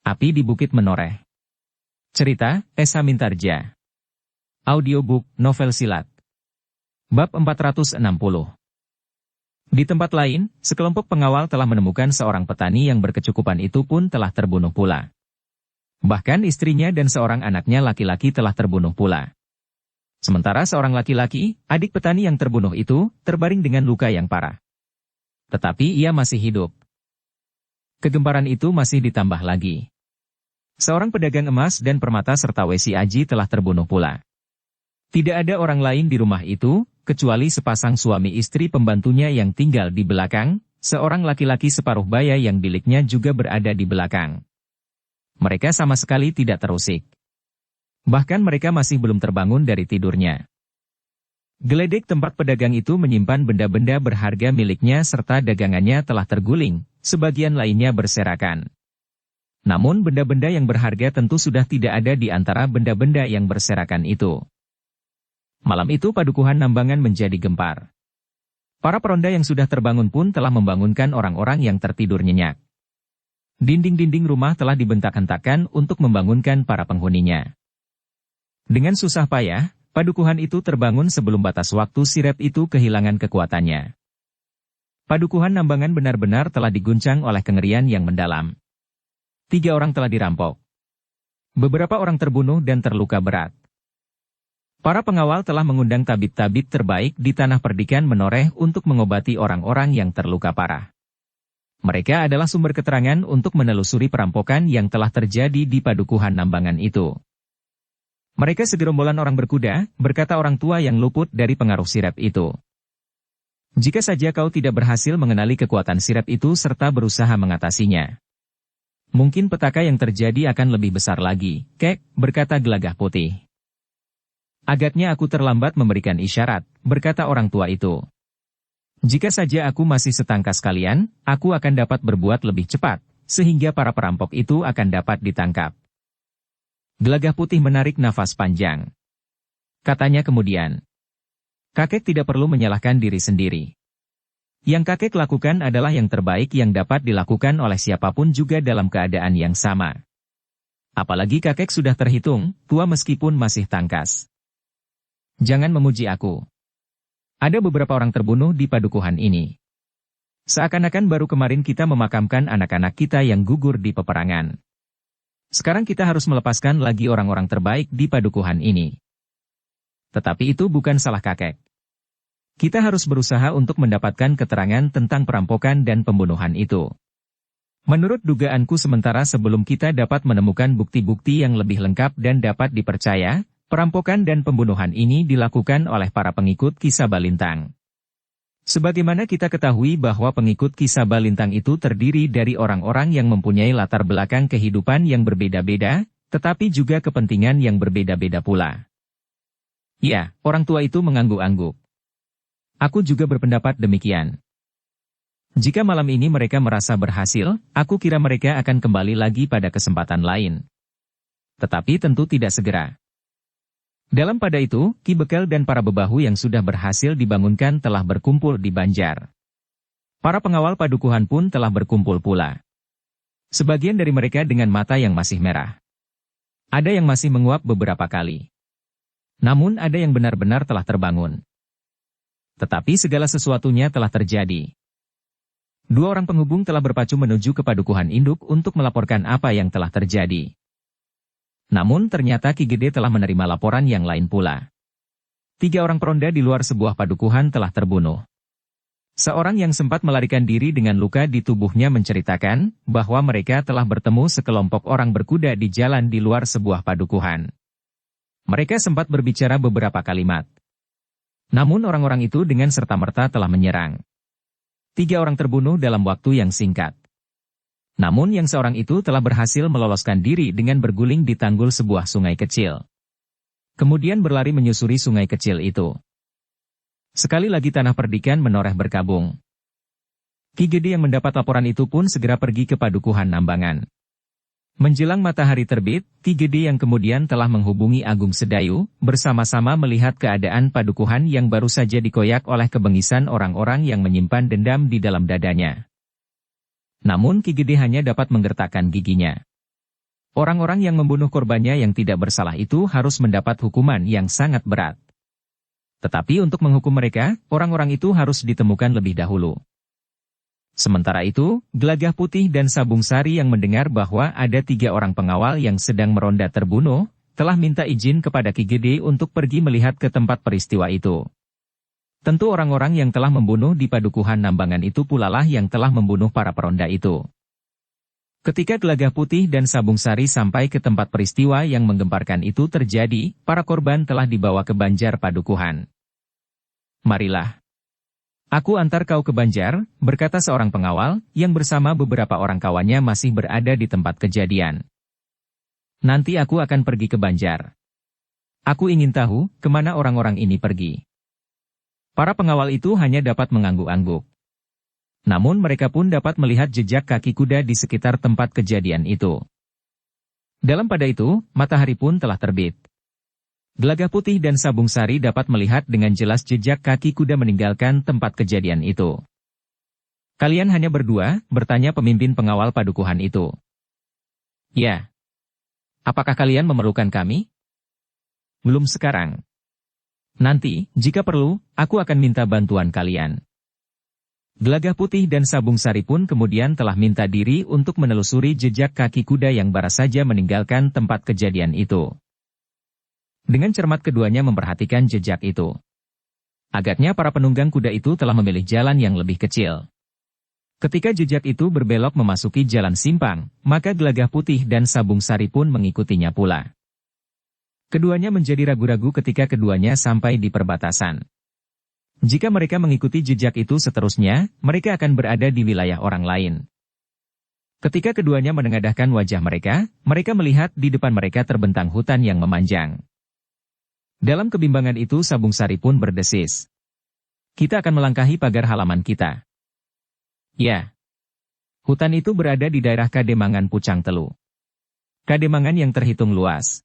Api di Bukit Menoreh. Cerita, Esa Mintarja. Audiobook, novel silat. Bab 460. Di tempat lain, sekelompok pengawal telah menemukan seorang petani yang berkecukupan itu pun telah terbunuh pula. Bahkan istrinya dan seorang anaknya laki-laki telah terbunuh pula. Sementara seorang laki-laki, adik petani yang terbunuh itu, terbaring dengan luka yang parah. Tetapi ia masih hidup. Kegemparan itu masih ditambah lagi. Seorang pedagang emas dan permata serta Wesi Aji telah terbunuh pula. Tidak ada orang lain di rumah itu, kecuali sepasang suami istri pembantunya yang tinggal di belakang, seorang laki-laki separuh baya yang biliknya juga berada di belakang. Mereka sama sekali tidak terusik. Bahkan mereka masih belum terbangun dari tidurnya. Geledek tempat pedagang itu menyimpan benda-benda berharga miliknya serta dagangannya telah terguling, sebagian lainnya berserakan. Namun benda-benda yang berharga tentu sudah tidak ada di antara benda-benda yang berserakan itu. Malam itu Padukuhan Nambangan menjadi gempar. Para peronda yang sudah terbangun pun telah membangunkan orang-orang yang tertidur nyenyak. Dinding-dinding rumah telah dibentak-hentakkan untuk membangunkan para penghuninya. Dengan susah payah, padukuhan itu terbangun sebelum batas waktu sirep itu kehilangan kekuatannya. Padukuhan Nambangan benar-benar telah diguncang oleh kengerian yang mendalam. 3 orang telah dirampok. Beberapa orang terbunuh dan terluka berat. Para pengawal telah mengundang tabib-tabib terbaik di tanah perdikan Menoreh untuk mengobati orang-orang yang terluka parah. Mereka adalah sumber keterangan untuk menelusuri perampokan yang telah terjadi di Padukuhan Nambangan itu. Mereka segerombolan orang berkuda, berkata orang tua yang luput dari pengaruh sirep itu. Jika saja kau tidak berhasil mengenali kekuatan sirep itu serta berusaha mengatasinya, mungkin petaka yang terjadi akan lebih besar lagi, Kek, berkata Gelagah Putih. Agaknya aku terlambat memberikan isyarat, berkata orang tua itu. Jika saja aku masih setangkas kalian, aku akan dapat berbuat lebih cepat, sehingga para perampok itu akan dapat ditangkap. Gelagah Putih menarik nafas panjang. Katanya kemudian, kakek tidak perlu menyalahkan diri sendiri. Yang kakek lakukan adalah yang terbaik yang dapat dilakukan oleh siapapun juga dalam keadaan yang sama. Apalagi kakek sudah terhitung, tua meskipun masih tangkas. Jangan memuji aku. Ada beberapa orang terbunuh di padukuhan ini. Seakan-akan baru kemarin kita memakamkan anak-anak kita yang gugur di peperangan. Sekarang kita harus melepaskan lagi orang-orang terbaik di padukuhan ini. Tetapi itu bukan salah kakek. Kita harus berusaha untuk mendapatkan keterangan tentang perampokan dan pembunuhan itu. Menurut dugaanku sementara sebelum kita dapat menemukan bukti-bukti yang lebih lengkap dan dapat dipercaya, perampokan dan pembunuhan ini dilakukan oleh para pengikut Kisah Balintang. Sebagaimana kita ketahui bahwa pengikut Kisah Balintang itu terdiri dari orang-orang yang mempunyai latar belakang kehidupan yang berbeda-beda, tetapi juga kepentingan yang berbeda-beda pula. Ya, orang tua itu mengangguk-angguk. Aku juga berpendapat demikian. Jika malam ini mereka merasa berhasil, aku kira mereka akan kembali lagi pada kesempatan lain. Tetapi tentu tidak segera. Dalam pada itu, Ki Bekel dan para bebahu yang sudah berhasil dibangunkan telah berkumpul di Banjar. Para pengawal padukuhan pun telah berkumpul pula. Sebagian dari mereka dengan mata yang masih merah. Ada yang masih menguap beberapa kali. Namun ada yang benar-benar telah terbangun. Tetapi segala sesuatunya telah terjadi. 2 orang penghubung telah berpacu menuju ke padukuhan induk untuk melaporkan apa yang telah terjadi. Namun ternyata Ki Gede telah menerima laporan yang lain pula. 3 orang peronda di luar sebuah padukuhan telah terbunuh. Seorang yang sempat melarikan diri dengan luka di tubuhnya menceritakan bahwa mereka telah bertemu sekelompok orang berkuda di jalan di luar sebuah padukuhan. Mereka sempat berbicara beberapa kalimat. Namun orang-orang itu dengan serta-merta telah menyerang. 3 orang terbunuh dalam waktu yang singkat. Namun yang seorang itu telah berhasil meloloskan diri dengan berguling di tanggul sebuah sungai kecil. Kemudian berlari menyusuri sungai kecil itu. Sekali lagi tanah perdikan Menoreh berkabung. Ki Gede yang mendapat laporan itu pun segera pergi ke Padukuhan Nambangan. Menjelang matahari terbit, Ki Gede yang kemudian telah menghubungi Agung Sedayu, bersama-sama melihat keadaan padukuhan yang baru saja dikoyak oleh kebengisan orang-orang yang menyimpan dendam di dalam dadanya. Namun Ki Gede hanya dapat menggertakkan giginya. Orang-orang yang membunuh korbannya yang tidak bersalah itu harus mendapat hukuman yang sangat berat. Tetapi untuk menghukum mereka, orang-orang itu harus ditemukan lebih dahulu. Sementara itu, Gelagah Putih dan Sabung Sari yang mendengar bahwa ada 3 orang pengawal yang sedang meronda terbunuh, telah minta izin kepada Ki Gede untuk pergi melihat ke tempat peristiwa itu. Tentu orang-orang yang telah membunuh di Padukuhan Nambangan itu pula lah yang telah membunuh para peronda itu. Ketika Gelagah Putih dan Sabung Sari sampai ke tempat peristiwa yang menggemparkan itu terjadi, para korban telah dibawa ke Banjar Padukuhan. "Marilah. Aku antar kau ke Banjar," berkata seorang pengawal, yang bersama beberapa orang kawannya masih berada di tempat kejadian. "Nanti aku akan pergi ke Banjar. Aku ingin tahu, kemana orang-orang ini pergi." Para pengawal itu hanya dapat mengangguk-angguk. Namun mereka pun dapat melihat jejak kaki kuda di sekitar tempat kejadian itu. Dalam pada itu, matahari pun telah terbit. Gelagah Putih dan Sabung Sari dapat melihat dengan jelas jejak kaki kuda meninggalkan tempat kejadian itu. "Kalian hanya berdua?" bertanya pemimpin pengawal padukuhan itu. "Ya. Apakah kalian memerlukan kami?" "Belum sekarang. Nanti, jika perlu, aku akan minta bantuan kalian." Gelagah Putih dan Sabung Sari pun kemudian telah minta diri untuk menelusuri jejak kaki kuda yang baru saja meninggalkan tempat kejadian itu. Dengan cermat keduanya memperhatikan jejak itu. Agaknya para penunggang kuda itu telah memilih jalan yang lebih kecil. Ketika jejak itu berbelok memasuki jalan simpang, maka Gelagah Putih dan Sabung Sari pun mengikutinya pula. Keduanya menjadi ragu-ragu ketika keduanya sampai di perbatasan. Jika mereka mengikuti jejak itu seterusnya, mereka akan berada di wilayah orang lain. Ketika keduanya menengadahkan wajah mereka, mereka melihat di depan mereka terbentang hutan yang memanjang. Dalam kebimbangan itu Sabung Sari pun berdesis. "Kita akan melangkahi pagar halaman kita." Ya. Hutan itu berada di daerah Kademangan Pucang Telu. Kademangan yang terhitung luas.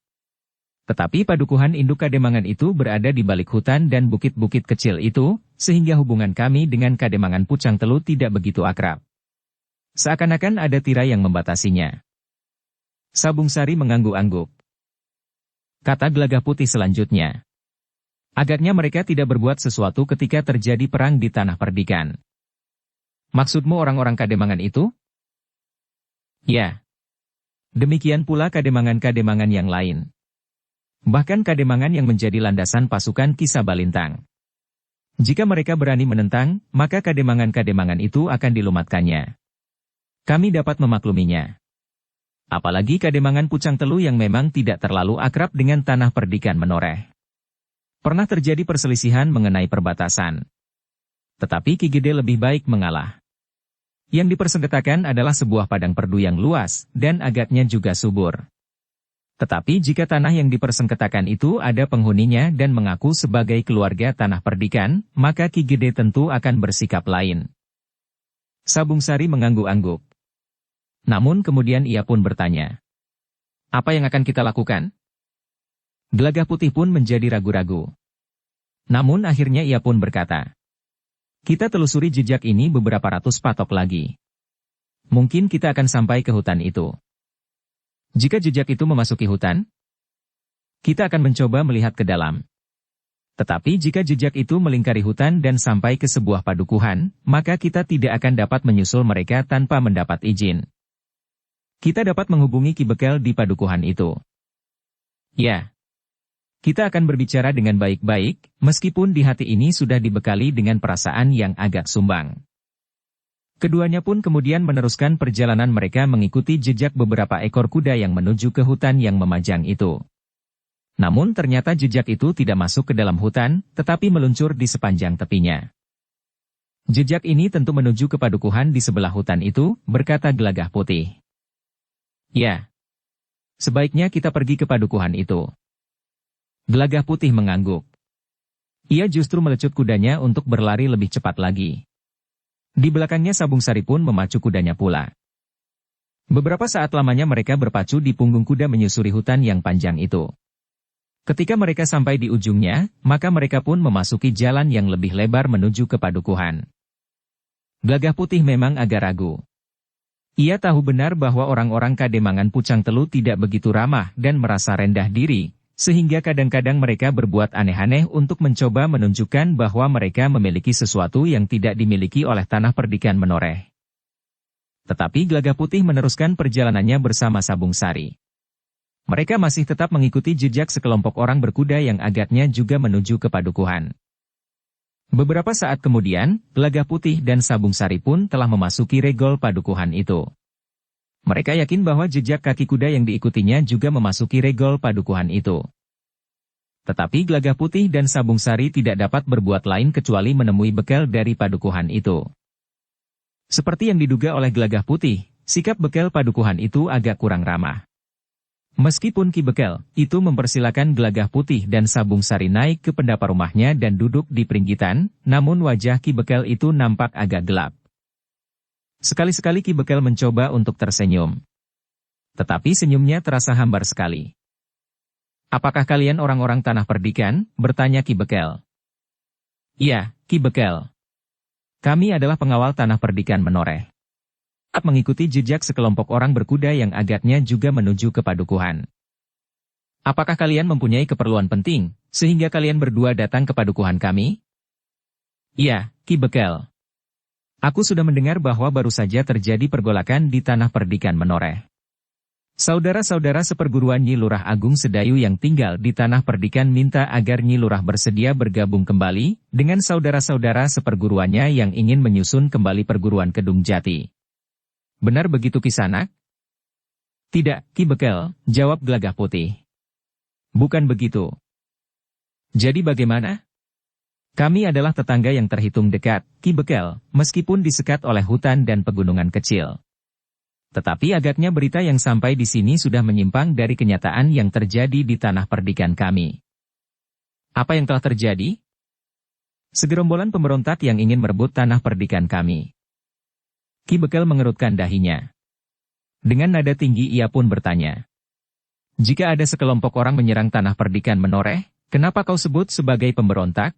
Tetapi padukuhan induk Kademangan itu berada di balik hutan dan bukit-bukit kecil itu, sehingga hubungan kami dengan Kademangan Pucang Telu tidak begitu akrab. Seakan-akan ada tirai yang membatasinya. Sabung Sari mengangguk-angguk. Kata Gelagah Putih selanjutnya. "Agaknya mereka tidak berbuat sesuatu ketika terjadi perang di Tanah Perdikan." "Maksudmu orang-orang Kademangan itu?" "Ya. Demikian pula Kademangan-Kademangan yang lain. Bahkan Kademangan yang menjadi landasan pasukan Ki Sabalintang. Jika mereka berani menentang, maka Kademangan-Kademangan itu akan dilumatkannya. Kami dapat memakluminya. Apalagi Kademangan Pucang Telu yang memang tidak terlalu akrab dengan Tanah Perdikan Menoreh. Pernah terjadi perselisihan mengenai perbatasan. Tetapi Ki Gede lebih baik mengalah. Yang dipersengketakan adalah sebuah padang perdu yang luas, dan agaknya juga subur. Tetapi jika tanah yang dipersengketakan itu ada penghuninya dan mengaku sebagai keluarga Tanah Perdikan, maka Ki Gede tentu akan bersikap lain." Sabung Sari mengangguk-angguk. Namun kemudian ia pun bertanya, "Apa yang akan kita lakukan?" Gelagah Putih pun menjadi ragu-ragu. Namun akhirnya ia pun berkata, "Kita telusuri jejak ini beberapa ratus patok lagi. Mungkin kita akan sampai ke hutan itu. Jika jejak itu memasuki hutan, kita akan mencoba melihat ke dalam. Tetapi jika jejak itu melingkari hutan dan sampai ke sebuah padukuhan, maka kita tidak akan dapat menyusul mereka tanpa mendapat izin. Kita dapat menghubungi Ki Bekel di padukuhan itu. Ya, kita akan berbicara dengan baik-baik, meskipun di hati ini sudah dibekali dengan perasaan yang agak sumbang." Keduanya pun kemudian meneruskan perjalanan mereka mengikuti jejak beberapa ekor kuda yang menuju ke hutan yang memanjang itu. Namun ternyata jejak itu tidak masuk ke dalam hutan, tetapi meluncur di sepanjang tepinya. "Jejak ini tentu menuju ke padukuhan di sebelah hutan itu," berkata Gelagah Putih. "Ya. Sebaiknya kita pergi ke padukuhan itu." Gelagah Putih mengangguk. Ia justru melecut kudanya untuk berlari lebih cepat lagi. Di belakangnya Sabung Sari pun memacu kudanya pula. Beberapa saat lamanya mereka berpacu di punggung kuda menyusuri hutan yang panjang itu. Ketika mereka sampai di ujungnya, maka mereka pun memasuki jalan yang lebih lebar menuju ke padukuhan. Gelagah Putih memang agak ragu. Ia tahu benar bahwa orang-orang Kademangan Pucang Telu tidak begitu ramah dan merasa rendah diri, sehingga kadang-kadang mereka berbuat aneh-aneh untuk mencoba menunjukkan bahwa mereka memiliki sesuatu yang tidak dimiliki oleh Tanah Perdikan Menoreh. Tetapi Gelagah Putih meneruskan perjalanannya bersama Sabung Sari. Mereka masih tetap mengikuti jejak sekelompok orang berkuda yang agaknya juga menuju ke padukuhan. Beberapa saat kemudian, Gelagah Putih dan Sabung Sari pun telah memasuki regol padukuhan itu. Mereka yakin bahwa jejak kaki kuda yang diikutinya juga memasuki regol padukuhan itu. Tetapi Gelagah Putih dan Sabung Sari tidak dapat berbuat lain kecuali menemui bekal dari padukuhan itu. Seperti yang diduga oleh Gelagah Putih, sikap bekal padukuhan itu agak kurang ramah. Meskipun Ki Bekel itu mempersilakan Gelagah Putih dan Sabung Sari naik ke pendapa rumahnya dan duduk di peringgitan, namun wajah Ki Bekel itu nampak agak gelap. Sekali-sekali Ki Bekel mencoba untuk tersenyum. Tetapi senyumnya terasa hambar sekali. "Apakah kalian orang-orang Tanah Perdikan?" bertanya Ki Bekel. "Iya, Ki Bekel. Kami adalah pengawal Tanah Perdikan Menoreh. Mengikuti jejak sekelompok orang berkuda yang agaknya juga menuju ke padukuhan. Apakah kalian mempunyai keperluan penting, sehingga kalian berdua datang ke padukuhan kami?" "Iya, Ki Bekel. Aku sudah mendengar bahwa baru saja terjadi pergolakan di Tanah Perdikan Menoreh. Saudara-saudara seperguruan Nyi Lurah Agung Sedayu yang tinggal di Tanah Perdikan minta agar Nyi Lurah bersedia bergabung kembali dengan saudara-saudara seperguruannya yang ingin menyusun kembali perguruan Kedung Jati. Benar begitu Kisanak?" "Tidak, Ki Bekel," jawab Gelagah Putih. "Bukan begitu. Jadi bagaimana? Kami adalah tetangga yang terhitung dekat, Ki Bekel, meskipun disekat oleh hutan dan pegunungan kecil. Tetapi agaknya berita yang sampai di sini sudah menyimpang dari kenyataan yang terjadi di Tanah Perdikan kami." "Apa yang telah terjadi?" "Segerombolan pemberontak yang ingin merebut Tanah Perdikan kami." Ki Bekel mengerutkan dahinya. Dengan nada tinggi ia pun bertanya. "Jika ada sekelompok orang menyerang Tanah Perdikan Menoreh, kenapa kau sebut sebagai pemberontak?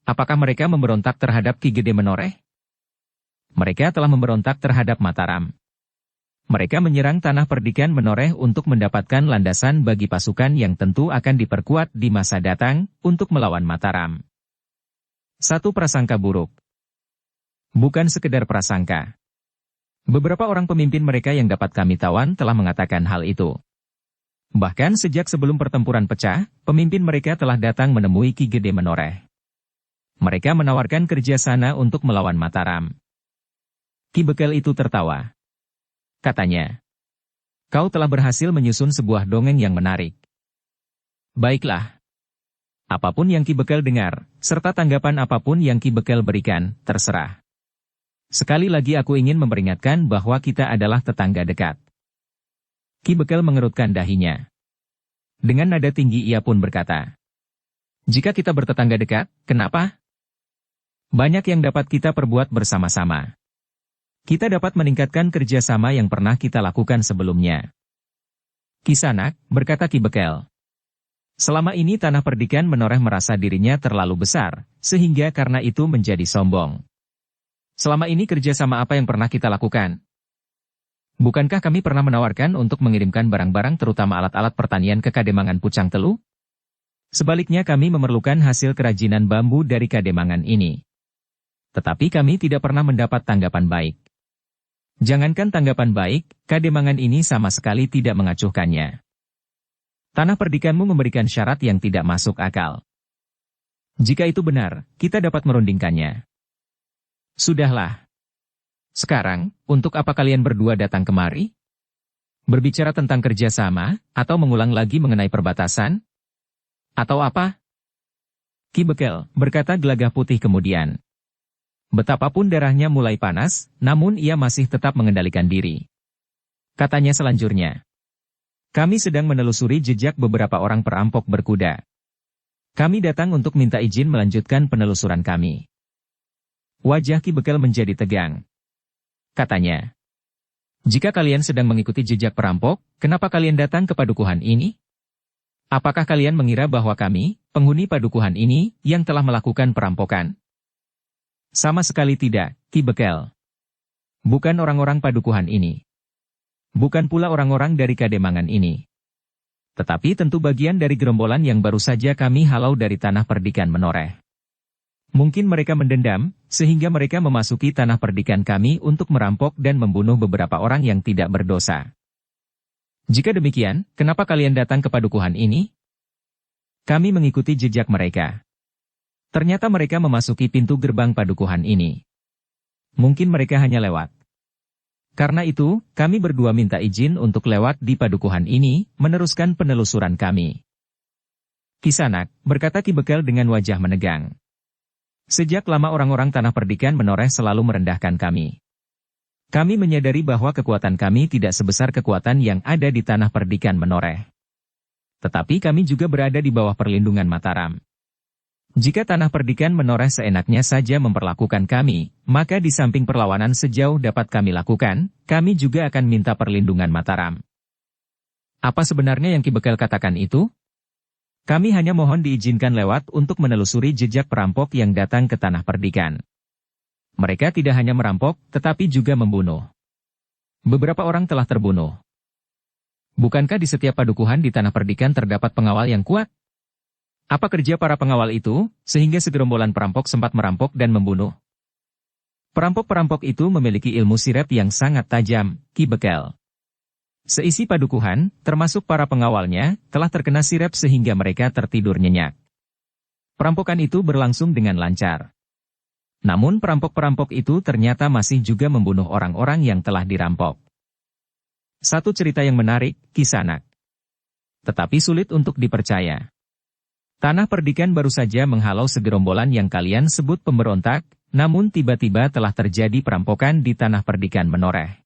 Apakah mereka memberontak terhadap Ki Gede Menoreh?" "Mereka telah memberontak terhadap Mataram. Mereka menyerang Tanah Perdikan Menoreh untuk mendapatkan landasan bagi pasukan yang tentu akan diperkuat di masa datang untuk melawan Mataram. Satu prasangka buruk. Bukan sekedar prasangka. Beberapa orang pemimpin mereka yang dapat kami tawan telah mengatakan hal itu. Bahkan sejak sebelum pertempuran pecah, pemimpin mereka telah datang menemui Ki Gede Menoreh. Mereka menawarkan kerja sana untuk melawan Mataram." Ki Bekel itu tertawa. Katanya, "Kau telah berhasil menyusun sebuah dongeng yang menarik. Baiklah. Apapun yang Ki Bekel dengar, serta tanggapan apapun yang Ki Bekel berikan, terserah. Sekali lagi aku ingin memperingatkan bahwa kita adalah tetangga dekat." Ki Bekel mengerutkan dahinya. Dengan nada tinggi ia pun berkata, "Jika kita bertetangga dekat, kenapa? Banyak yang dapat kita perbuat bersama-sama. Kita dapat meningkatkan kerjasama yang pernah kita lakukan sebelumnya." "Kisanak," berkata Ki Bekel. "Selama ini Tanah Perdikan Menoreh merasa dirinya terlalu besar, sehingga karena itu menjadi sombong. Selama ini kerjasama apa yang pernah kita lakukan? Bukankah kami pernah menawarkan untuk mengirimkan barang-barang terutama alat-alat pertanian ke Kademangan Pucang Telu? Sebaliknya kami memerlukan hasil kerajinan bambu dari Kademangan ini. Tetapi kami tidak pernah mendapat tanggapan baik. Jangankan tanggapan baik, Kademangan ini sama sekali tidak mengacuhkannya. Tanah Perdikanmu memberikan syarat yang tidak masuk akal. Jika itu benar, kita dapat merundingkannya." "Sudahlah. Sekarang, untuk apa kalian berdua datang kemari? Berbicara tentang kerjasama, atau mengulang lagi mengenai perbatasan? Atau apa?" "Ki Bekel," berkata Gelagah Putih kemudian. Betapapun darahnya mulai panas, namun ia masih tetap mengendalikan diri. Katanya selanjutnya, "Kami sedang menelusuri jejak beberapa orang perampok berkuda. Kami datang untuk minta izin melanjutkan penelusuran kami." Wajah Ki Bekel menjadi tegang. Katanya, "Jika kalian sedang mengikuti jejak perampok, kenapa kalian datang ke padukuhan ini? Apakah kalian mengira bahwa kami, penghuni padukuhan ini, yang telah melakukan perampokan?" "Sama sekali tidak, Ki Bekel. Bukan orang-orang padukuhan ini. Bukan pula orang-orang dari Kademangan ini. Tetapi tentu bagian dari gerombolan yang baru saja kami halau dari tanah perdikan Menoreh. Mungkin mereka mendendam, sehingga mereka memasuki tanah perdikan kami untuk merampok dan membunuh beberapa orang yang tidak berdosa. Jika demikian, kenapa kalian datang ke padukuhan ini? Kami mengikuti jejak mereka. Ternyata mereka memasuki pintu gerbang padukuhan ini. Mungkin mereka hanya lewat. Karena itu, kami berdua minta izin untuk lewat di padukuhan ini, meneruskan penelusuran kami. Kisanak, berkata Ki Bekel dengan wajah menegang. Sejak lama orang-orang tanah perdikan Menoreh selalu merendahkan kami. Kami menyadari bahwa kekuatan kami tidak sebesar kekuatan yang ada di tanah perdikan Menoreh. Tetapi kami juga berada di bawah perlindungan Mataram. Jika tanah perdikan Menoreh seenaknya saja memperlakukan kami, maka di samping perlawanan sejauh dapat kami lakukan, kami juga akan minta perlindungan Mataram. Apa sebenarnya yang Ki Bekel katakan itu? Kami hanya mohon diizinkan lewat untuk menelusuri jejak perampok yang datang ke tanah perdikan. Mereka tidak hanya merampok, tetapi juga membunuh. Beberapa orang telah terbunuh. Bukankah di setiap padukuhan di tanah perdikan terdapat pengawal yang kuat? Apa kerja para pengawal itu, sehingga segerombolan perampok sempat merampok dan membunuh? Perampok-perampok itu memiliki ilmu sirep yang sangat tajam, Ki Bekel. Seisi padukuhan, termasuk para pengawalnya, telah terkena sirep sehingga mereka tertidur nyenyak. Perampokan itu berlangsung dengan lancar. Namun perampok-perampok itu ternyata masih juga membunuh orang-orang yang telah dirampok. Satu cerita yang menarik, Kisanak. Tetapi sulit untuk dipercaya. Tanah perdikan baru saja menghalau segerombolan yang kalian sebut pemberontak, namun tiba-tiba telah terjadi perampokan di tanah perdikan Menoreh.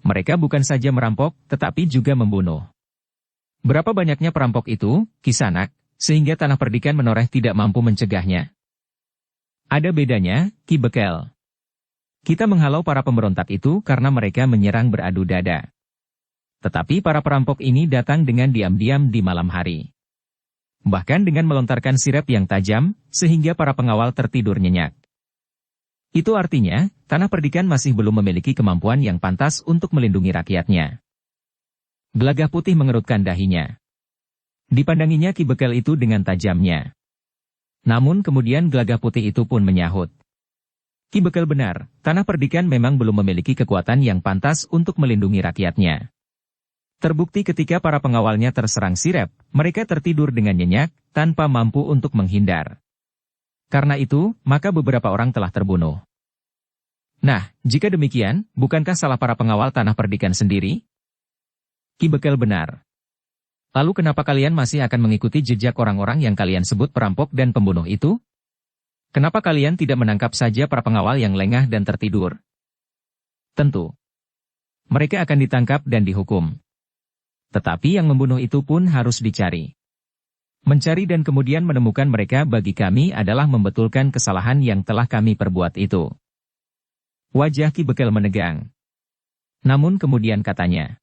Mereka bukan saja merampok, tetapi juga membunuh. Berapa banyaknya perampok itu, Kisanak, sehingga tanah perdikan Menoreh tidak mampu mencegahnya? Ada bedanya, Ki Bekel. Kita menghalau para pemberontak itu karena mereka menyerang beradu dada. Tetapi para perampok ini datang dengan diam-diam di malam hari. Bahkan dengan melontarkan sirep yang tajam, sehingga para pengawal tertidur nyenyak. Itu artinya, tanah perdikan masih belum memiliki kemampuan yang pantas untuk melindungi rakyatnya. Gelagah Putih mengerutkan dahinya. Dipandanginya Ki Bekel itu dengan tajamnya. Namun kemudian Gelagah Putih itu pun menyahut. Ki Bekel benar, tanah perdikan memang belum memiliki kekuatan yang pantas untuk melindungi rakyatnya. Terbukti ketika para pengawalnya terserang sirep, mereka tertidur dengan nyenyak, tanpa mampu untuk menghindar. Karena itu, maka beberapa orang telah terbunuh. Nah, jika demikian, bukankah salah para pengawal tanah perdikan sendiri? Ki Bekel benar. Lalu kenapa kalian masih akan mengikuti jejak orang-orang yang kalian sebut perampok dan pembunuh itu? Kenapa kalian tidak menangkap saja para pengawal yang lengah dan tertidur? Tentu. Mereka akan ditangkap dan dihukum. Tetapi yang membunuh itu pun harus dicari. Mencari dan kemudian menemukan mereka bagi kami adalah membetulkan kesalahan yang telah kami perbuat itu. Wajah Ki Bekel menegang. Namun kemudian katanya,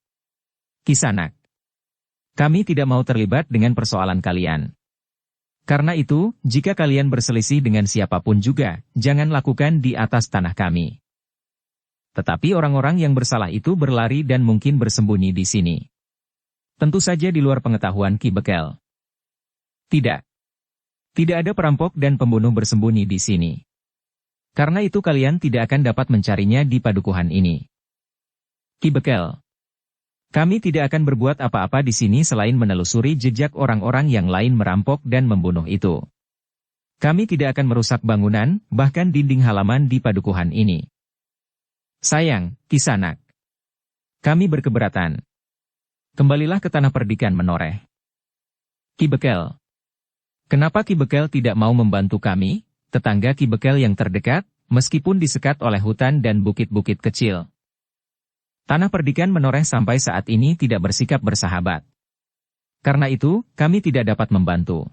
Kisanak, kami tidak mau terlibat dengan persoalan kalian. Karena itu, jika kalian berselisih dengan siapapun juga, jangan lakukan di atas tanah kami. Tetapi orang-orang yang bersalah itu berlari dan mungkin bersembunyi di sini. Tentu saja di luar pengetahuan Ki Bekel. Tidak. Tidak ada perampok dan pembunuh bersembunyi di sini. Karena itu kalian tidak akan dapat mencarinya di padukuhan ini. Ki Bekel. Kami tidak akan berbuat apa-apa di sini selain menelusuri jejak orang-orang yang lain merampok dan membunuh itu. Kami tidak akan merusak bangunan, bahkan dinding halaman di padukuhan ini. Sayang, Kisanak. Kami berkeberatan. Kembalilah ke tanah perdikan Menoreh. Ki Bekel. Kenapa Ki Bekel tidak mau membantu kami, tetangga Ki Bekel yang terdekat, meskipun disekat oleh hutan dan bukit-bukit kecil? Tanah perdikan Menoreh sampai saat ini tidak bersikap bersahabat. Karena itu, kami tidak dapat membantu.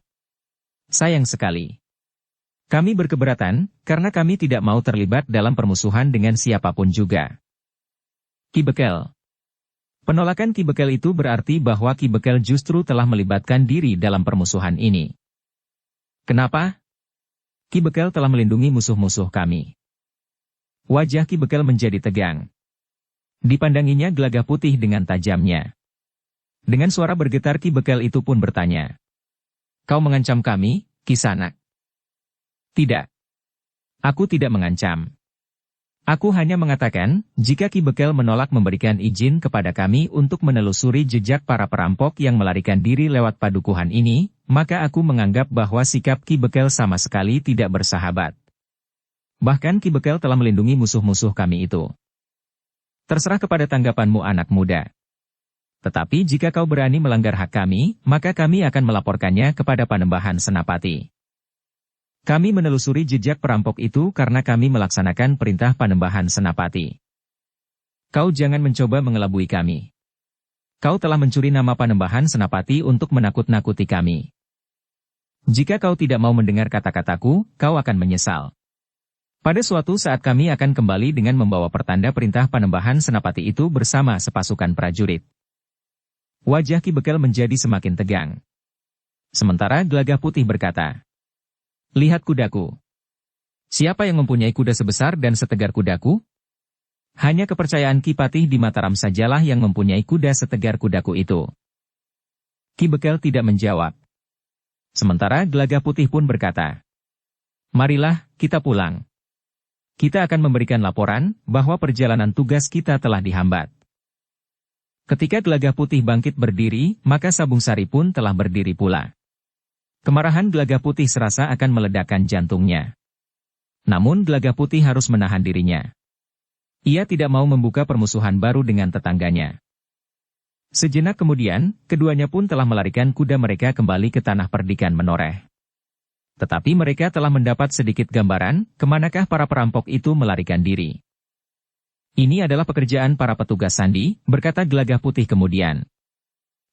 Sayang sekali. Kami berkeberatan, karena kami tidak mau terlibat dalam permusuhan dengan siapapun juga. Ki Bekel. Penolakan Ki Bekel itu berarti bahwa Ki Bekel justru telah melibatkan diri dalam permusuhan ini. Kenapa? Ki Bekel telah melindungi musuh-musuh kami. Wajah Ki Bekel menjadi tegang. Dipandanginya Gelagah Putih dengan tajamnya. Dengan suara bergetar Ki Bekel itu pun bertanya. Kau mengancam kami, Kisanak? Tidak. Aku tidak mengancam. Aku hanya mengatakan, jika Ki Bekel menolak memberikan izin kepada kami untuk menelusuri jejak para perampok yang melarikan diri lewat padukuhan ini, maka aku menganggap bahwa sikap Ki Bekel sama sekali tidak bersahabat. Bahkan Ki Bekel telah melindungi musuh-musuh kami itu. Terserah kepada tanggapanmu anak muda. Tetapi jika kau berani melanggar hak kami, maka kami akan melaporkannya kepada Panembahan Senapati. Kami menelusuri jejak perampok itu karena kami melaksanakan perintah Panembahan Senapati. Kau jangan mencoba mengelabui kami. Kau telah mencuri nama Panembahan Senapati untuk menakut-nakuti kami. Jika kau tidak mau mendengar kata-kataku, kau akan menyesal. Pada suatu saat kami akan kembali dengan membawa pertanda perintah Panembahan Senapati itu bersama sepasukan prajurit. Wajah Ki Bekel menjadi semakin tegang. Sementara Gelagah Putih berkata, lihat kudaku. Siapa yang mempunyai kuda sebesar dan setegar kudaku? Hanya kepercayaan Ki Patih di Mataram sajalah yang mempunyai kuda setegar kudaku itu. Ki Bekel tidak menjawab. Sementara Gelagah Putih pun berkata, marilah, kita pulang. Kita akan memberikan laporan bahwa perjalanan tugas kita telah dihambat. Ketika Gelagah Putih bangkit berdiri, maka Sabung Sari pun telah berdiri pula. Kemarahan Gelagah Putih serasa akan meledakkan jantungnya. Namun Gelagah Putih harus menahan dirinya. Ia tidak mau membuka permusuhan baru dengan tetangganya. Sejenak kemudian, keduanya pun telah melarikan kuda mereka kembali ke tanah perdikan menoreh. Tetapi mereka telah mendapat sedikit gambaran, kemanakah para perampok itu melarikan diri. Ini adalah pekerjaan para petugas sandi, berkata Gelagah Putih kemudian.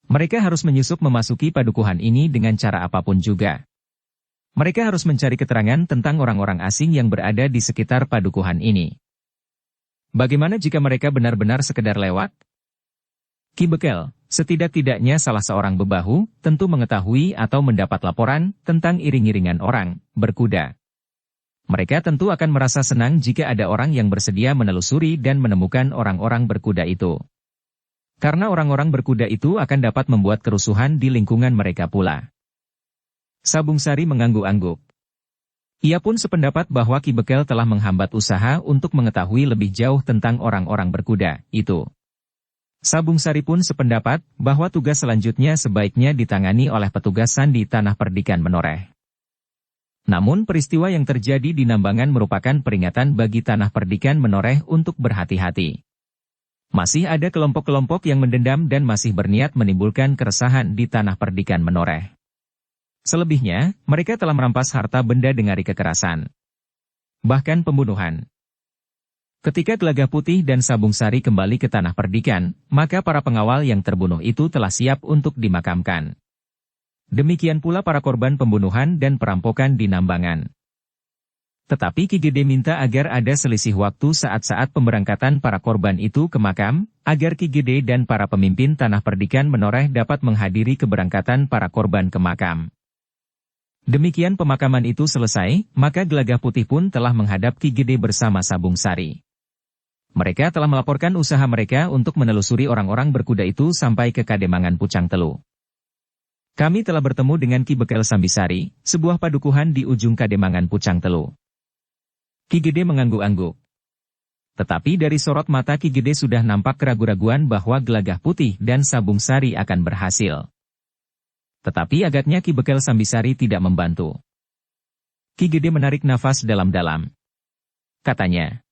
Mereka harus menyusup memasuki padukuhan ini dengan cara apapun juga. Mereka harus mencari keterangan tentang orang-orang asing yang berada di sekitar padukuhan ini. Bagaimana jika mereka benar-benar sekedar lewat? Ki Bekel, setidak-tidaknya salah seorang bebahu, tentu mengetahui atau mendapat laporan tentang iring-iringan orang berkuda. Mereka tentu akan merasa senang jika ada orang yang bersedia menelusuri dan menemukan orang-orang berkuda itu. Karena orang-orang berkuda itu akan dapat membuat kerusuhan di lingkungan mereka pula. Sabung Sari mengangguk-angguk. Ia pun sependapat bahwa Ki Bekel telah menghambat usaha untuk mengetahui lebih jauh tentang orang-orang berkuda itu. Sabung Sari pun sependapat bahwa tugas selanjutnya sebaiknya ditangani oleh petugas sandi tanah perdikan menoreh. Namun peristiwa yang terjadi di Nambangan merupakan peringatan bagi tanah perdikan menoreh untuk berhati-hati. Masih ada kelompok-kelompok yang mendendam dan masih berniat menimbulkan keresahan di tanah perdikan menoreh. Selebihnya, mereka telah merampas harta benda dengan kekerasan. Bahkan pembunuhan. Ketika Gelagah Putih dan Sabung Sari kembali ke tanah perdikan, maka para pengawal yang terbunuh itu telah siap untuk dimakamkan. Demikian pula para korban pembunuhan dan perampokan di Nambangan. Tetapi Ki Gede minta agar ada selisih waktu saat-saat pemberangkatan para korban itu ke makam, agar Ki Gede dan para pemimpin tanah perdikan menoreh dapat menghadiri keberangkatan para korban ke makam. Demikian pemakaman itu selesai, maka Gelagah Putih pun telah menghadap Ki Gede bersama Sabung Sari. Mereka telah melaporkan usaha mereka untuk menelusuri orang-orang berkuda itu sampai ke Kademangan Pucang Telu. Kami telah bertemu dengan Ki Bekel Sambisari, sebuah padukuhan di ujung Kademangan Pucang Telu. Ki Gede mengangguk-angguk. Tetapi dari sorot mata Ki Gede sudah nampak keraguan-raguan bahwa Gelagah Putih dan Sabung Sari akan berhasil. Tetapi agaknya Ki Bekel Sambisari tidak membantu. Ki Gede menarik nafas dalam-dalam. Katanya,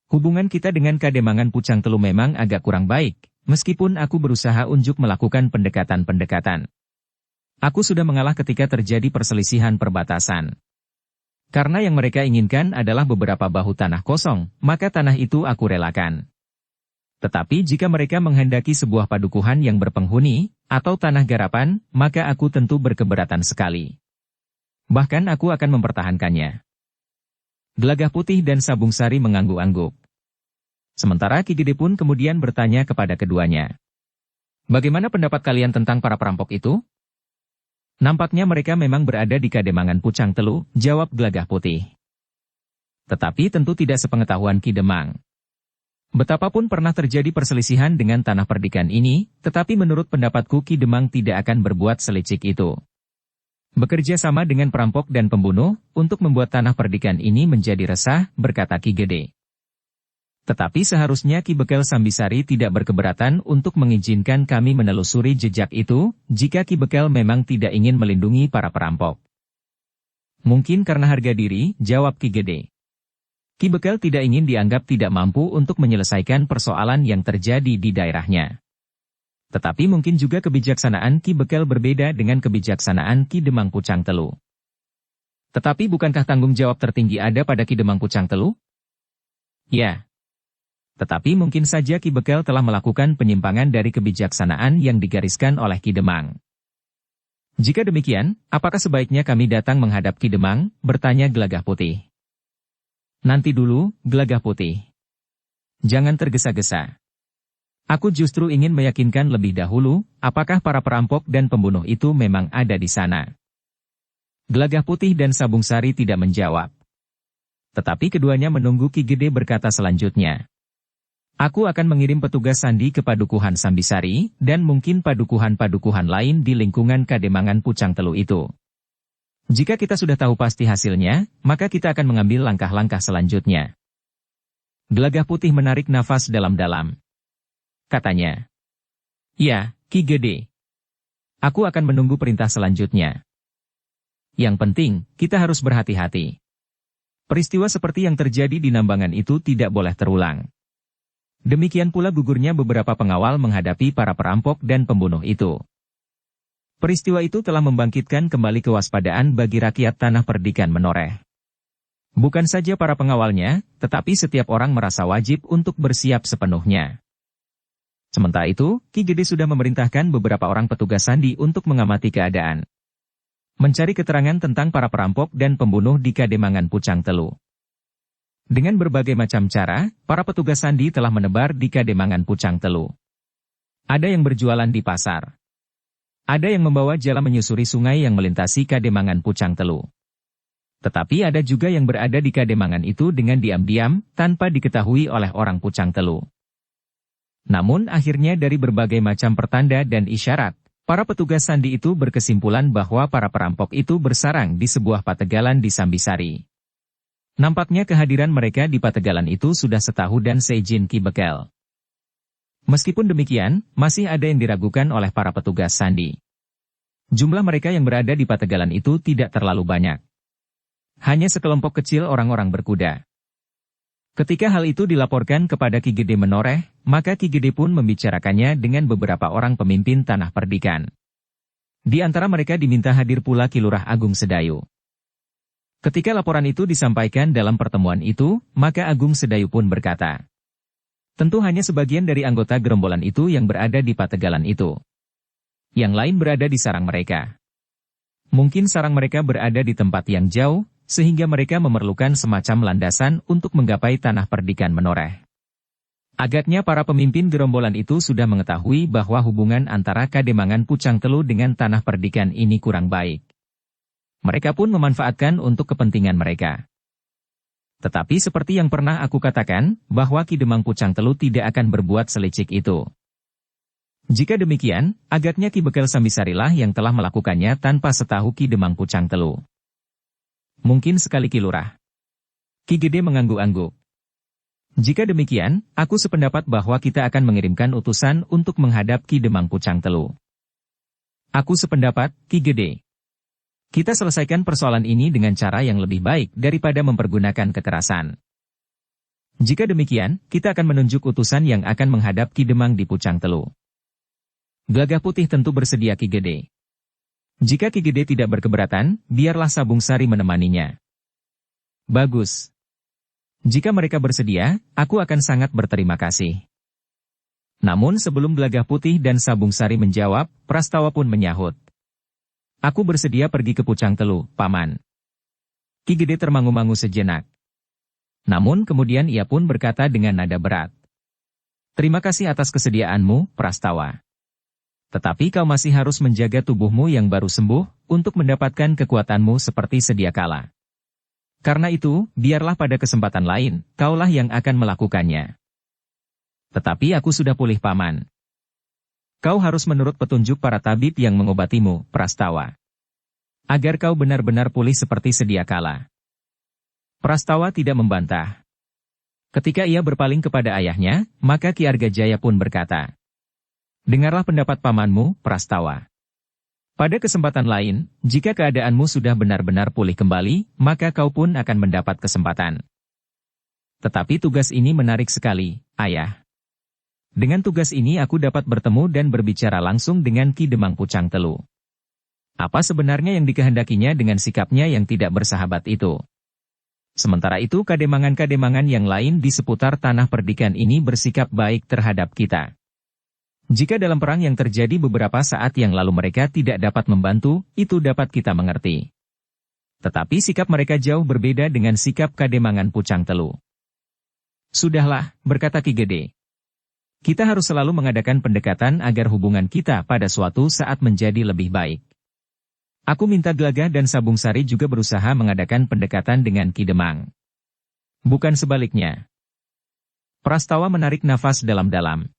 hubungan kita dengan Kademangan Pucang Telu memang agak kurang baik, meskipun aku berusaha unjuk melakukan pendekatan-pendekatan. Aku sudah mengalah ketika terjadi perselisihan perbatasan. Karena yang mereka inginkan adalah beberapa bahu tanah kosong, maka tanah itu aku relakan. Tetapi jika mereka menghendaki sebuah padukuhan yang berpenghuni, atau tanah garapan, maka aku tentu berkeberatan sekali. Bahkan aku akan mempertahankannya. Gelagah Putih dan Sabung Sari mengangguk-angguk. Sementara Ki Gede pun kemudian bertanya kepada keduanya. Bagaimana pendapat kalian tentang para perampok itu? Nampaknya mereka memang berada di Kademangan Pucang Telu, jawab Gelagah Putih. Tetapi tentu tidak sepengetahuan Ki Demang. Betapapun pernah terjadi perselisihan dengan tanah perdikan ini, tetapi menurut pendapatku Ki Demang tidak akan berbuat selicik itu. Bekerja sama dengan perampok dan pembunuh, untuk membuat tanah perdikan ini menjadi resah, berkata Ki Gede. Tetapi seharusnya Ki Bekel Sambisari tidak berkeberatan untuk mengizinkan kami menelusuri jejak itu, jika Ki Bekel memang tidak ingin melindungi para perampok. Mungkin karena harga diri, jawab Ki Gede. Ki Bekel tidak ingin dianggap tidak mampu untuk menyelesaikan persoalan yang terjadi di daerahnya. Tetapi mungkin juga kebijaksanaan Ki Bekel berbeda dengan kebijaksanaan Ki Demang Pucang Telu. Tetapi bukankah tanggung jawab tertinggi ada pada Ki Demang Pucang Telu? Ya. Tetapi mungkin saja Ki Bekel telah melakukan penyimpangan dari kebijaksanaan yang digariskan oleh Ki Demang. Jika demikian, apakah sebaiknya kami datang menghadap Ki Demang, bertanya Gelagah Putih. Nanti dulu, Gelagah Putih. Jangan tergesa-gesa. Aku justru ingin meyakinkan lebih dahulu, apakah para perampok dan pembunuh itu memang ada di sana. Gelagah Putih dan Sabung Sari tidak menjawab. Tetapi keduanya menunggu Ki Gede berkata selanjutnya. Aku akan mengirim petugas sandi ke Padukuhan Sambisari, dan mungkin padukuhan-padukuhan lain di lingkungan Kademangan Pucang Telu itu. Jika kita sudah tahu pasti hasilnya, maka kita akan mengambil langkah-langkah selanjutnya. Gelagah Putih menarik nafas dalam-dalam. Katanya. Ya, Ki Gede. Aku akan menunggu perintah selanjutnya. Yang penting, kita harus berhati-hati. Peristiwa seperti yang terjadi di Nambangan itu tidak boleh terulang. Demikian pula gugurnya beberapa pengawal menghadapi para perampok dan pembunuh itu. Peristiwa itu telah membangkitkan kembali kewaspadaan bagi rakyat tanah perdikan Menoreh. Bukan saja para pengawalnya, tetapi setiap orang merasa wajib untuk bersiap sepenuhnya. Sementara itu, Ki Gede sudah memerintahkan beberapa orang petugas sandi untuk mengamati keadaan. Mencari keterangan tentang para perampok dan pembunuh di Kademangan Pucang Telu. Dengan berbagai macam cara, para petugas sandi telah menebar di Kademangan Pucang Telu. Ada yang berjualan di pasar. Ada yang membawa jala menyusuri sungai yang melintasi Kademangan Pucang Telu. Tetapi ada juga yang berada di Kademangan itu dengan diam-diam, tanpa diketahui oleh orang Pucang Telu. Namun akhirnya dari berbagai macam pertanda dan isyarat, para petugas sandi itu berkesimpulan bahwa para perampok itu bersarang di sebuah pategalan di Sambisari. Nampaknya kehadiran mereka di pategalan itu sudah setahu dan seizin Ki Bekel. Meskipun demikian, masih ada yang diragukan oleh para petugas sandi. Jumlah mereka yang berada di pategalan itu tidak terlalu banyak. Hanya sekelompok kecil orang-orang berkuda. Ketika hal itu dilaporkan kepada Ki Gede Menoreh, maka Ki Gede pun membicarakannya dengan beberapa orang pemimpin tanah perdikan. Di antara mereka diminta hadir pula Ki Lurah Agung Sedayu. Ketika laporan itu disampaikan dalam pertemuan itu, maka Agung Sedayu pun berkata, tentu hanya sebagian dari anggota gerombolan itu yang berada di pategalan itu. Yang lain berada di sarang mereka. Mungkin sarang mereka berada di tempat yang jauh, sehingga mereka memerlukan semacam landasan untuk menggapai tanah perdikan Menoreh. Agaknya para pemimpin gerombolan itu sudah mengetahui bahwa hubungan antara Kademangan Pucang Telu dengan tanah perdikan ini kurang baik. Mereka pun memanfaatkan untuk kepentingan mereka. Tetapi seperti yang pernah aku katakan, bahwa Ki Demang Pucang Telu tidak akan berbuat selicik itu. Jika demikian, agaknya Ki Bekel Sambisarilah yang telah melakukannya tanpa setahu Ki Demang Pucang Telu. Mungkin sekali Ki Lurah. Ki Gede mengangguk-angguk. Jika demikian, aku sependapat bahwa kita akan mengirimkan utusan untuk menghadap Ki Demang Pucang Telu. Aku sependapat, Ki Gede. Kita selesaikan persoalan ini dengan cara yang lebih baik daripada mempergunakan kekerasan. Jika demikian, kita akan menunjuk utusan yang akan menghadap Ki Demang di Pucang Telu. Gelagah Putih tentu bersedia Ki Gede. Jika Ki Gede tidak berkeberatan, biarlah Sabung Sari menemaninya. Bagus. Jika mereka bersedia, aku akan sangat berterima kasih. Namun sebelum Gelagah Putih dan Sabung Sari menjawab, Prastawa pun menyahut. Aku bersedia pergi ke Pucang Telu, Paman. Ki Gede termangu-mangu sejenak. Namun kemudian ia pun berkata dengan nada berat. Terima kasih atas kesediaanmu, Prastawa. Tetapi kau masih harus menjaga tubuhmu yang baru sembuh, untuk mendapatkan kekuatanmu seperti sedia kala. Karena itu, biarlah pada kesempatan lain, kaulah yang akan melakukannya. Tetapi aku sudah pulih paman. Kau harus menurut petunjuk para tabib yang mengobatimu, Prastawa. Agar kau benar-benar pulih seperti sedia kala. Prastawa tidak membantah. Ketika ia berpaling kepada ayahnya, maka Ki Argajaya pun berkata, "Dengarlah pendapat pamanmu, Prastawa. Pada kesempatan lain, jika keadaanmu sudah benar-benar pulih kembali, maka kau pun akan mendapat kesempatan. Tetapi tugas ini menarik sekali, ayah. Dengan tugas ini aku dapat bertemu dan berbicara langsung dengan Ki Demang Pucang Telu. Apa sebenarnya yang dikehendakinya dengan sikapnya yang tidak bersahabat itu? Sementara itu kademangan-kademangan yang lain di seputar tanah perdikan ini bersikap baik terhadap kita. Jika dalam perang yang terjadi beberapa saat yang lalu mereka tidak dapat membantu, itu dapat kita mengerti. Tetapi sikap mereka jauh berbeda dengan sikap kademangan Pucang Telu. Sudahlah, berkata Ki Gede. Kita harus selalu mengadakan pendekatan agar hubungan kita pada suatu saat menjadi lebih baik. Aku minta Gelagah dan Sabung Sari juga berusaha mengadakan pendekatan dengan Ki Demang. Bukan sebaliknya. Prastawa menarik nafas dalam-dalam.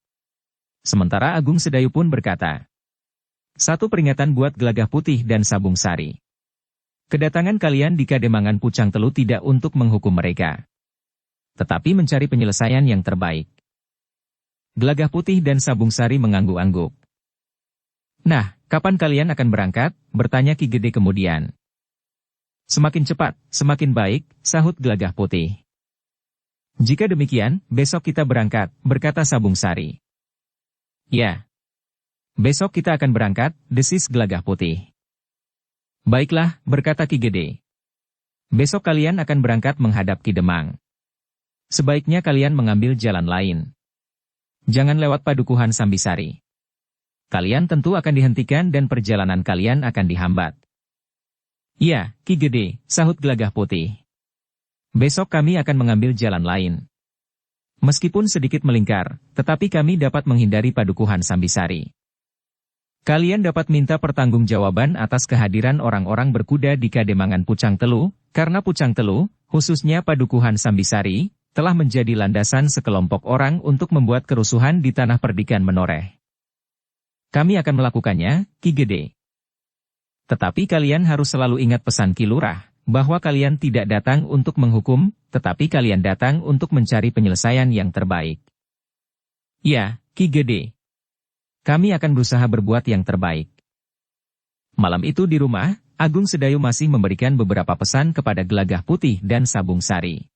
Sementara Agung Sedayu pun berkata, "Satu peringatan buat Gelagah Putih dan Sabung Sari. Kedatangan kalian di Kademangan Pucang Telu tidak untuk menghukum mereka, tetapi mencari penyelesaian yang terbaik." Gelagah Putih dan Sabung Sari mengangguk-angguk. "Nah, kapan kalian akan berangkat?" bertanya Ki Gede kemudian. "Semakin cepat, semakin baik," sahut Gelagah Putih. "Jika demikian, besok kita berangkat," berkata Sabung Sari. "Ya. Besok kita akan berangkat," desis Gelagah Putih. "Baiklah," berkata Ki Gede. "Besok kalian akan berangkat menghadap Ki Demang. Sebaiknya kalian mengambil jalan lain. Jangan lewat Padukuhan Sambisari. Kalian tentu akan dihentikan dan perjalanan kalian akan dihambat." "Iya, Ki Gede," sahut Gelagah Putih. "Besok kami akan mengambil jalan lain. Meskipun sedikit melingkar, tetapi kami dapat menghindari Padukuhan Sambisari. Kalian dapat minta pertanggungjawaban atas kehadiran orang-orang berkuda di Kademangan Pucang Telu, karena Pucang Telu, khususnya Padukuhan Sambisari, telah menjadi landasan sekelompok orang untuk membuat kerusuhan di tanah perdikan Menoreh. Kami akan melakukannya, Ki Gede. Tetapi kalian harus selalu ingat pesan Ki Lurah, bahwa kalian tidak datang untuk menghukum, tetapi kalian datang untuk mencari penyelesaian yang terbaik." "Ya, Ki Gede. Kami akan berusaha berbuat yang terbaik." Malam itu di rumah, Agung Sedayu masih memberikan beberapa pesan kepada Gelagah Putih dan Sabung Sari.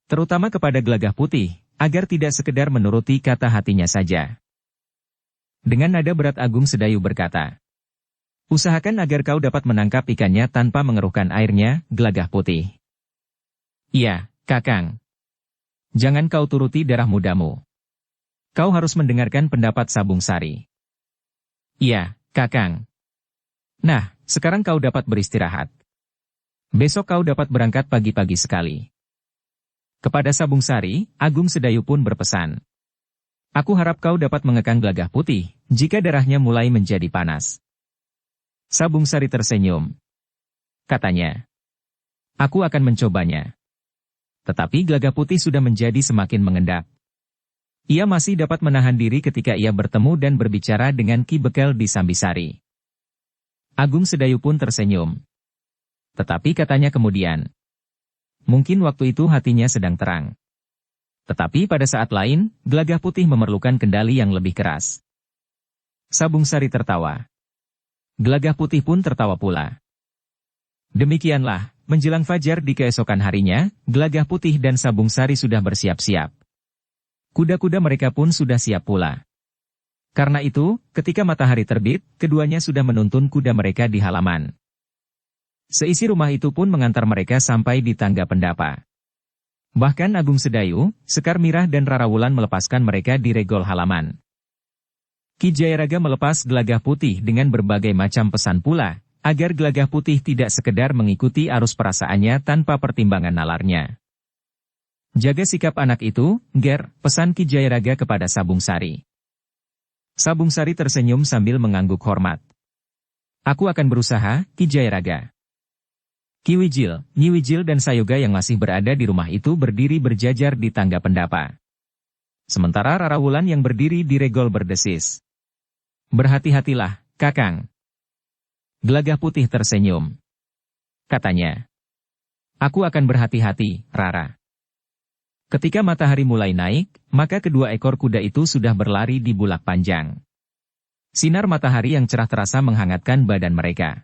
Terutama kepada Gelagah Putih, agar tidak sekedar menuruti kata hatinya saja. Dengan nada berat Agung Sedayu berkata, "Usahakan agar kau dapat menangkap ikannya tanpa mengeruhkan airnya, Gelagah Putih." "Iya, Kakang. Jangan kau turuti darah mudamu. Kau harus mendengarkan pendapat Sabung Sari." "Iya, Kakang. Nah, sekarang kau dapat beristirahat. Besok kau dapat berangkat pagi-pagi sekali." Kepada Sabung Sari, Agung Sedayu pun berpesan, "Aku harap kau dapat mengekang Gelagah Putih, jika darahnya mulai menjadi panas." Sabung Sari tersenyum. Katanya, "Aku akan mencobanya." Tetapi Gelagah Putih sudah menjadi semakin mengendap. Ia masih dapat menahan diri ketika ia bertemu dan berbicara dengan Ki Bekel di Sambisari. Agung Sedayu pun tersenyum. Tetapi katanya kemudian, mungkin waktu itu hatinya sedang terang. Tetapi pada saat lain, Gelagah Putih memerlukan kendali yang lebih keras. Sabung Sari tertawa. Gelagah Putih pun tertawa pula. Demikianlah, menjelang fajar di keesokan harinya, Gelagah Putih dan Sabung Sari sudah bersiap-siap. Kuda-kuda mereka pun sudah siap pula. Karena itu, ketika matahari terbit, keduanya sudah menuntun kuda mereka di halaman. Seisi rumah itu pun mengantar mereka sampai di tangga pendapa. Bahkan Agung Sedayu, Sekar Mirah dan Rarawulan melepaskan mereka di regol halaman. Ki Jayaraga melepas Gelagah Putih dengan berbagai macam pesan pula, agar Gelagah Putih tidak sekedar mengikuti arus perasaannya tanpa pertimbangan nalarnya. "Jaga sikap anak itu, Ger," pesan Ki Jayaraga kepada Sabung Sari. Sabung Sari tersenyum sambil mengangguk hormat. "Aku akan berusaha, Ki Jayaraga." Ki Wijil, Nyi Wijil dan Sayoga yang masih berada di rumah itu berdiri berjajar di tangga pendapa. Sementara Rara Wulan yang berdiri di regol berdesis. "Berhati-hatilah, Kakang." Gelagah Putih tersenyum. Katanya, "Aku akan berhati-hati, Rara." Ketika matahari mulai naik, maka kedua ekor kuda itu sudah berlari di bulak panjang. Sinar matahari yang cerah terasa menghangatkan badan mereka.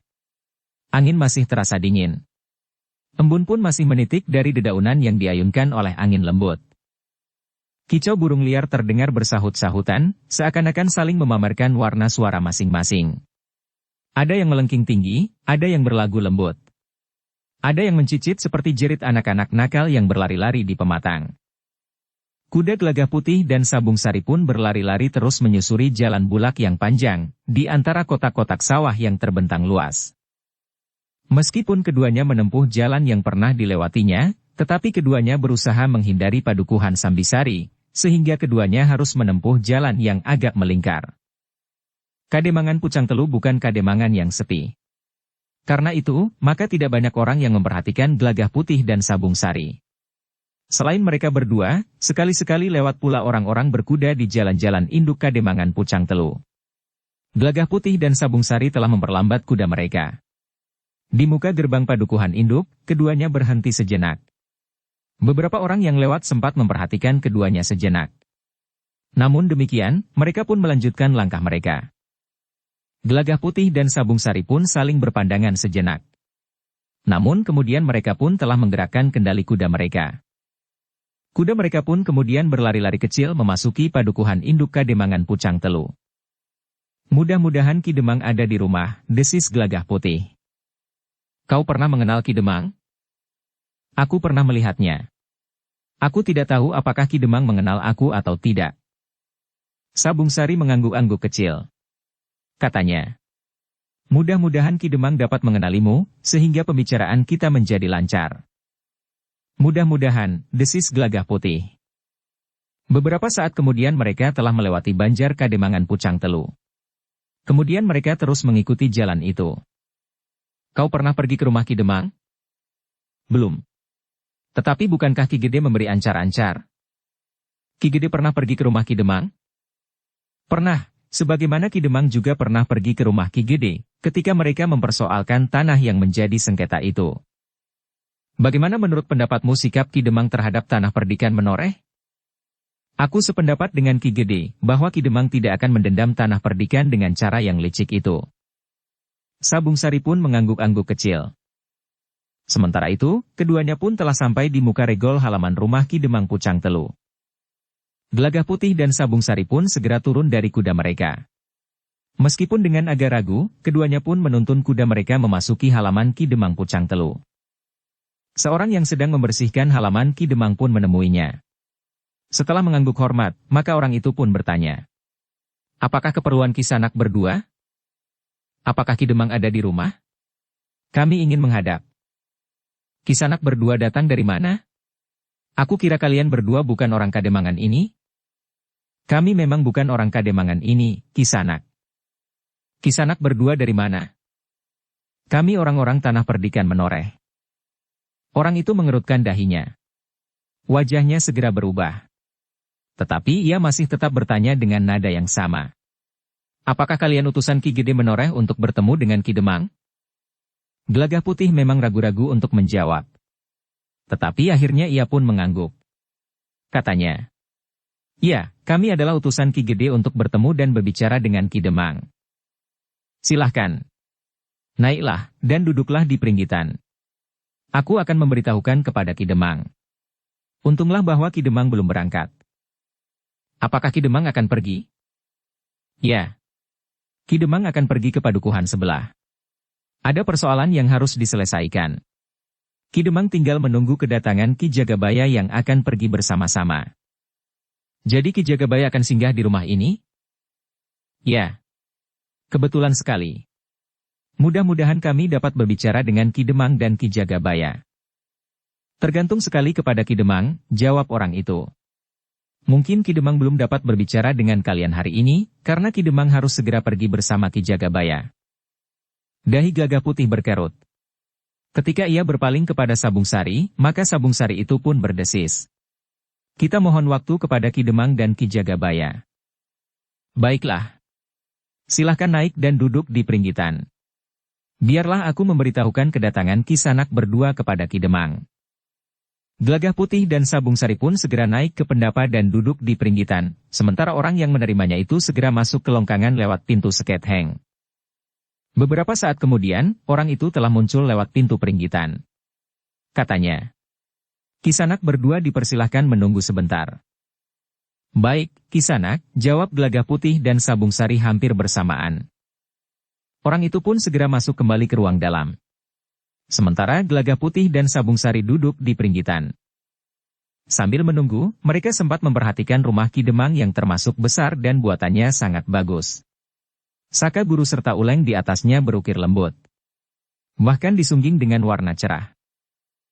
Angin masih terasa dingin. Embun pun masih menitik dari dedaunan yang diayunkan oleh angin lembut. Kicau burung liar terdengar bersahut-sahutan, seakan-akan saling memamerkan warna suara masing-masing. Ada yang melengking tinggi, ada yang berlagu lembut. Ada yang mencicit seperti jerit anak-anak nakal yang berlari-lari di pematang. Kuda Gelagah Putih dan Sabung Sari pun berlari-lari terus menyusuri jalan bulak yang panjang, di antara kotak-kotak sawah yang terbentang luas. Meskipun keduanya menempuh jalan yang pernah dilewatinya, tetapi keduanya berusaha menghindari padukuhan Sambisari, sehingga keduanya harus menempuh jalan yang agak melingkar. Kademangan Pucang Telu bukan kademangan yang sepi. Karena itu, maka tidak banyak orang yang memperhatikan Gelagah Putih dan Sabung Sari. Selain mereka berdua, sekali-sekali lewat pula orang-orang berkuda di jalan-jalan induk Kademangan Pucang Telu. Gelagah Putih dan Sabung Sari telah memperlambat kuda mereka. Di muka gerbang padukuhan induk, keduanya berhenti sejenak. Beberapa orang yang lewat sempat memperhatikan keduanya sejenak. Namun demikian, mereka pun melanjutkan langkah mereka. Gelagah Putih dan Sabung Sari pun saling berpandangan sejenak. Namun kemudian mereka pun telah menggerakkan kendali kuda mereka. Kuda mereka pun kemudian berlari-lari kecil memasuki padukuhan induk Kademangan Pucang Telu. "Mudah-mudahan Ki Demang ada di rumah," desis Gelagah Putih. "Kau pernah mengenal Ki Demang?" "Aku pernah melihatnya. Aku tidak tahu apakah Ki Demang mengenal aku atau tidak." Sabung Sari mengangguk-angguk kecil. Katanya, "Mudah-mudahan Ki Demang dapat mengenalimu, sehingga pembicaraan kita menjadi lancar." "Mudah-mudahan," desis Gelagah Putih. Beberapa saat kemudian mereka telah melewati Banjar Kademangan Pucang Telu. Kemudian mereka terus mengikuti jalan itu. "Kau pernah pergi ke rumah Ki Demang?" "Belum." "Tetapi bukankah Ki Gede memberi ancar-ancar?" "Ki Gede pernah pergi ke rumah Ki Demang?" "Pernah, sebagaimana Ki Demang juga pernah pergi ke rumah Ki Gede, ketika mereka mempersoalkan tanah yang menjadi sengketa itu." "Bagaimana menurut pendapatmu sikap Ki Demang terhadap tanah perdikan Menoreh?" "Aku sependapat dengan Ki Gede, bahwa Ki Demang tidak akan mendendam tanah perdikan dengan cara yang licik itu." Sabung Sari pun mengangguk-angguk kecil. Sementara itu, keduanya pun telah sampai di muka regol halaman rumah Ki Demang Pucang Telu. Gelagah Putih dan Sabung Sari pun segera turun dari kuda mereka. Meskipun dengan agak ragu, keduanya pun menuntun kuda mereka memasuki halaman Ki Demang Pucang Telu. Seorang yang sedang membersihkan halaman Ki Demang pun menemuinya. Setelah mengangguk hormat, maka orang itu pun bertanya, "Apakah keperluan Kisanak berdua? Apakah Ki Demang ada di rumah? Kami ingin menghadap." "Kisanak berdua datang dari mana? Aku kira kalian berdua bukan orang Kademangan ini." "Kami memang bukan orang Kademangan ini, Kisanak." "Kisanak berdua dari mana?" "Kami orang-orang tanah perdikan Menoreh." Orang itu mengerutkan dahinya. Wajahnya segera berubah. Tetapi ia masih tetap bertanya dengan nada yang sama. "Apakah kalian utusan Ki Gede Menoreh untuk bertemu dengan Ki Demang?" Gelagah Putih memang ragu-ragu untuk menjawab. Tetapi akhirnya ia pun mengangguk. Katanya, "Ya, kami adalah utusan Ki Gede untuk bertemu dan berbicara dengan Ki Demang. Silahkan. Naiklah, dan duduklah di peringgitan. Aku akan memberitahukan kepada Ki Demang." Untunglah bahwa Ki Demang belum berangkat. "Apakah Ki Demang akan pergi?" "Ya. Ki Demang akan pergi ke padukuhan sebelah. Ada persoalan yang harus diselesaikan. Ki Demang tinggal menunggu kedatangan Ki Jagabaya yang akan pergi bersama-sama." "Jadi Ki Jagabaya akan singgah di rumah ini?" "Ya. Kebetulan sekali. Mudah-mudahan kami dapat berbicara dengan Ki Demang dan Ki Jagabaya." "Tergantung sekali kepada Ki Demang," jawab orang itu. "Mungkin Ki Demang belum dapat berbicara dengan kalian hari ini, karena Ki Demang harus segera pergi bersama Ki Jagabaya." Dahi Gelagah Putih berkerut. Ketika ia berpaling kepada Sabung Sari, maka Sabung Sari itu pun berdesis. Kita mohon waktu kepada Ki Demang dan Ki Jagabaya. Baiklah. Silahkan naik dan duduk di peringgitan. Biarlah aku memberitahukan kedatangan Ki Sanak berdua kepada Ki Demang. Gelagah Putih dan Sabung Sari pun segera naik ke pendapa dan duduk di peringgitan, sementara orang yang menerimanya itu segera masuk ke longkangan lewat pintu Seketheng. Beberapa saat kemudian, orang itu telah muncul lewat pintu peringgitan. Katanya, Ki Sanak berdua dipersilahkan menunggu sebentar. Baik, Ki Sanak, jawab Gelagah Putih dan Sabung Sari hampir bersamaan. Orang itu pun segera masuk kembali ke ruang dalam. Sementara Gelagah Putih dan Sabung Sari duduk di peringgitan. Sambil menunggu, mereka sempat memperhatikan rumah Ki Demang yang termasuk besar dan buatannya sangat bagus. Saka guru serta uleng di atasnya berukir lembut. Bahkan disungging dengan warna cerah.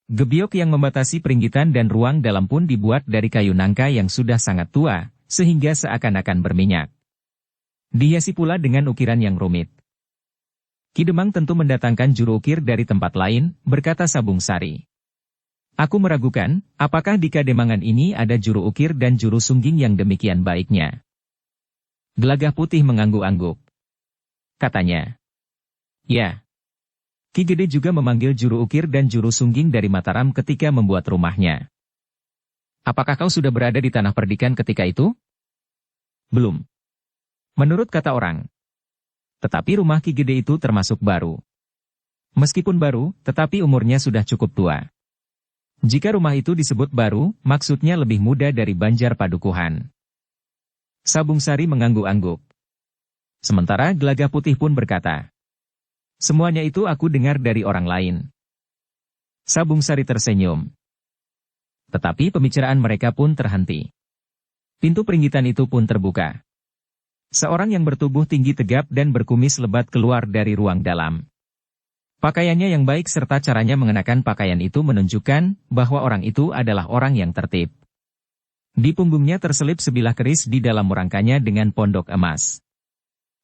Gebyok yang membatasi peringgitan dan ruang dalam pun dibuat dari kayu nangka yang sudah sangat tua, sehingga seakan-akan berminyak. Dihiasi pula dengan ukiran yang rumit. Ki Demang tentu mendatangkan juru ukir dari tempat lain, berkata Sabung Sari. Aku meragukan, apakah di Kademangan ini ada juru ukir dan juru sungging yang demikian baiknya. Gelagah Putih mengangguk-angguk. Katanya, ya. Ki Gede juga memanggil juru ukir dan juru sungging dari Mataram ketika membuat rumahnya. Apakah kau sudah berada di Tanah Perdikan ketika itu? Belum. Menurut kata orang. Tetapi rumah Ki Gede itu termasuk baru. Meskipun baru, tetapi umurnya sudah cukup tua. Jika rumah itu disebut baru, maksudnya lebih muda dari Banjar Padukuhan. Sabung Sari mengangguk-angguk. Sementara Gelagah Putih pun berkata, semuanya itu aku dengar dari orang lain. Sabung Sari tersenyum. Tetapi pembicaraan mereka pun terhenti. Pintu peringgitan itu pun terbuka. Seorang yang bertubuh tinggi tegap dan berkumis lebat keluar dari ruang dalam. Pakaiannya yang baik serta caranya mengenakan pakaian itu menunjukkan bahwa orang itu adalah orang yang tertib. Di punggungnya terselip sebilah keris di dalam rangkanya dengan pondok emas.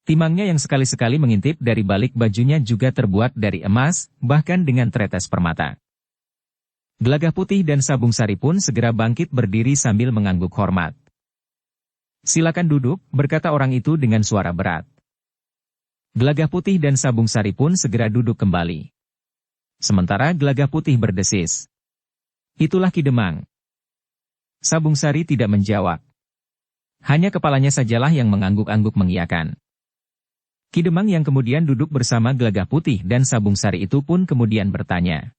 Timangnya yang sekali-sekali mengintip dari balik bajunya juga terbuat dari emas, bahkan dengan tetes permata. Gelagah Putih dan Sabung Sari pun segera bangkit berdiri sambil mengangguk hormat. Silakan duduk, berkata orang itu dengan suara berat. Gelagah Putih dan Sabung Sari pun segera duduk kembali. Sementara Gelagah Putih berdesis. Itulah Ki Demang. Sabung Sari tidak menjawab. Hanya kepalanya sajalah yang mengangguk-angguk mengiyakan. Ki Demang yang kemudian duduk bersama Gelagah Putih dan Sabung Sari itu pun kemudian bertanya.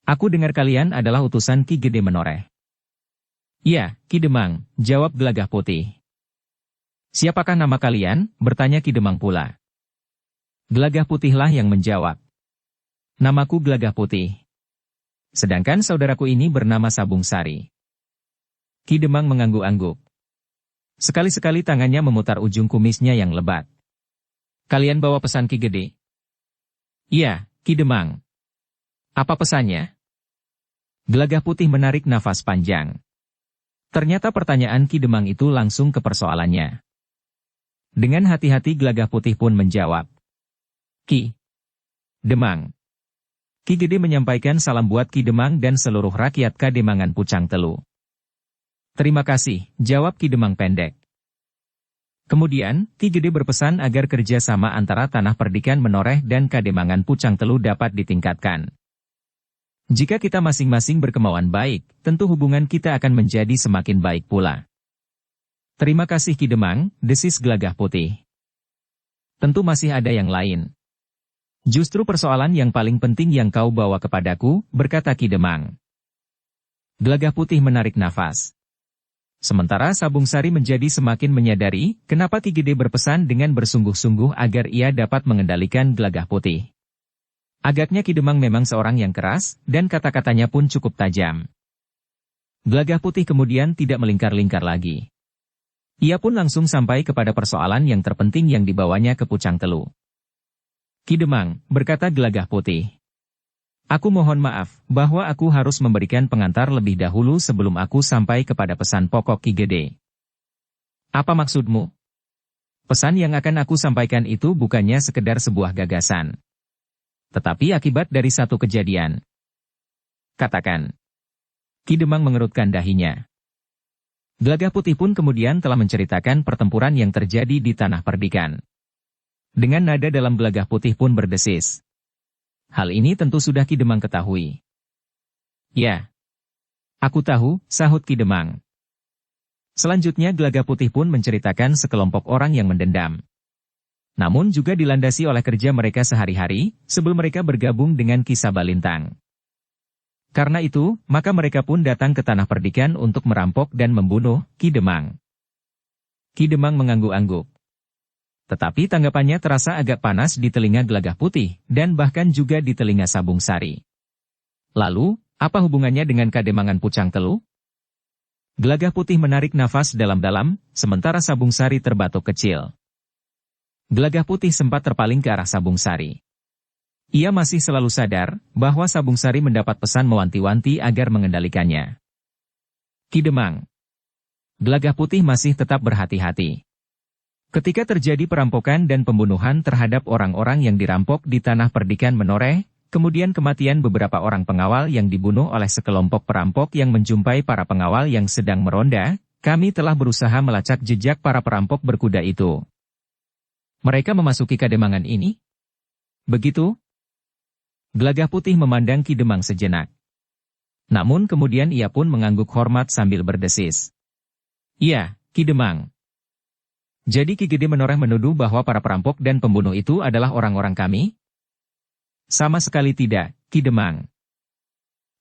Aku dengar kalian adalah utusan Ki Gede Menoreh. Ya, Ki Demang, jawab Gelagah Putih. Siapakah nama kalian? Bertanya Ki Demang pula. Gelagah Putihlah yang menjawab. Namaku Gelagah Putih. Sedangkan saudaraku ini bernama Sabung Sari. Ki Demang mengangguk-angguk. Sekali-sekali tangannya memutar ujung kumisnya yang lebat. Kalian bawa pesan Ki Gede? Iya, Ki Demang. Apa pesannya? Gelagah Putih menarik nafas panjang. Ternyata pertanyaan Ki Demang itu langsung ke persoalannya. Dengan hati-hati Gelagah Putih pun menjawab. Ki Demang. Ki Gede menyampaikan salam buat Ki Demang dan seluruh rakyat Kademangan Pucang Telu. Terima kasih, jawab Ki Demang pendek. Kemudian, Ki Gede berpesan agar kerjasama antara Tanah Perdikan Menoreh dan Kademangan Pucang Telu dapat ditingkatkan. Jika kita masing-masing berkemauan baik, tentu hubungan kita akan menjadi semakin baik pula. Terima kasih Ki Demang, desis Gelagah Putih. Tentu masih ada yang lain. Justru persoalan yang paling penting yang kau bawa kepadaku, berkata Ki Demang. Gelagah Putih menarik nafas. Sementara Sabung Sari menjadi semakin menyadari, kenapa Ki Gede berpesan dengan bersungguh-sungguh agar ia dapat mengendalikan Gelagah Putih. Agaknya Ki Demang memang seorang yang keras, dan kata-katanya pun cukup tajam. Gelagah Putih kemudian tidak melingkar-lingkar lagi. Ia pun langsung sampai kepada persoalan yang terpenting yang dibawanya ke Pucang Telu. Ki Demang, berkata Gelagah Putih. Aku mohon maaf, bahwa aku harus memberikan pengantar lebih dahulu sebelum aku sampai kepada pesan pokok Ki Gede. Apa maksudmu? Pesan yang akan aku sampaikan itu bukannya sekedar sebuah gagasan. tetapi akibat dari satu kejadian. Katakan. Ki Demang mengerutkan dahinya. Gelagah Putih pun kemudian telah menceritakan pertempuran yang terjadi di Tanah Perdikan. Dengan nada dalam Gelagah Putih pun berdesis. Hal ini tentu sudah Ki Demang ketahui. Ya. Aku tahu, sahut Ki Demang. Selanjutnya Gelagah Putih pun menceritakan sekelompok orang yang mendendam. Namun juga dilandasi oleh kerja mereka sehari-hari, sebelum mereka bergabung dengan Ki Sabalintang. Karena itu, maka mereka pun datang ke Tanah Perdikan untuk merampok dan membunuh Ki Demang. Ki Demang mengangguk-angguk. Tetapi tanggapannya terasa agak panas di telinga Gelagah Putih, dan bahkan juga di telinga Sabung Sari. Lalu, apa hubungannya dengan Kademangan Pucang Telu? Gelagah Putih menarik nafas dalam-dalam, sementara Sabung Sari terbatuk kecil. Gelagah Putih sempat terpaling ke arah Sabung Sari. Ia masih selalu sadar bahwa Sabung Sari mendapat pesan mewanti-wanti agar mengendalikannya. Ki Demang. Gelagah Putih masih tetap berhati-hati. Ketika terjadi perampokan dan pembunuhan terhadap orang-orang yang dirampok di Tanah Perdikan menoreh, kemudian kematian beberapa orang pengawal yang dibunuh oleh sekelompok perampok yang menjumpai para pengawal yang sedang meronda, kami telah berusaha melacak jejak para perampok berkuda itu. Mereka memasuki Kademangan ini? Begitu? Gelagah Putih memandang Ki Demang sejenak. Namun kemudian ia pun mengangguk hormat sambil berdesis. Iya, Ki Demang. Jadi Ki Gede Menoreh menuduh bahwa para perampok dan pembunuh itu adalah orang-orang kami? Sama sekali tidak, Ki Demang.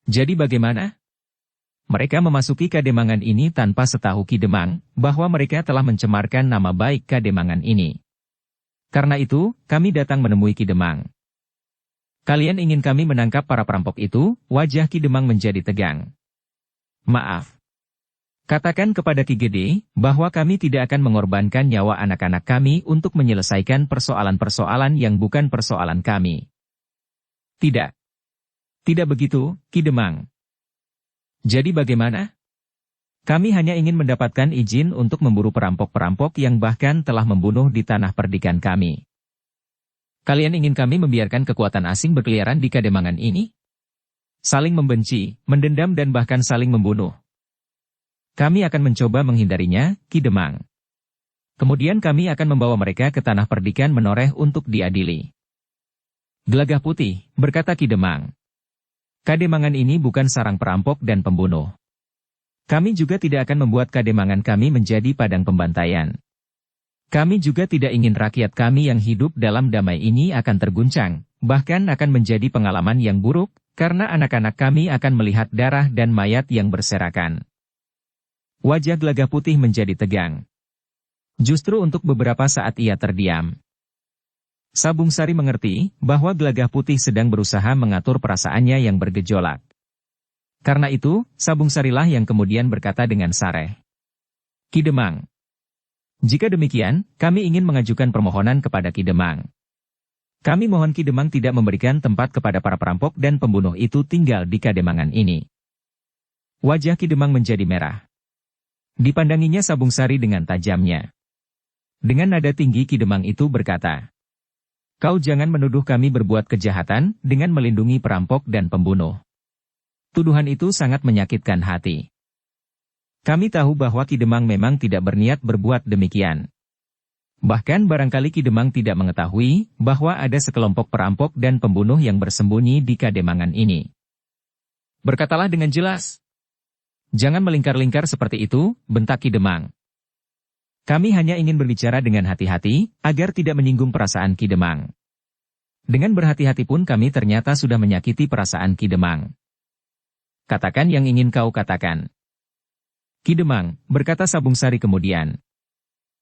Jadi bagaimana? Mereka memasuki Kademangan ini tanpa setahu Ki Demang bahwa mereka telah mencemarkan nama baik Kademangan ini. Karena itu, kami datang menemui Ki Demang. Kalian ingin kami menangkap para perampok itu? Wajah Ki Demang menjadi tegang. Maaf. Katakan kepada Ki Gede bahwa kami tidak akan mengorbankan nyawa anak-anak kami untuk menyelesaikan persoalan-persoalan yang bukan persoalan kami. Tidak. Tidak begitu, Ki Demang. Jadi bagaimana? Kami hanya ingin mendapatkan izin untuk memburu perampok-perampok yang bahkan telah membunuh di Tanah Perdikan kami. Kalian ingin kami membiarkan kekuatan asing berkeliaran di Kademangan ini? Saling membenci, mendendam dan bahkan saling membunuh. Kami akan mencoba menghindarinya, Ki Demang. Kemudian kami akan membawa mereka ke Tanah Perdikan menoreh untuk diadili. Gelagah Putih, berkata Ki Demang. Kademangan ini bukan sarang perampok dan pembunuh. Kami juga tidak akan membuat Kademangan kami menjadi padang pembantaian. Kami juga tidak ingin rakyat kami yang hidup dalam damai ini akan terguncang, bahkan akan menjadi pengalaman yang buruk, karena anak-anak kami akan melihat darah dan mayat yang berserakan. Wajah Gelagah Putih menjadi tegang. Justru untuk beberapa saat ia terdiam. Sabung Sari mengerti bahwa Gelagah Putih sedang berusaha mengatur perasaannya yang bergejolak. Karena itu, Sabung Sarilah yang kemudian berkata dengan sareh. Ki Demang. Jika demikian, kami ingin mengajukan permohonan kepada Ki Demang. Kami mohon Ki Demang tidak memberikan tempat kepada para perampok dan pembunuh itu tinggal di Kademangan ini. Wajah Ki Demang menjadi merah. Dipandanginya Sabung Sari dengan tajamnya. Dengan nada tinggi Ki Demang itu berkata, Kau jangan menuduh kami berbuat kejahatan dengan melindungi perampok dan pembunuh. Tuduhan itu sangat menyakitkan hati. Kami tahu bahwa Ki Demang memang tidak berniat berbuat demikian. Bahkan barangkali Ki Demang tidak mengetahui bahwa ada sekelompok perampok dan pembunuh yang bersembunyi di Kademangan ini. Berkatalah dengan jelas. Jangan melingkar-lingkar seperti itu, bentak Ki Demang. Kami hanya ingin berbicara dengan hati-hati, agar tidak menyinggung perasaan Ki Demang. Dengan berhati-hati pun kami ternyata sudah menyakiti perasaan Ki Demang. Katakan yang ingin kau katakan. Ki Demang, berkata Sabung Sari kemudian.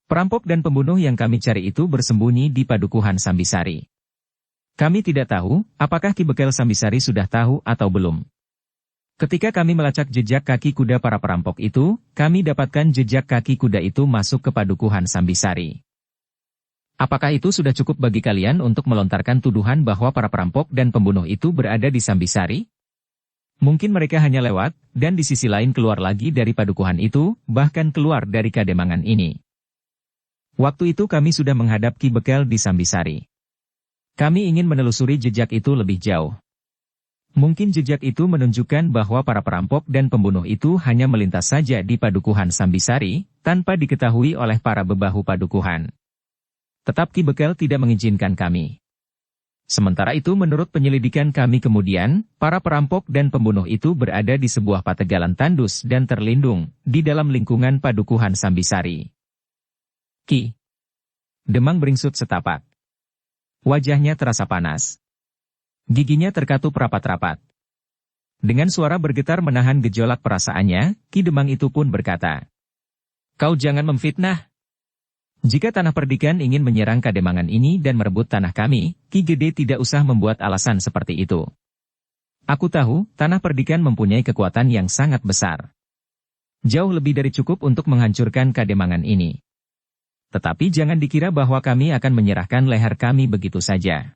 Perampok dan pembunuh yang kami cari itu bersembunyi di Padukuhan Sambisari. Kami tidak tahu, apakah Ki Bekel Sambisari sudah tahu atau belum. Ketika kami melacak jejak kaki kuda para perampok itu, kami dapatkan jejak kaki kuda itu masuk ke Padukuhan Sambisari. Apakah itu sudah cukup bagi kalian untuk melontarkan tuduhan bahwa para perampok dan pembunuh itu berada di Sambisari? Mungkin mereka hanya lewat, dan di sisi lain keluar lagi dari padukuhan itu, bahkan keluar dari Kademangan ini. Waktu itu kami sudah menghadap Ki Bekel di Sambisari. Kami ingin menelusuri jejak itu lebih jauh. Mungkin jejak itu menunjukkan bahwa para perampok dan pembunuh itu hanya melintas saja di Padukuhan Sambisari, tanpa diketahui oleh para bebahu Padukuhan. Tetap Ki Bekel tidak mengizinkan kami. Sementara itu menurut penyelidikan kami kemudian, para perampok dan pembunuh itu berada di sebuah pategalan tandus dan terlindung, di dalam lingkungan Padukuhan Sambisari. Ki Demang beringsut setapak. Wajahnya terasa panas. Giginya terkatup rapat-rapat. Dengan suara bergetar menahan gejolak perasaannya, Ki Demang itu pun berkata, "Kau jangan memfitnah. Jika Tanah Perdikan ingin menyerang Kademangan ini dan merebut tanah kami, Ki Gede tidak usah membuat alasan seperti itu. Aku tahu, Tanah Perdikan mempunyai kekuatan yang sangat besar. Jauh lebih dari cukup untuk menghancurkan Kademangan ini. Tetapi jangan dikira bahwa kami akan menyerahkan leher kami begitu saja.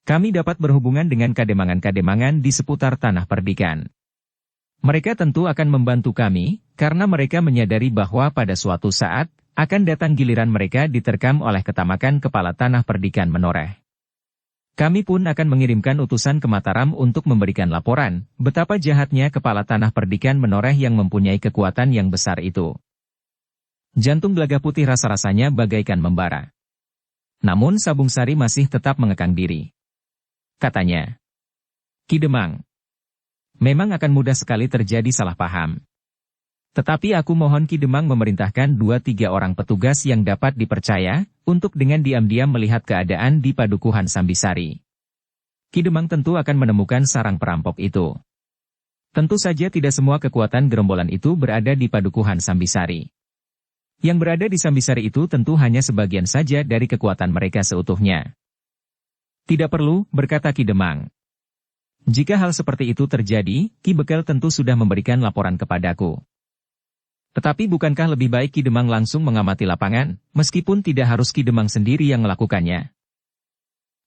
Kami dapat berhubungan dengan Kademangan-Kademangan di seputar Tanah Perdikan. Mereka tentu akan membantu kami, karena mereka menyadari bahwa pada suatu saat, akan datang giliran mereka diterkam oleh ketamakan kepala Tanah Perdikan menoreh. Kami pun akan mengirimkan utusan ke Mataram untuk memberikan laporan, betapa jahatnya kepala Tanah Perdikan menoreh yang mempunyai kekuatan yang besar itu." Jantung Gelagah Putih rasa-rasanya bagaikan membara. Namun Sabung Sari masih tetap mengekang diri. Katanya, "Ki Demang, memang akan mudah sekali terjadi salah paham. Tetapi aku mohon Ki Demang memerintahkan 2-3 orang petugas yang dapat dipercaya, untuk dengan diam-diam melihat keadaan di Padukuhan Sambisari. Ki Demang tentu akan menemukan sarang perampok itu. Tentu saja tidak semua kekuatan gerombolan itu berada di Padukuhan Sambisari. Yang berada di Sambisari itu tentu hanya sebagian saja dari kekuatan mereka seutuhnya." "Tidak perlu," berkata Ki Demang. "Jika hal seperti itu terjadi, Ki Bekel tentu sudah memberikan laporan kepadaku. Tetapi bukankah lebih baik Ki Demang langsung mengamati lapangan, meskipun tidak harus Ki Demang sendiri yang melakukannya?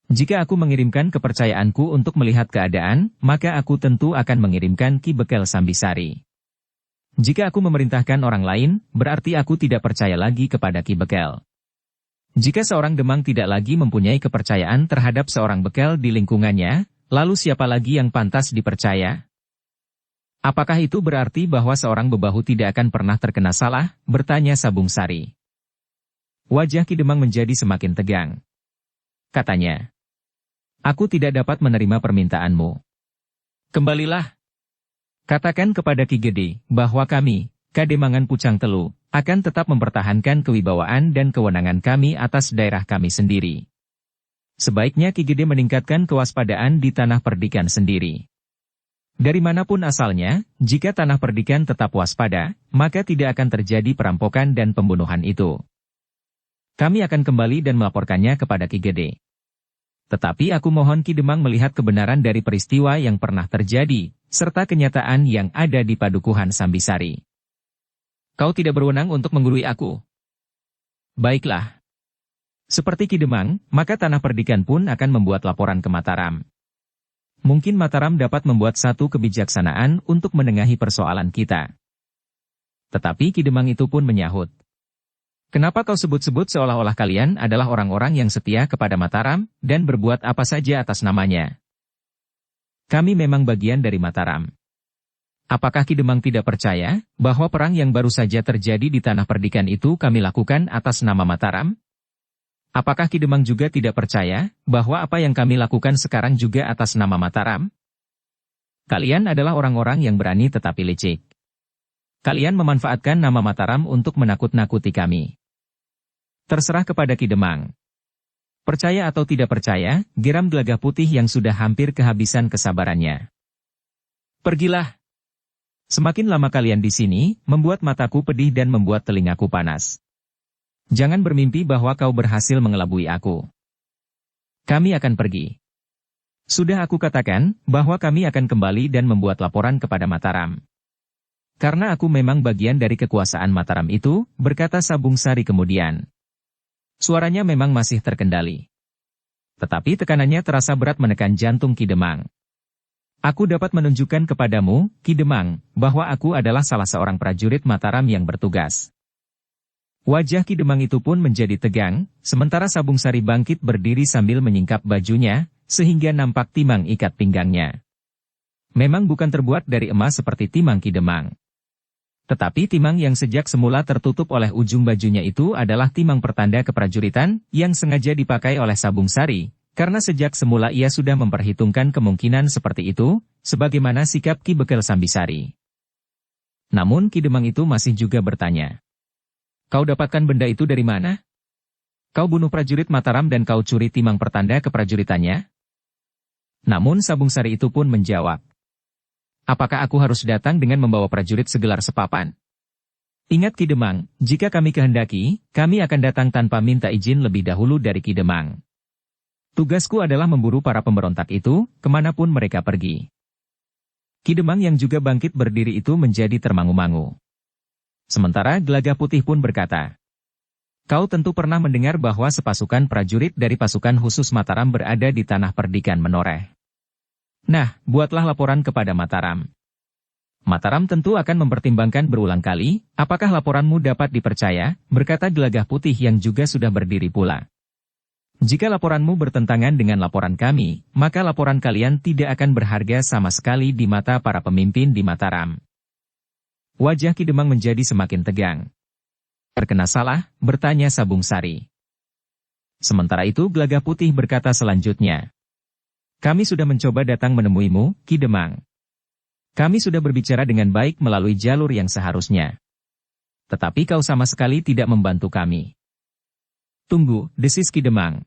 Jika aku mengirimkan kepercayaanku untuk melihat keadaan, maka aku tentu akan mengirimkan Ki Bekel Sambisari. Jika aku memerintahkan orang lain, berarti aku tidak percaya lagi kepada Ki Bekel. Jika seorang Demang tidak lagi mempunyai kepercayaan terhadap seorang Bekel di lingkungannya, lalu siapa lagi yang pantas dipercaya? Apakah itu berarti bahwa seorang bebahu tidak akan pernah terkena salah?" bertanya Sabung Sari. Wajah Ki Demang menjadi semakin tegang. Katanya, "Aku tidak dapat menerima permintaanmu. Kembalilah. Katakan kepada Ki Gede, bahwa kami, Kademangan Pucang Telu, akan tetap mempertahankan kewibawaan dan kewenangan kami atas daerah kami sendiri. Sebaiknya Ki Gede meningkatkan kewaspadaan di Tanah Perdikan sendiri. Dari manapun asalnya, jika Tanah Perdikan tetap waspada, maka tidak akan terjadi perampokan dan pembunuhan itu. Kami akan kembali dan melaporkannya kepada Ki Gede. Tetapi aku mohon Ki Demang melihat kebenaran dari peristiwa yang pernah terjadi, serta kenyataan yang ada di Padukuhan Sambisari. Kau tidak berwenang untuk menggurui aku. Baiklah. Seperti Ki Demang, maka Tanah Perdikan pun akan membuat laporan ke Mataram. Mungkin Mataram dapat membuat satu kebijaksanaan untuk menengahi persoalan kita." Tetapi Ki Demang itu pun menyahut, "Kenapa kau sebut-sebut seolah-olah kalian adalah orang-orang yang setia kepada Mataram, dan berbuat apa saja atas namanya? Kami memang bagian dari Mataram. Apakah Ki Demang tidak percaya, bahwa perang yang baru saja terjadi di Tanah Perdikan itu kami lakukan atas nama Mataram? Apakah Ki Demang juga tidak percaya, bahwa apa yang kami lakukan sekarang juga atas nama Mataram? Kalian adalah orang-orang yang berani tetapi licik. Kalian memanfaatkan nama Mataram untuk menakut-nakuti kami. Terserah kepada Ki Demang. Percaya atau tidak percaya, geram Gelagah Putih yang sudah hampir kehabisan kesabarannya. Pergilah. Semakin lama kalian di sini, membuat mataku pedih dan membuat telingaku panas. Jangan bermimpi bahwa kau berhasil mengelabui aku. Kami akan pergi. Sudah aku katakan, bahwa kami akan kembali dan membuat laporan kepada Mataram. Karena aku memang bagian dari kekuasaan Mataram itu, berkata Sabung Sari kemudian. Suaranya memang masih terkendali. Tetapi tekanannya terasa berat menekan jantung Ki Demang. Aku dapat menunjukkan kepadamu, Ki Demang, bahwa aku adalah salah seorang prajurit Mataram yang bertugas Wajah Ki Demang itu pun menjadi tegang, sementara Sabung Sari bangkit berdiri sambil menyingkap bajunya, sehingga nampak timang ikat pinggangnya. Memang bukan terbuat dari emas seperti timang Ki Demang. Tetapi timang yang sejak semula tertutup oleh ujung bajunya itu adalah timang pertanda keprajuritan, yang sengaja dipakai oleh Sabung Sari, karena sejak semula ia sudah memperhitungkan kemungkinan seperti itu, sebagaimana sikap Ki Bekel Sambisari. Namun Ki Demang itu masih juga bertanya. Kau dapatkan benda itu dari mana? Kau bunuh prajurit Mataram dan kau curi timang pertanda keprajuritannya? Namun Sabung Sari itu pun menjawab. Apakah aku harus datang dengan membawa prajurit segelar sepapan? Ingat Ki Demang, jika kami kehendaki, kami akan datang tanpa minta izin lebih dahulu dari Ki Demang. Tugasku adalah memburu para pemberontak itu, kemanapun mereka pergi. Ki Demang yang juga bangkit berdiri itu menjadi termangu-mangu. Sementara Gelagah Putih pun berkata, kau tentu pernah mendengar bahwa sepasukan prajurit dari pasukan khusus Mataram berada di tanah perdikan Menoreh. Nah, buatlah laporan kepada Mataram. Mataram tentu akan mempertimbangkan berulang kali, apakah laporanmu dapat dipercaya, berkata Gelagah Putih yang juga sudah berdiri pula. Jika laporanmu bertentangan dengan laporan kami, maka laporan kalian tidak akan berharga sama sekali di mata para pemimpin di Mataram. Wajah Ki Demang menjadi semakin tegang. Terkena salah, bertanya Sabung Sari. Sementara itu Gelagah Putih berkata selanjutnya. Kami sudah mencoba datang menemuimu, Ki Demang. Kami sudah berbicara dengan baik melalui jalur yang seharusnya. Tetapi kau sama sekali tidak membantu kami. Tunggu, desis Ki Demang.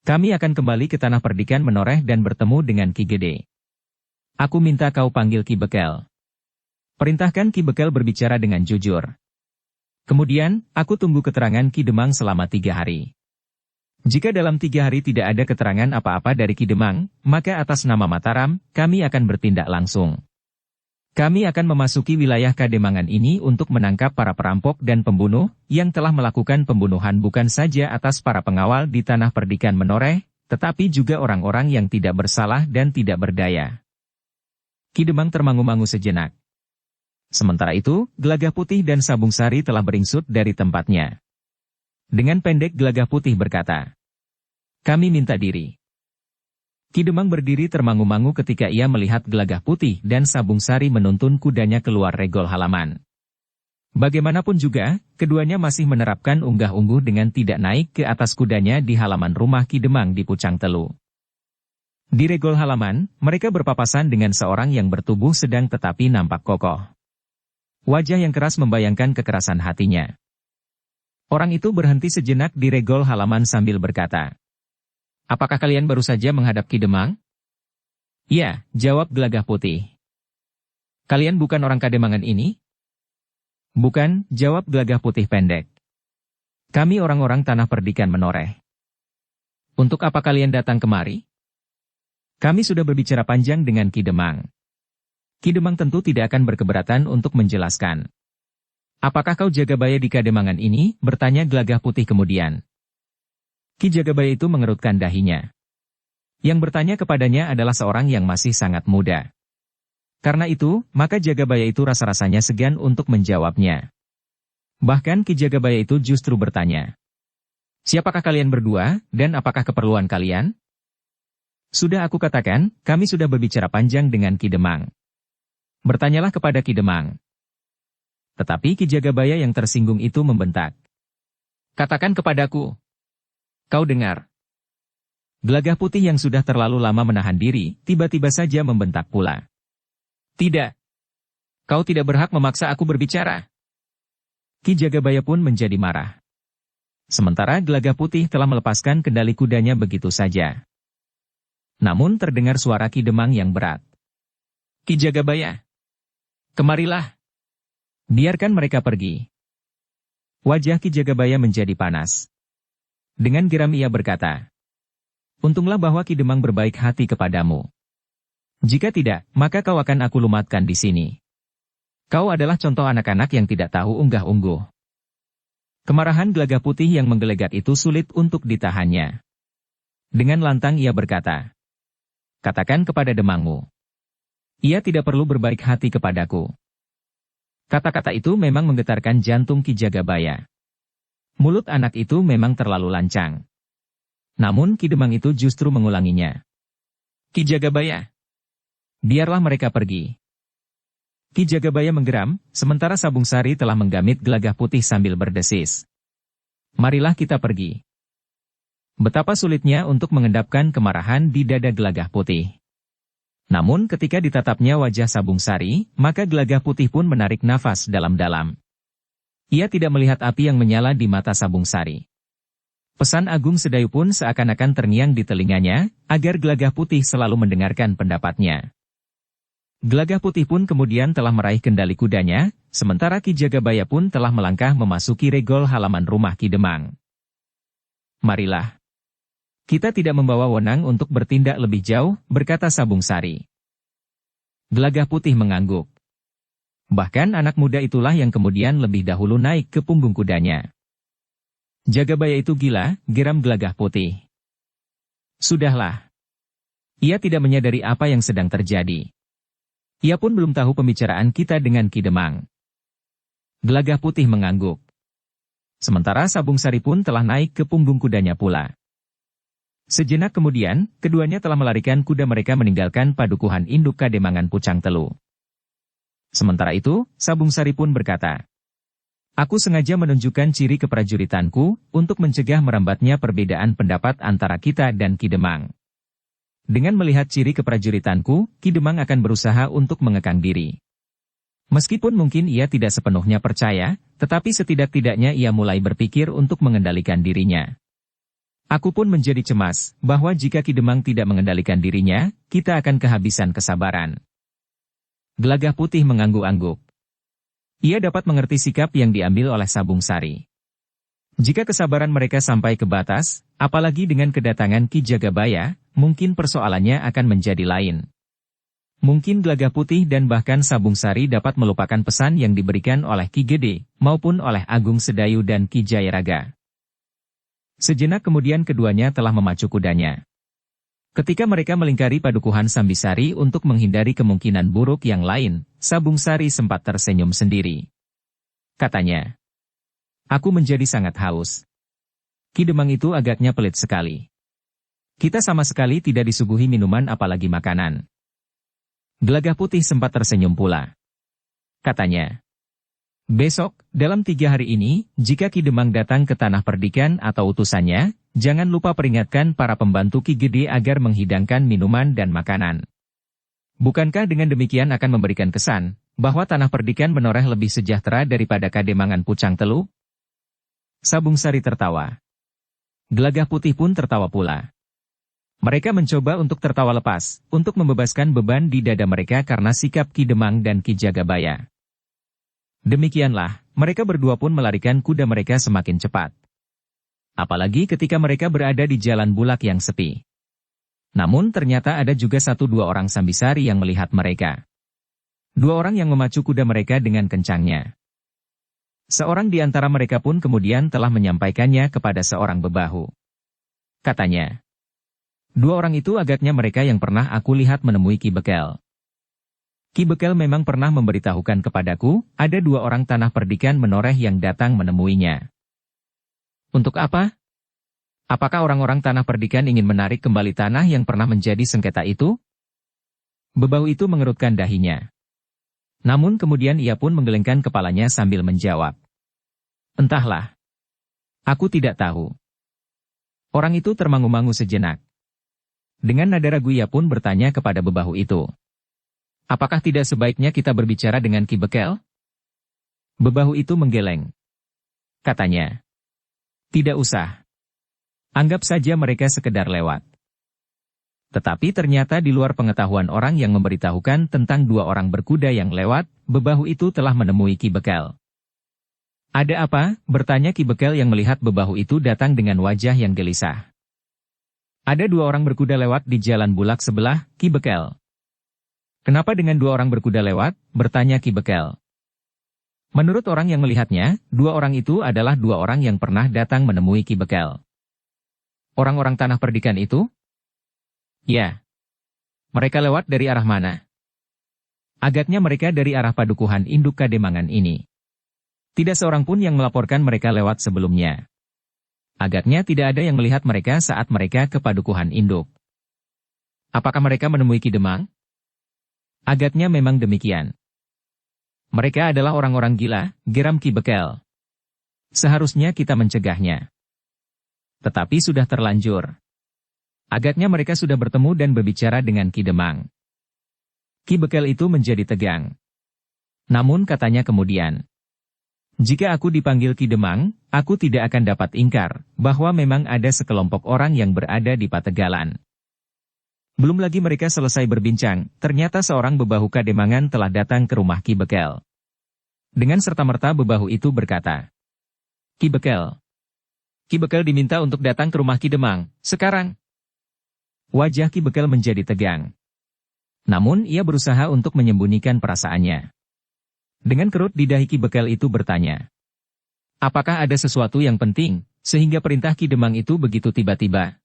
Kami akan kembali ke tanah perdikan Menoreh dan bertemu dengan Ki Gede. Aku minta kau panggil Ki Bekel. Perintahkan Ki Bekel berbicara dengan jujur. Kemudian, aku tunggu keterangan Ki Demang selama 3 hari. Jika dalam 3 hari tidak ada keterangan apa-apa dari Ki Demang, maka atas nama Mataram, kami akan bertindak langsung. Kami akan memasuki wilayah Kademangan ini untuk menangkap para perampok dan pembunuh, yang telah melakukan pembunuhan bukan saja atas para pengawal di tanah perdikan Menoreh, tetapi juga orang-orang yang tidak bersalah dan tidak berdaya. Ki Demang termangu-mangu sejenak. Sementara itu, Gelagah Putih dan Sabung Sari telah beringsut dari tempatnya. Dengan pendek Gelagah Putih berkata, kami minta diri. Ki Demang berdiri termangu-mangu ketika ia melihat Gelagah Putih dan Sabung Sari menuntun kudanya keluar regol halaman. Bagaimanapun juga, keduanya masih menerapkan unggah-ungguh dengan tidak naik ke atas kudanya di halaman rumah Ki Demang di Pucang Telu. Di regol halaman, mereka berpapasan dengan seorang yang bertubuh sedang tetapi nampak kokoh. Wajah yang keras membayangkan kekerasan hatinya. Orang itu berhenti sejenak di regol halaman sambil berkata, apakah kalian baru saja menghadap Ki Demang? Ya, jawab Gelagah Putih. Kalian bukan orang Kademangan ini? Bukan, jawab Gelagah Putih pendek. Kami orang-orang tanah perdikan Menoreh. Untuk apa kalian datang kemari? Kami sudah berbicara panjang dengan Ki Demang. Ki Demang tentu tidak akan berkeberatan untuk menjelaskan. Apakah kau Jagabaya di Kademangan ini? Bertanya Gelagah Putih kemudian. Ki Jagabaya itu mengerutkan dahinya. Yang bertanya kepadanya adalah seorang yang masih sangat muda. Karena itu, maka Jagabaya itu rasa-rasanya segan untuk menjawabnya. Bahkan Ki Jagabaya itu justru bertanya. Siapakah kalian berdua, dan apakah keperluan kalian? Sudah aku katakan, kami sudah berbicara panjang dengan Ki Demang. Bertanyalah kepada Ki Demang. Tetapi Ki Jagabaya yang tersinggung itu membentak. Katakan kepadaku. Kau dengar. Gelagah Putih yang sudah terlalu lama menahan diri, tiba-tiba saja membentak pula. Tidak. Kau tidak berhak memaksa aku berbicara. Ki Jagabaya pun menjadi marah. Sementara Gelagah Putih telah melepaskan kendali kudanya begitu saja. Namun terdengar suara Ki Demang yang berat. Ki Jagabaya. Kemarilah. Biarkan mereka pergi. Wajah Ki Jagabaya menjadi panas. Dengan geram ia berkata. Untunglah bahwa Ki Demang berbaik hati kepadamu. Jika tidak, maka kau akan aku lumatkan di sini. Kau adalah contoh anak-anak yang tidak tahu unggah-ungguh. Kemarahan Gelagah Putih yang menggelegat itu sulit untuk ditahannya. Dengan lantang ia berkata. Katakan kepada Demangmu. Ia tidak perlu berbaik hati kepadaku. Kata-kata itu memang menggetarkan jantung Ki Jagabaya. Mulut anak itu memang terlalu lancang. Namun Ki Demang itu justru mengulanginya. Ki Jagabaya, biarlah mereka pergi. Ki Jagabaya menggeram, sementara Sabung Sari telah menggamit gelagah putih sambil berdesis. Marilah kita pergi. Betapa sulitnya untuk mengendapkan kemarahan di dada gelagah putih. Namun ketika ditatapnya wajah Sabung Sari, maka gelagah putih pun menarik nafas dalam-dalam. Ia tidak melihat api yang menyala di mata Sabung Sari. Pesan Agung Sedayu pun seakan-akan terngiang di telinganya, agar gelagah putih selalu mendengarkan pendapatnya. Gelagah putih pun kemudian telah meraih kendali kudanya, sementara Ki Jagabaya pun telah melangkah memasuki regol halaman rumah Ki Demang. Marilah. Kita tidak membawa wewenang untuk bertindak lebih jauh, berkata Sabung Sari. Gelagah putih mengangguk. Bahkan anak muda itulah yang kemudian lebih dahulu naik ke punggung kudanya. Jagabaya itu gila, geram gelagah putih. Sudahlah. Ia tidak menyadari apa yang sedang terjadi. Ia pun belum tahu pembicaraan kita dengan Ki Demang. Gelagah putih mengangguk. Sementara Sabung Sari pun telah naik ke punggung kudanya pula. Sejenak kemudian, keduanya telah melarikan kuda mereka meninggalkan padukuhan induk Kademangan Pucang Telu. Sementara itu, Sabung Sari pun berkata, aku sengaja menunjukkan ciri keprajuritanku, untuk mencegah merambatnya perbedaan pendapat antara kita dan Ki Demang. Dengan melihat ciri keprajuritanku, Ki Demang akan berusaha untuk mengekang diri. Meskipun mungkin ia tidak sepenuhnya percaya, tetapi setidak-tidaknya ia mulai berpikir untuk mengendalikan dirinya. Aku pun menjadi cemas, bahwa jika Ki Demang tidak mengendalikan dirinya, kita akan kehabisan kesabaran. Gelagah putih mengangguk-angguk. Ia dapat mengerti sikap yang diambil oleh Sabung Sari. Jika kesabaran mereka sampai ke batas, apalagi dengan kedatangan Ki Jagabaya, mungkin persoalannya akan menjadi lain. Mungkin Gelagah Putih dan bahkan Sabung Sari dapat melupakan pesan yang diberikan oleh Ki Gede, maupun oleh Agung Sedayu dan Ki Jayaraga. Sejenak kemudian keduanya telah memacu kudanya. Ketika mereka melingkari padukuhan Sambisari untuk menghindari kemungkinan buruk yang lain, Sabung Sari sempat tersenyum sendiri. Katanya, aku menjadi sangat haus. Ki Demang itu agaknya pelit sekali. Kita sama sekali tidak disuguhi minuman apalagi makanan. Gelagah Putih sempat tersenyum pula. Katanya, besok, dalam 3 hari ini, jika Ki Demang datang ke Tanah Perdikan atau utusannya, jangan lupa peringatkan para pembantu Ki Gede agar menghidangkan minuman dan makanan. Bukankah dengan demikian akan memberikan kesan, bahwa Tanah Perdikan menoreh lebih sejahtera daripada Kademangan Pucang Telu? Sabung Sari tertawa. Gelagah Putih pun tertawa pula. Mereka mencoba untuk tertawa lepas, untuk membebaskan beban di dada mereka karena sikap Ki Demang dan Ki Jagabaya. Demikianlah, mereka berdua pun melarikan kuda mereka semakin cepat. Apalagi ketika mereka berada di jalan bulak yang sepi. Namun ternyata ada juga 1-2 orang Sambisari yang melihat mereka. 2 orang yang memacu kuda mereka dengan kencangnya. Seorang di antara mereka pun kemudian telah menyampaikannya kepada seorang bebahu. Katanya, 2 orang itu agaknya mereka yang pernah aku lihat menemui Ki Bekel. Ki Bekel memang pernah memberitahukan kepadaku, ada 2 orang Tanah Perdikan menoreh yang datang menemuinya. Untuk apa? Apakah orang-orang Tanah Perdikan ingin menarik kembali tanah yang pernah menjadi sengketa itu? Bebahu itu mengerutkan dahinya. Namun kemudian ia pun menggelengkan kepalanya sambil menjawab. Entahlah. Aku tidak tahu. Orang itu termangu-mangu sejenak. Dengan nada ragu ia pun bertanya kepada bebahu itu. Apakah tidak sebaiknya kita berbicara dengan Ki Bekel? Bebahu itu menggeleng. Katanya, tidak usah. Anggap saja mereka sekedar lewat. Tetapi ternyata di luar pengetahuan orang yang memberitahukan tentang 2 orang berkuda yang lewat, bebahu itu telah menemui Ki Bekel. Ada apa? Bertanya Ki Bekel yang melihat bebahu itu datang dengan wajah yang gelisah. Ada 2 orang berkuda lewat di jalan bulak sebelah, Ki Bekel. Kenapa dengan 2 orang berkuda lewat? Bertanya Ki Bekel. Menurut orang yang melihatnya, 2 orang itu adalah 2 orang yang pernah datang menemui Ki Bekel. Orang-orang Tanah Perdikan itu? Ya. Mereka lewat dari arah mana? Agaknya mereka dari arah padukuhan induk Kademangan ini. Tidak seorang pun yang melaporkan mereka lewat sebelumnya. Agaknya tidak ada yang melihat mereka saat mereka ke padukuhan induk. Apakah mereka menemui Ki Demang? Agaknya memang demikian. Mereka adalah orang-orang gila, geram Ki Bekel. Seharusnya kita mencegahnya. Tetapi sudah terlanjur. Agaknya mereka sudah bertemu dan berbicara dengan Ki Demang. Ki Bekel itu menjadi tegang. Namun katanya kemudian, jika aku dipanggil Ki Demang, aku tidak akan dapat ingkar, bahwa memang ada sekelompok orang yang berada di Pategalan. Belum lagi mereka selesai berbincang, ternyata seorang bebahu Kademangan telah datang ke rumah Ki Bekel. Dengan serta-merta bebahu itu berkata, Ki Bekel. Ki Bekel diminta untuk datang ke rumah Ki Demang, sekarang. Wajah Ki Bekel menjadi tegang. Namun ia berusaha untuk menyembunyikan perasaannya. Dengan kerut di dahi Ki Bekel itu bertanya, apakah ada sesuatu yang penting, sehingga perintah Ki Demang itu begitu tiba-tiba?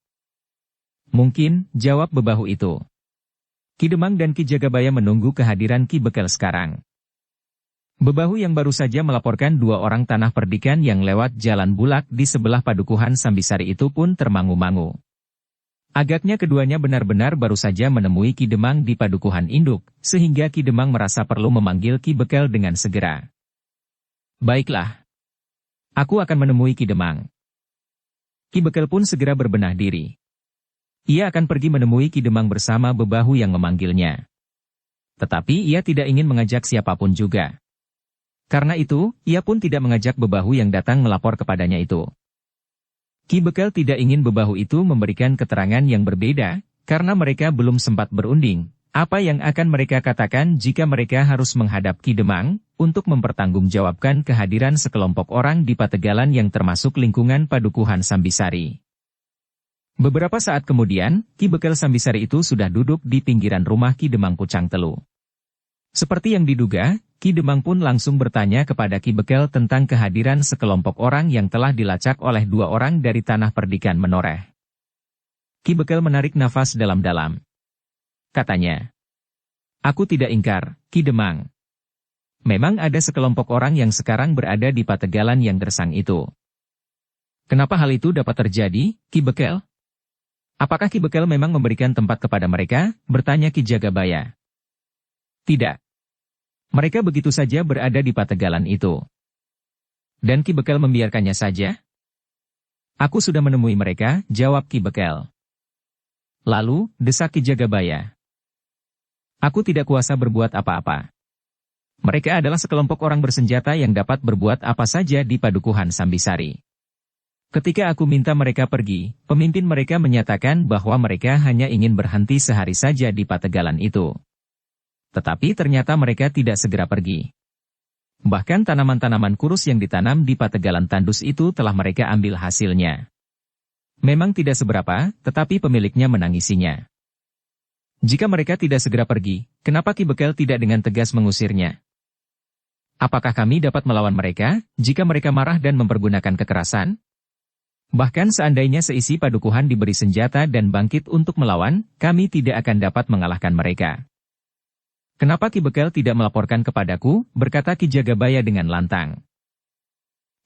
Mungkin, jawab bebahu itu. Ki Demang dan Ki Jagabaya menunggu kehadiran Ki Bekel sekarang. Bebahu yang baru saja melaporkan 2 orang tanah perdikan yang lewat jalan bulak di sebelah padukuhan Sambisari itu pun termangu-mangu. Agaknya keduanya benar-benar baru saja menemui Ki Demang di padukuhan induk, sehingga Ki Demang merasa perlu memanggil Ki Bekel dengan segera. Baiklah. Aku akan menemui Ki Demang. Ki Bekel pun segera berbenah diri. Ia akan pergi menemui Ki Demang bersama bebahu yang memanggilnya. Tetapi ia tidak ingin mengajak siapapun juga. Karena itu, ia pun tidak mengajak bebahu yang datang melapor kepadanya itu. Ki Bekel tidak ingin bebahu itu memberikan keterangan yang berbeda, karena mereka belum sempat berunding, apa yang akan mereka katakan jika mereka harus menghadap Ki Demang, untuk mempertanggungjawabkan kehadiran sekelompok orang di Pategalan yang termasuk lingkungan padukuhan Sambisari. Beberapa saat kemudian, Ki Bekel Sambisari itu sudah duduk di pinggiran rumah Ki Demang Pucang Telu. Seperti yang diduga, Ki Demang pun langsung bertanya kepada Ki Bekel tentang kehadiran sekelompok orang yang telah dilacak oleh 2 orang dari tanah perdikan menoreh. Ki Bekel menarik nafas dalam-dalam. Katanya, aku tidak ingkar, Ki Demang. Memang ada sekelompok orang yang sekarang berada di Pategalan yang gersang itu. Kenapa hal itu dapat terjadi, Ki Bekel? Apakah Ki Bekel memang memberikan tempat kepada mereka? Bertanya Ki Jagabaya. Tidak. Mereka begitu saja berada di Pategalan itu. Dan Ki Bekel membiarkannya saja? Aku sudah menemui mereka, jawab Ki Bekel. Lalu, desak Ki Jagabaya. Aku tidak kuasa berbuat apa-apa. Mereka adalah sekelompok orang bersenjata yang dapat berbuat apa saja di padukuhan Sambisari. Ketika aku minta mereka pergi, pemimpin mereka menyatakan bahwa mereka hanya ingin berhenti sehari saja di Pategalan itu. Tetapi ternyata mereka tidak segera pergi. Bahkan tanaman-tanaman kurus yang ditanam di Pategalan Tandus itu telah mereka ambil hasilnya. Memang tidak seberapa, tetapi pemiliknya menangisinya. Jika mereka tidak segera pergi, kenapa Ki Bekel tidak dengan tegas mengusirnya? Apakah kami dapat melawan mereka, jika mereka marah dan mempergunakan kekerasan? Bahkan seandainya seisi padukuhan diberi senjata dan bangkit untuk melawan, kami tidak akan dapat mengalahkan mereka. Kenapa Ki Bekel tidak melaporkan kepadaku, berkata Ki Jagabaya dengan lantang.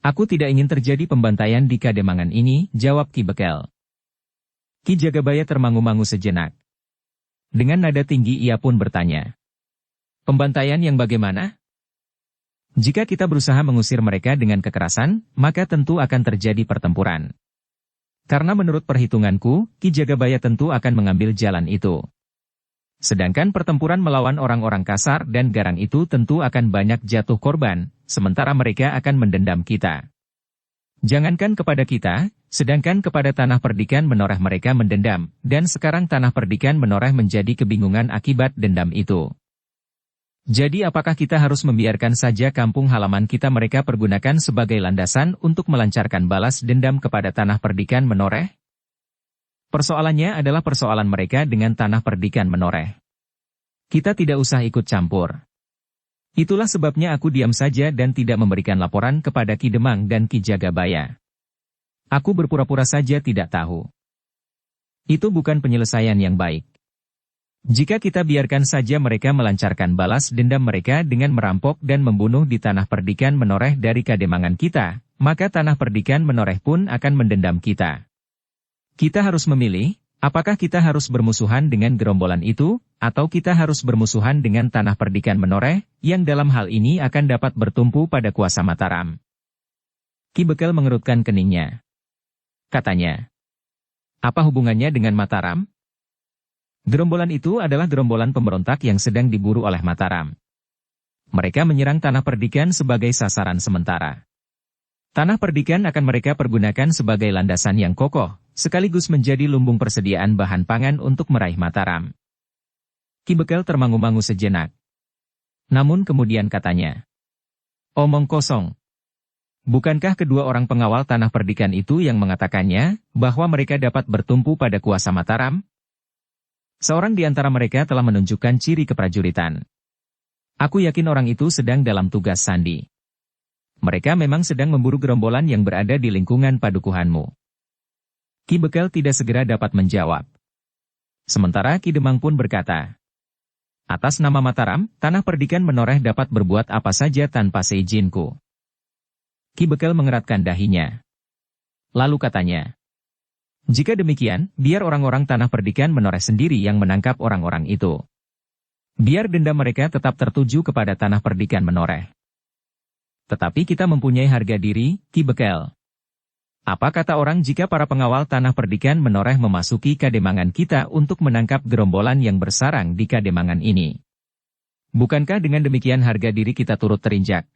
Aku tidak ingin terjadi pembantaian di Kademangan ini, jawab Ki Bekel. Ki Jagabaya termangu-mangu sejenak. Dengan nada tinggi ia pun bertanya. Pembantaian yang bagaimana? Jika kita berusaha mengusir mereka dengan kekerasan, maka tentu akan terjadi pertempuran. Karena menurut perhitunganku, Ki Jagabaya tentu akan mengambil jalan itu. Sedangkan pertempuran melawan orang-orang kasar dan garang itu tentu akan banyak jatuh korban, sementara mereka akan mendendam kita. Jangankan kepada kita, sedangkan kepada tanah perdikan menoreh mereka mendendam, dan sekarang tanah perdikan menoreh menjadi kebingungan akibat dendam itu. Jadi apakah kita harus membiarkan saja kampung halaman kita mereka pergunakan sebagai landasan untuk melancarkan balas dendam kepada tanah perdikan menoreh? Persoalannya adalah persoalan mereka dengan tanah perdikan menoreh. Kita tidak usah ikut campur. Itulah sebabnya aku diam saja dan tidak memberikan laporan kepada Ki Demang dan Ki Jagabaya. Aku berpura-pura saja tidak tahu. Itu bukan penyelesaian yang baik. Jika kita biarkan saja mereka melancarkan balas dendam mereka dengan merampok dan membunuh di tanah perdikan menoreh dari Kademangan kita, maka tanah perdikan menoreh pun akan mendendam kita. Kita harus memilih, apakah kita harus bermusuhan dengan gerombolan itu, atau kita harus bermusuhan dengan tanah perdikan menoreh, yang dalam hal ini akan dapat bertumpu pada kuasa Mataram. Ki Bekel mengerutkan keningnya. Katanya, apa hubungannya dengan Mataram? Gerombolan itu adalah gerombolan pemberontak yang sedang diburu oleh Mataram. Mereka menyerang tanah perdikan sebagai sasaran sementara. Tanah perdikan akan mereka pergunakan sebagai landasan yang kokoh, sekaligus menjadi lumbung persediaan bahan pangan untuk meraih Mataram. Ki Bekel termangu-mangu sejenak. Namun kemudian katanya, omong kosong. Bukankah kedua orang pengawal tanah perdikan itu yang mengatakannya, bahwa mereka dapat bertumpu pada kuasa Mataram? Seorang di antara mereka telah menunjukkan ciri keprajuritan. Aku yakin orang itu sedang dalam tugas sandi. Mereka memang sedang memburu gerombolan yang berada di lingkungan padukuhanmu. Ki Bekel tidak segera dapat menjawab. Sementara Ki Demang pun berkata, atas nama Mataram, tanah perdikan menoreh dapat berbuat apa saja tanpa seizinku. Ki Bekel mengeratkan dahinya. Lalu katanya, jika demikian, biar orang-orang tanah perdikan menoreh sendiri yang menangkap orang-orang itu. Biar dendam mereka tetap tertuju kepada tanah perdikan menoreh. Tetapi kita mempunyai harga diri, Ki Bekel. Apa kata orang jika para pengawal tanah perdikan menoreh memasuki Kademangan kita untuk menangkap gerombolan yang bersarang di Kademangan ini? Bukankah dengan demikian harga diri kita turut terinjak?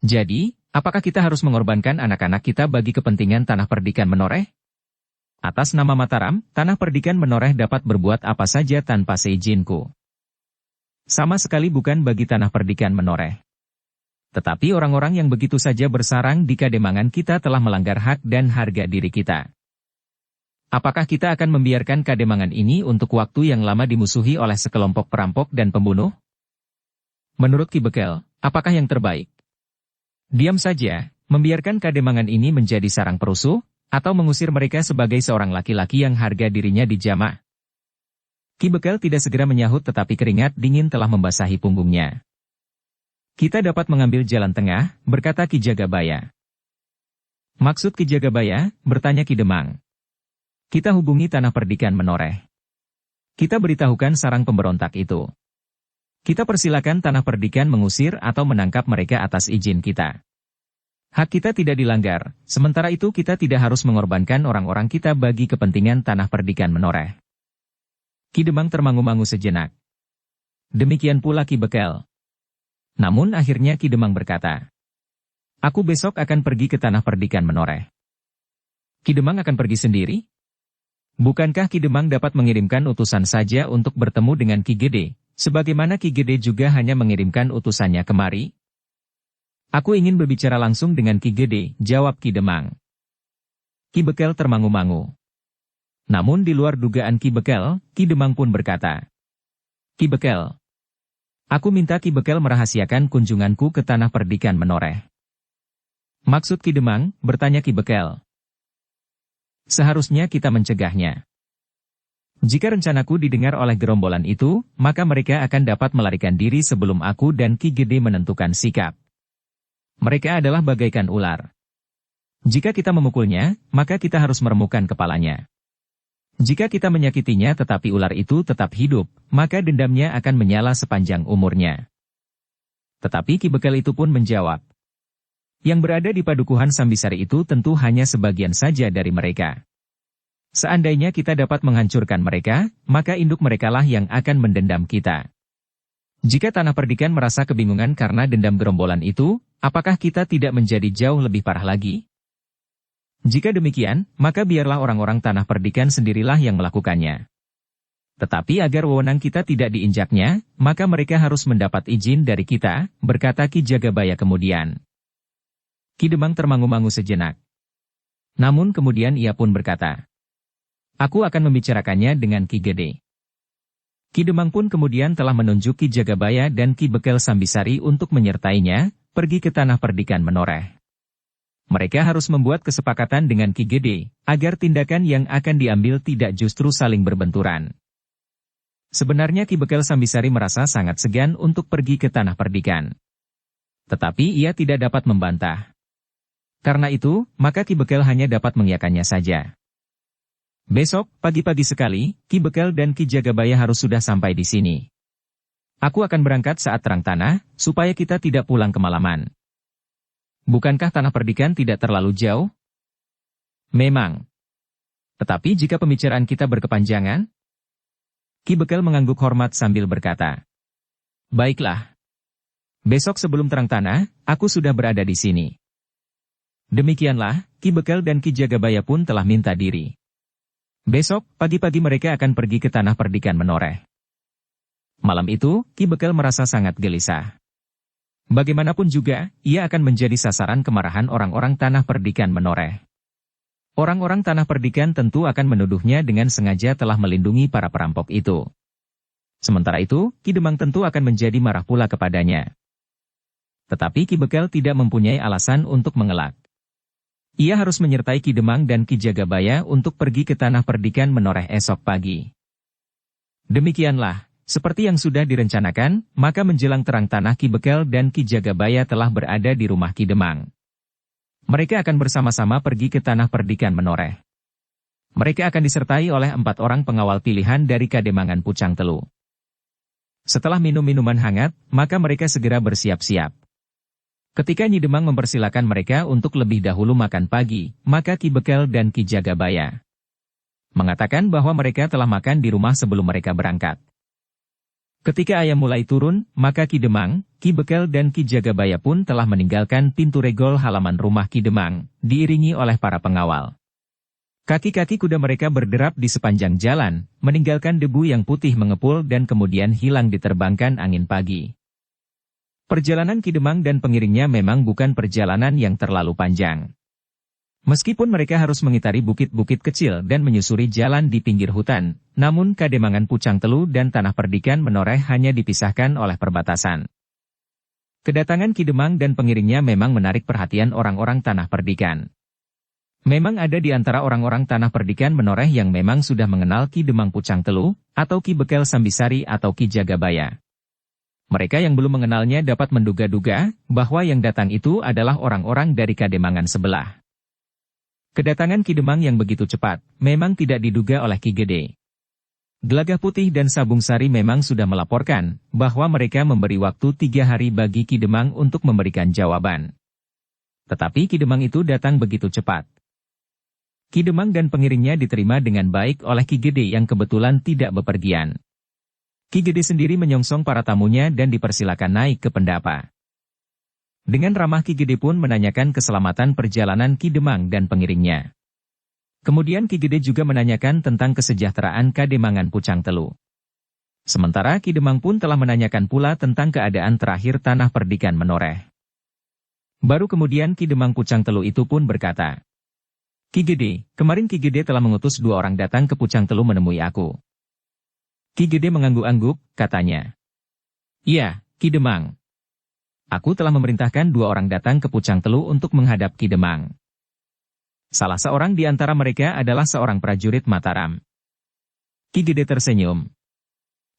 Jadi, apakah kita harus mengorbankan anak-anak kita bagi kepentingan tanah perdikan menoreh? Atas nama Mataram, tanah perdikan menoreh dapat berbuat apa saja tanpa seizinku. Sama sekali bukan bagi tanah perdikan menoreh. Tetapi orang-orang yang begitu saja bersarang di Kademangan kita telah melanggar hak dan harga diri kita. Apakah kita akan membiarkan Kademangan ini untuk waktu yang lama dimusuhi oleh sekelompok perampok dan pembunuh? Menurut Ki Bekel, apakah yang terbaik? Diam saja, membiarkan Kademangan ini menjadi sarang perusuh, atau mengusir mereka sebagai seorang laki-laki yang harga dirinya dijamah. Ki Bekel tidak segera menyahut tetapi keringat dingin telah membasahi punggungnya. Kita dapat mengambil jalan tengah, berkata Ki Jagabaya. Maksud Ki Jagabaya, bertanya Ki Demang. Kita hubungi tanah perdikan menoreh. Kita beritahukan sarang pemberontak itu. Kita persilakan tanah perdikan mengusir atau menangkap mereka atas izin kita. Hak kita tidak dilanggar, sementara itu kita tidak harus mengorbankan orang-orang kita bagi kepentingan tanah perdikan menoreh. Ki Demang termangu-mangu sejenak. Demikian pula Ki Bekel. Namun akhirnya Ki Demang berkata, aku besok akan pergi ke tanah perdikan menoreh. Ki Demang akan pergi sendiri? Bukankah Ki Demang dapat mengirimkan utusan saja untuk bertemu dengan Ki Gede, sebagaimana Ki Gede juga hanya mengirimkan utusannya kemari? Aku ingin berbicara langsung dengan Ki Gede, jawab Ki Demang. Ki Bekel termangu-mangu. Namun di luar dugaan Ki Bekel, Ki Demang pun berkata, Ki Bekel, aku minta Ki Bekel merahasiakan kunjunganku ke tanah perdikan menoreh. Maksud Ki Demang, bertanya Ki Bekel. Seharusnya kita mencegahnya. Jika rencanaku didengar oleh gerombolan itu, maka mereka akan dapat melarikan diri sebelum aku dan Ki Gede menentukan sikap. Mereka adalah bagaikan ular. Jika kita memukulnya, maka kita harus meremukkan kepalanya. Jika kita menyakitinya tetapi ular itu tetap hidup, maka dendamnya akan menyala sepanjang umurnya. Tetapi Ki Bekel itu pun menjawab. Yang berada di padukuhan Sambisari itu tentu hanya sebagian saja dari mereka. Seandainya kita dapat menghancurkan mereka, maka induk merekalah yang akan mendendam kita. Jika tanah perdikan merasa kebingungan karena dendam gerombolan itu, apakah kita tidak menjadi jauh lebih parah lagi? Jika demikian, maka biarlah orang-orang tanah perdikan sendirilah yang melakukannya. Tetapi agar wewenang kita tidak diinjaknya, maka mereka harus mendapat izin dari kita, berkata Ki Jagabaya kemudian. Ki Demang termangu-mangu sejenak. Namun kemudian ia pun berkata, aku akan membicarakannya dengan Ki Gede. Ki Demang pun kemudian telah menunjuk Ki Jagabaya dan Ki Bekel Sambisari untuk menyertainya, pergi ke tanah perdikan menoreh. Mereka harus membuat kesepakatan dengan Ki Gede, agar tindakan yang akan diambil tidak justru saling berbenturan. Sebenarnya Ki Bekel Sambisari merasa sangat segan untuk pergi ke Tanah Perdikan. Tetapi ia tidak dapat membantah. Karena itu, maka Ki Bekel hanya dapat mengiyakannya saja. Besok, pagi-pagi sekali, Ki Bekel dan Ki Jagabaya harus sudah sampai di sini. Aku akan berangkat saat terang tanah, supaya kita tidak pulang kemalaman. Bukankah Tanah Perdikan tidak terlalu jauh? Memang. Tetapi jika pembicaraan kita berkepanjangan? Ki Bekel mengangguk hormat sambil berkata. Baiklah. Besok sebelum terang tanah, aku sudah berada di sini. Demikianlah, Ki Bekel dan Ki Jagabaya pun telah minta diri. Besok, pagi-pagi mereka akan pergi ke Tanah Perdikan Menoreh. Malam itu, Ki Bekel merasa sangat gelisah. Bagaimanapun juga, ia akan menjadi sasaran kemarahan orang-orang Tanah Perdikan Menoreh. Orang-orang Tanah Perdikan tentu akan menuduhnya dengan sengaja telah melindungi para perampok itu. Sementara itu, Ki Demang tentu akan menjadi marah pula kepadanya. Tetapi Ki Bekel tidak mempunyai alasan untuk mengelak. Ia harus menyertai Ki Demang dan Ki Jagabaya untuk pergi ke Tanah Perdikan Menoreh esok pagi. Demikianlah, seperti yang sudah direncanakan, maka menjelang terang tanah Ki Bekel dan Ki Jagabaya telah berada di rumah Ki Demang. Mereka akan bersama-sama pergi ke Tanah Perdikan Menoreh. Mereka akan disertai oleh 4 orang pengawal pilihan dari Kademangan Pucang Telu. Setelah minum minuman hangat, maka mereka segera bersiap-siap. Ketika Nyi Demang mempersilakan mereka untuk lebih dahulu makan pagi, maka Ki Bekel dan Ki Jagabaya mengatakan bahwa mereka telah makan di rumah sebelum mereka berangkat. Ketika ayam mulai turun, maka Ki Demang, Ki Bekel dan Ki Jagabaya pun telah meninggalkan pintu regol halaman rumah Ki Demang, diiringi oleh para pengawal. Kaki-kaki kuda mereka berderap di sepanjang jalan, meninggalkan debu yang putih mengepul dan kemudian hilang diterbangkan angin pagi. Perjalanan Ki Demang dan pengiringnya memang bukan perjalanan yang terlalu panjang. Meskipun mereka harus mengitari bukit-bukit kecil dan menyusuri jalan di pinggir hutan, namun Kademangan Pucang Telu dan Tanah Perdikan Menoreh hanya dipisahkan oleh perbatasan. Kedatangan Ki Demang dan pengiringnya memang menarik perhatian orang-orang Tanah Perdikan. Memang ada di antara orang-orang Tanah Perdikan Menoreh yang memang sudah mengenal Ki Demang Pucang Telu, atau Ki Bekel Sambisari atau Ki Jagabaya. Mereka yang belum mengenalnya dapat menduga-duga bahwa yang datang itu adalah orang-orang dari Kademangan sebelah. Kedatangan Ki Demang yang begitu cepat, memang tidak diduga oleh Ki Gede. Gelagah Putih dan Sabung Sari memang sudah melaporkan bahwa mereka memberi waktu 3 hari bagi Ki Demang untuk memberikan jawaban. Tetapi Ki Demang itu datang begitu cepat. Ki Demang dan pengiringnya diterima dengan baik oleh Ki Gede yang kebetulan tidak bepergian. Ki Gede sendiri menyongsong para tamunya dan dipersilakan naik ke pendapa. Dengan ramah Ki Gede pun menanyakan keselamatan perjalanan Ki Demang dan pengiringnya. Kemudian Ki Gede juga menanyakan tentang kesejahteraan Kademangan Pucang Telu. Sementara Ki Demang pun telah menanyakan pula tentang keadaan terakhir Tanah Perdikan Menoreh. Baru kemudian Ki Demang Pucang Telu itu pun berkata, Ki Gede, kemarin Ki Gede telah mengutus 2 orang datang ke Pucang Telu menemui aku. Ki Gede mengangguk-angguk, katanya. Iya, Ki Demang. Aku telah memerintahkan 2 orang datang ke Pucang Telu untuk menghadap Ki Demang. Salah seorang di antara mereka adalah seorang prajurit Mataram. Ki Gede tersenyum.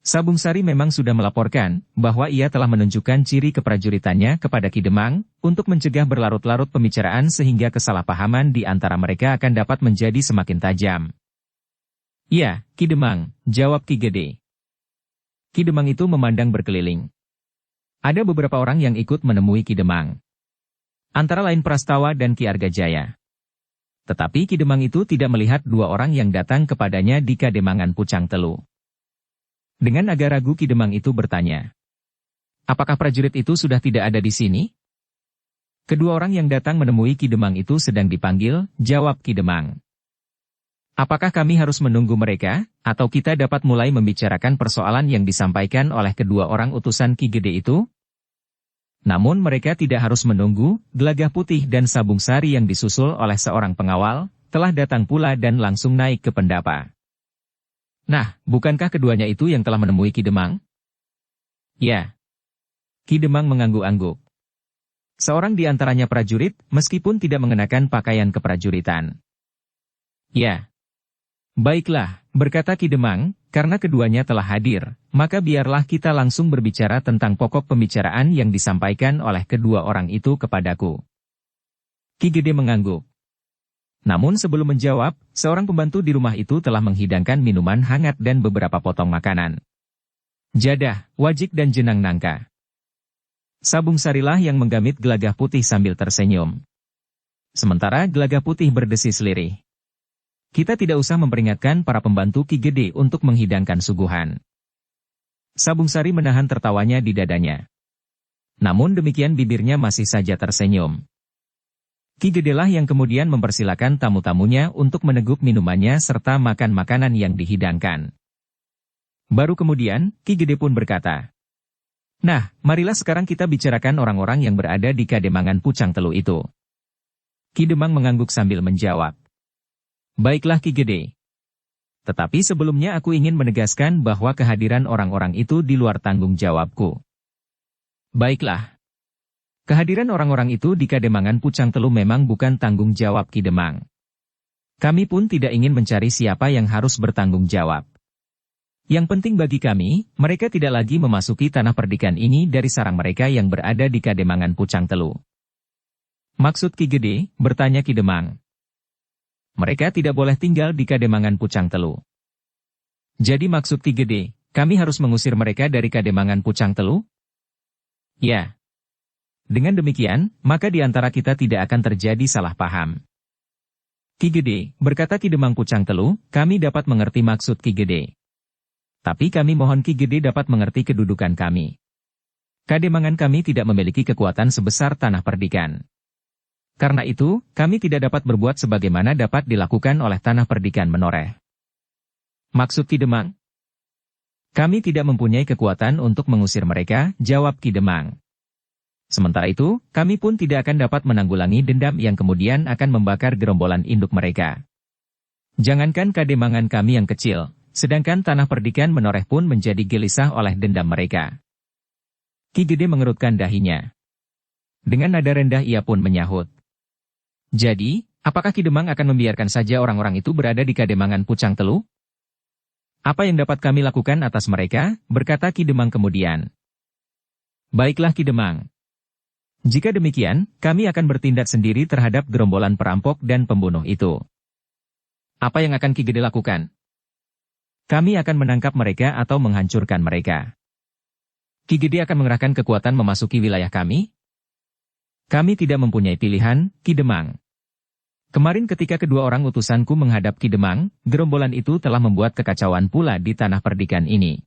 Sabung Sari memang sudah melaporkan bahwa ia telah menunjukkan ciri keprajuritannya kepada Ki Demang untuk mencegah berlarut-larut pembicaraan sehingga kesalahpahaman di antara mereka akan dapat menjadi semakin tajam. Iya, Ki Demang, jawab Ki Gede. Ki Demang itu memandang berkeliling. Ada beberapa orang yang ikut menemui Ki Demang. Antara lain Prastawa dan Ki Argajaya. Tetapi Ki Demang itu tidak melihat 2 orang yang datang kepadanya di Kademangan Pucang Telu. Dengan agak ragu Ki Demang itu bertanya. Apakah prajurit itu sudah tidak ada di sini? Kedua orang yang datang menemui Ki Demang itu sedang dipanggil, jawab Ki Demang. Apakah kami harus menunggu mereka, atau kita dapat mulai membicarakan persoalan yang disampaikan oleh kedua orang utusan Ki Gede itu? Namun mereka tidak harus menunggu, Gelagah Putih dan Sabung Sari yang disusul oleh seorang pengawal, telah datang pula dan langsung naik ke pendapa. Nah, bukankah keduanya itu yang telah menemui Ki Demang? Ya. Ki Demang mengangguk-angguk. Seorang di antaranya prajurit, meskipun tidak mengenakan pakaian keprajuritan. Ya. Baiklah, berkata Ki Demang, karena keduanya telah hadir, maka biarlah kita langsung berbicara tentang pokok pembicaraan yang disampaikan oleh kedua orang itu kepadaku. Ki Gede mengangguk. Namun sebelum menjawab, seorang pembantu di rumah itu telah menghidangkan minuman hangat dan beberapa potong makanan. Jadah, wajik dan jenang nangka. Sabung Sarilah yang menggamit gelagah putih sambil tersenyum. Sementara gelagah putih berdesis lirih. Kita tidak usah memperingatkan para pembantu Ki Gede untuk menghidangkan suguhan. Sabung Sari menahan tertawanya di dadanya. Namun demikian bibirnya masih saja tersenyum. Ki Gede lah yang kemudian mempersilakan tamu-tamunya untuk meneguk minumannya serta makan makanan yang dihidangkan. Baru kemudian, Ki Gede pun berkata, "Nah, marilah sekarang kita bicarakan orang-orang yang berada di Kademangan Pucang Telu itu." Ki Demang mengangguk sambil menjawab, "Baiklah Ki Gede. Tetapi sebelumnya aku ingin menegaskan bahwa kehadiran orang-orang itu di luar tanggung jawabku." "Baiklah. Kehadiran orang-orang itu di Kademangan Pucang Telu memang bukan tanggung jawab Ki Demang. Kami pun tidak ingin mencari siapa yang harus bertanggung jawab. Yang penting bagi kami, mereka tidak lagi memasuki tanah perdikan ini dari sarang mereka yang berada di Kademangan Pucang Telu." "Maksud Ki Gede?" bertanya Ki Demang. "Mereka tidak boleh tinggal di Kademangan Pucang Telu." "Jadi maksud Ki Gede, kami harus mengusir mereka dari Kademangan Pucang Telu?" "Ya. Dengan demikian, maka di antara kita tidak akan terjadi salah paham." "Ki Gede," berkata Ki Demang Pucang Telu, "kami dapat mengerti maksud Ki Gede. Tapi kami mohon Ki Gede dapat mengerti kedudukan kami. Kademangan kami tidak memiliki kekuatan sebesar tanah perdikan. Karena itu, kami tidak dapat berbuat sebagaimana dapat dilakukan oleh tanah perdikan menoreh." "Maksud Ki Demang?" "Kami tidak mempunyai kekuatan untuk mengusir mereka," jawab Ki Demang. "Sementara itu, kami pun tidak akan dapat menanggulangi dendam yang kemudian akan membakar gerombolan induk mereka. Jangankan Kademangan kami yang kecil, sedangkan tanah perdikan menoreh pun menjadi gelisah oleh dendam mereka." Ki Gede mengerutkan dahinya. Dengan nada rendah ia pun menyahut, "Jadi, apakah Ki Demang akan membiarkan saja orang-orang itu berada di Kademangan Pucang Telu?" "Apa yang dapat kami lakukan atas mereka?" berkata Ki Demang kemudian. "Baiklah Ki Demang. Jika demikian, kami akan bertindak sendiri terhadap gerombolan perampok dan pembunuh itu." "Apa yang akan Ki Gede lakukan?" "Kami akan menangkap mereka atau menghancurkan mereka." "Ki Gede akan mengerahkan kekuatan memasuki wilayah kami?" "Kami tidak mempunyai pilihan, Ki Demang. Kemarin ketika kedua orang utusanku menghadap Ki Demang, gerombolan itu telah membuat kekacauan pula di tanah perdikan ini.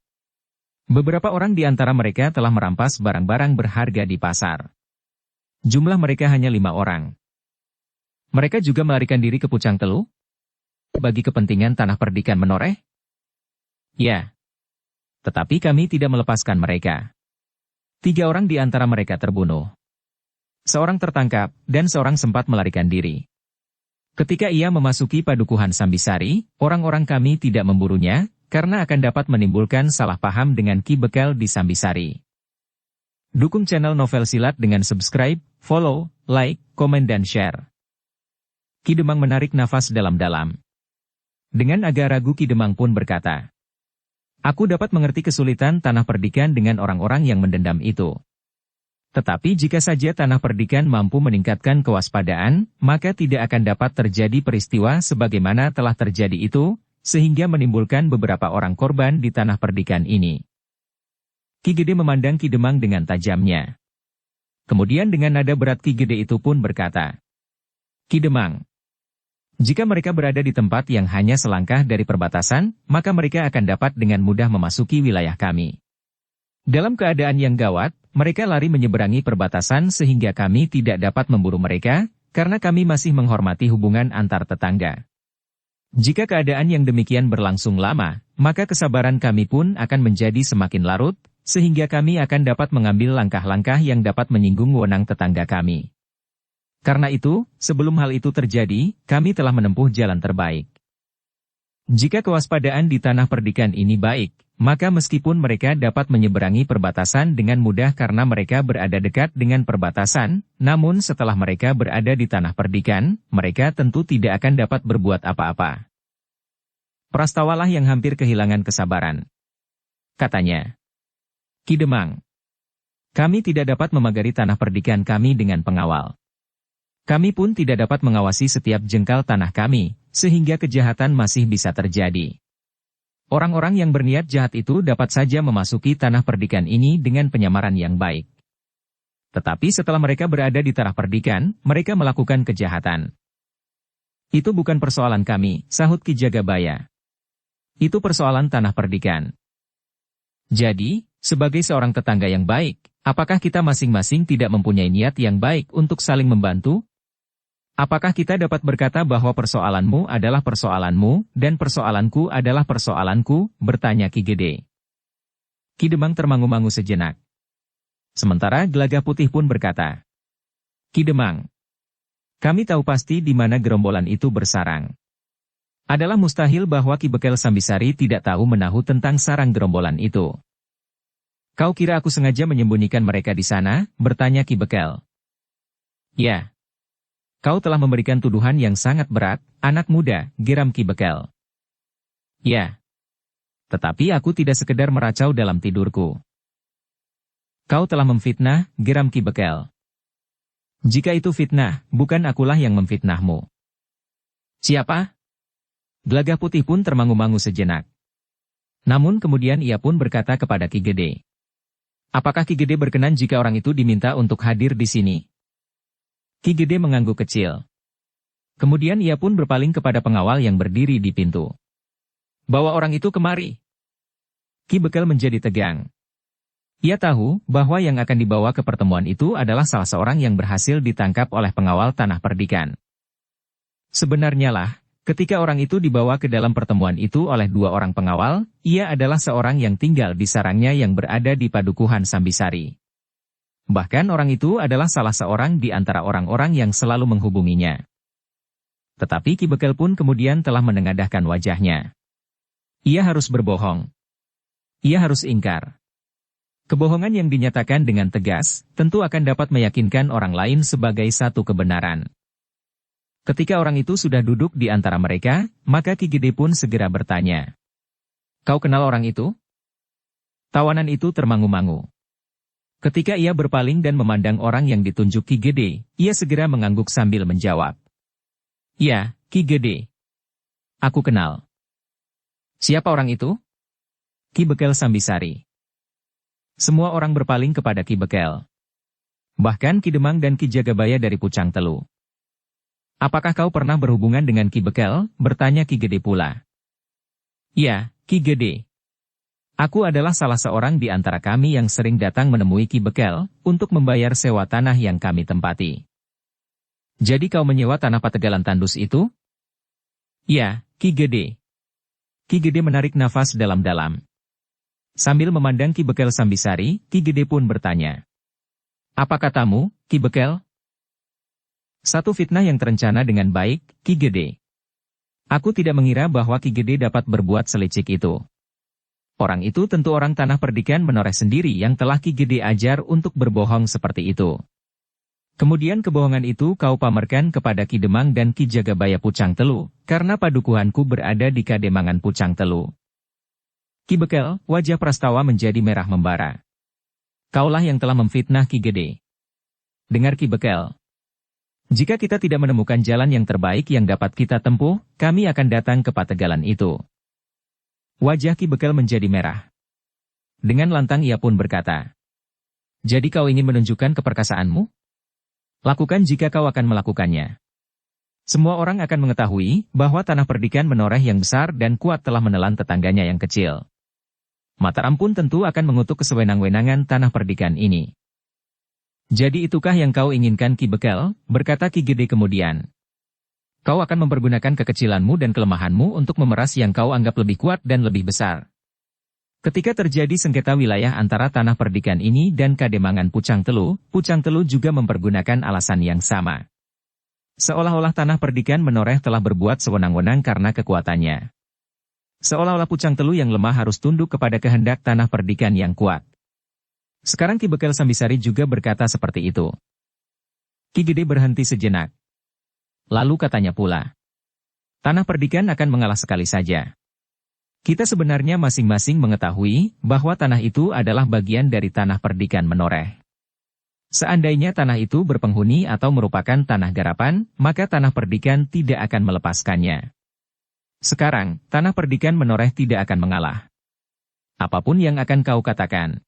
Beberapa orang di antara mereka telah merampas barang-barang berharga di pasar. Jumlah mereka hanya 5 orang. Mereka juga melarikan diri ke Pucang Telu? Bagi kepentingan tanah perdikan menoreh?" "Ya. Tetapi kami tidak melepaskan mereka. 3 orang di antara mereka terbunuh. Seorang tertangkap, dan seorang sempat melarikan diri. Ketika ia memasuki padukuhan Sambisari, orang-orang kami tidak memburunya, karena akan dapat menimbulkan salah paham dengan Ki Bekel di Sambisari." Dukung channel Novel Silat dengan subscribe, follow, like, komen dan share. Ki Demang menarik nafas dalam-dalam. Dengan agak ragu Ki Demang pun berkata, "Aku dapat mengerti kesulitan tanah perdikan dengan orang-orang yang mendendam itu. Tetapi jika saja tanah perdikan mampu meningkatkan kewaspadaan, maka tidak akan dapat terjadi peristiwa sebagaimana telah terjadi itu, sehingga menimbulkan beberapa orang korban di tanah perdikan ini." Ki Gede memandang Ki Demang dengan tajamnya. Kemudian dengan nada berat Ki Gede itu pun berkata, "Ki Demang, jika mereka berada di tempat yang hanya selangkah dari perbatasan, maka mereka akan dapat dengan mudah memasuki wilayah kami. Dalam keadaan yang gawat, mereka lari menyeberangi perbatasan sehingga kami tidak dapat memburu mereka, karena kami masih menghormati hubungan antar tetangga. Jika keadaan yang demikian berlangsung lama, maka kesabaran kami pun akan menjadi semakin larut, sehingga kami akan dapat mengambil langkah-langkah yang dapat menyinggung wewenang tetangga kami. Karena itu, sebelum hal itu terjadi, kami telah menempuh jalan terbaik. Jika kewaspadaan di tanah perdikan ini baik, maka meskipun mereka dapat menyeberangi perbatasan dengan mudah karena mereka berada dekat dengan perbatasan, namun setelah mereka berada di tanah perdikan, mereka tentu tidak akan dapat berbuat apa-apa. Prastawalah yang hampir kehilangan kesabaran. Katanya, Ki Demang, kami tidak dapat memagari tanah perdikan kami dengan pengawal. Kami pun tidak dapat mengawasi setiap jengkal tanah kami, sehingga kejahatan masih bisa terjadi. Orang-orang yang berniat jahat itu dapat saja memasuki tanah perdikan ini dengan penyamaran yang baik. Tetapi setelah mereka berada di tanah perdikan, mereka melakukan kejahatan. Itu bukan persoalan kami, sahut Ki Jagabaya. Itu persoalan tanah perdikan. Jadi, sebagai seorang tetangga yang baik, apakah kita masing-masing tidak mempunyai niat yang baik untuk saling membantu? Apakah kita dapat berkata bahwa persoalanmu adalah persoalanmu, dan persoalanku adalah persoalanku, bertanya Ki Gede. Ki Demang termangu-mangu sejenak. Sementara Gelagah Putih pun berkata, Ki Demang, kami tahu pasti di mana gerombolan itu bersarang. Adalah mustahil bahwa Ki Bekel Sambisari tidak tahu menahu tentang sarang gerombolan itu. Kau kira aku sengaja menyembunyikan mereka di sana? Bertanya Ki Bekel. Ya. Kau telah memberikan tuduhan yang sangat berat, anak muda, geram Ki Bekel. Ya. Tetapi aku tidak sekedar meracau dalam tidurku. Kau telah memfitnah, geram Ki Bekel. Jika itu fitnah, bukan akulah yang memfitnahmu. Siapa? Gelagah Putih pun termangu-mangu sejenak. Namun kemudian ia pun berkata kepada Ki Gede. Apakah Ki Gede berkenan jika orang itu diminta untuk hadir di sini? Ki Gede mengangguk kecil. Kemudian ia pun berpaling kepada pengawal yang berdiri di pintu. Bawa orang itu kemari. Ki Bekel menjadi tegang. Ia tahu bahwa yang akan dibawa ke pertemuan itu adalah salah seorang yang berhasil ditangkap oleh pengawal tanah perdikan. Sebenarnya lah, ketika orang itu dibawa ke dalam pertemuan itu oleh dua orang pengawal, ia adalah seorang yang tinggal di sarangnya yang berada di Padukuhan Sambisari. Bahkan orang itu adalah salah seorang di antara orang-orang yang selalu menghubunginya. Tetapi Ki Bekel pun kemudian telah menengadahkan wajahnya. Ia harus berbohong. Ia harus ingkar. Kebohongan yang dinyatakan dengan tegas, tentu akan dapat meyakinkan orang lain sebagai satu kebenaran. Ketika orang itu sudah duduk di antara mereka, maka Ki Gede pun segera bertanya. Kau kenal orang itu? Tawanan itu termangu-mangu. Ketika ia berpaling dan memandang orang yang ditunjuk Ki Gede, ia segera mengangguk sambil menjawab. Ya, Ki Gede. Aku kenal. Siapa orang itu? Ki Bekel Sambisari. Semua orang berpaling kepada Ki Bekel. Bahkan Ki Demang dan Ki Jagabaya dari Pucang Telu. Apakah kau pernah berhubungan dengan Ki Bekel? Bertanya Ki Gede pula. Ya, Ki Gede. Aku adalah salah seorang di antara kami yang sering datang menemui Ki Bekel, untuk membayar sewa tanah yang kami tempati. Jadi kau menyewa tanah Pategalan Tandus itu? Ya, Ki Gede. Ki Gede menarik nafas dalam-dalam. Sambil memandang Ki Bekel Sambisari, Ki Gede pun bertanya. Apa katamu, Ki Bekel? Satu fitnah yang terencana dengan baik, Ki Gede. Aku tidak mengira bahwa Ki Gede dapat berbuat selicik itu. Orang itu tentu orang tanah perdikan menoreh sendiri yang telah Ki Gede ajar untuk berbohong seperti itu. Kemudian kebohongan itu kau pamerkan kepada Ki Demang dan Ki Jagabaya Pucang Telu, karena padukuhanku berada di Kademangan Pucang Telu. Ki Bekel, wajah Prastawa menjadi merah membara. Kaulah yang telah memfitnah Ki Gede. Dengar Ki Bekel. Jika kita tidak menemukan jalan yang terbaik yang dapat kita tempuh, kami akan datang ke Pategalan itu. Wajah Ki Bekel menjadi merah. Dengan lantang ia pun berkata. Jadi kau ingin menunjukkan keperkasaanmu? Lakukan jika kau akan melakukannya. Semua orang akan mengetahui bahwa tanah perdikan menoreh yang besar dan kuat telah menelan tetangganya yang kecil. Mataram pun tentu akan mengutuk kesewenang-wenangan tanah perdikan ini. Jadi itukah yang kau inginkan Ki Bekel? Berkata Ki Gede kemudian. Kau akan mempergunakan kekecilanmu dan kelemahanmu untuk memeras yang kau anggap lebih kuat dan lebih besar. Ketika terjadi sengketa wilayah antara tanah perdikan ini dan Kademangan Pucang Telu juga mempergunakan alasan yang sama. Seolah-olah tanah perdikan menoreh telah berbuat sewenang-wenang karena kekuatannya. Seolah-olah Pucang Telu yang lemah harus tunduk kepada kehendak tanah perdikan yang kuat. Sekarang Ki Bekel Sambisari juga berkata seperti itu. Ki Gede berhenti sejenak. Lalu katanya pula. Tanah perdikan akan mengalah sekali saja. Kita sebenarnya masing-masing mengetahui bahwa tanah itu adalah bagian dari tanah perdikan menoreh. Seandainya tanah itu berpenghuni atau merupakan tanah garapan, maka tanah perdikan tidak akan melepaskannya. Sekarang, tanah perdikan menoreh tidak akan mengalah. Apapun yang akan kau katakan.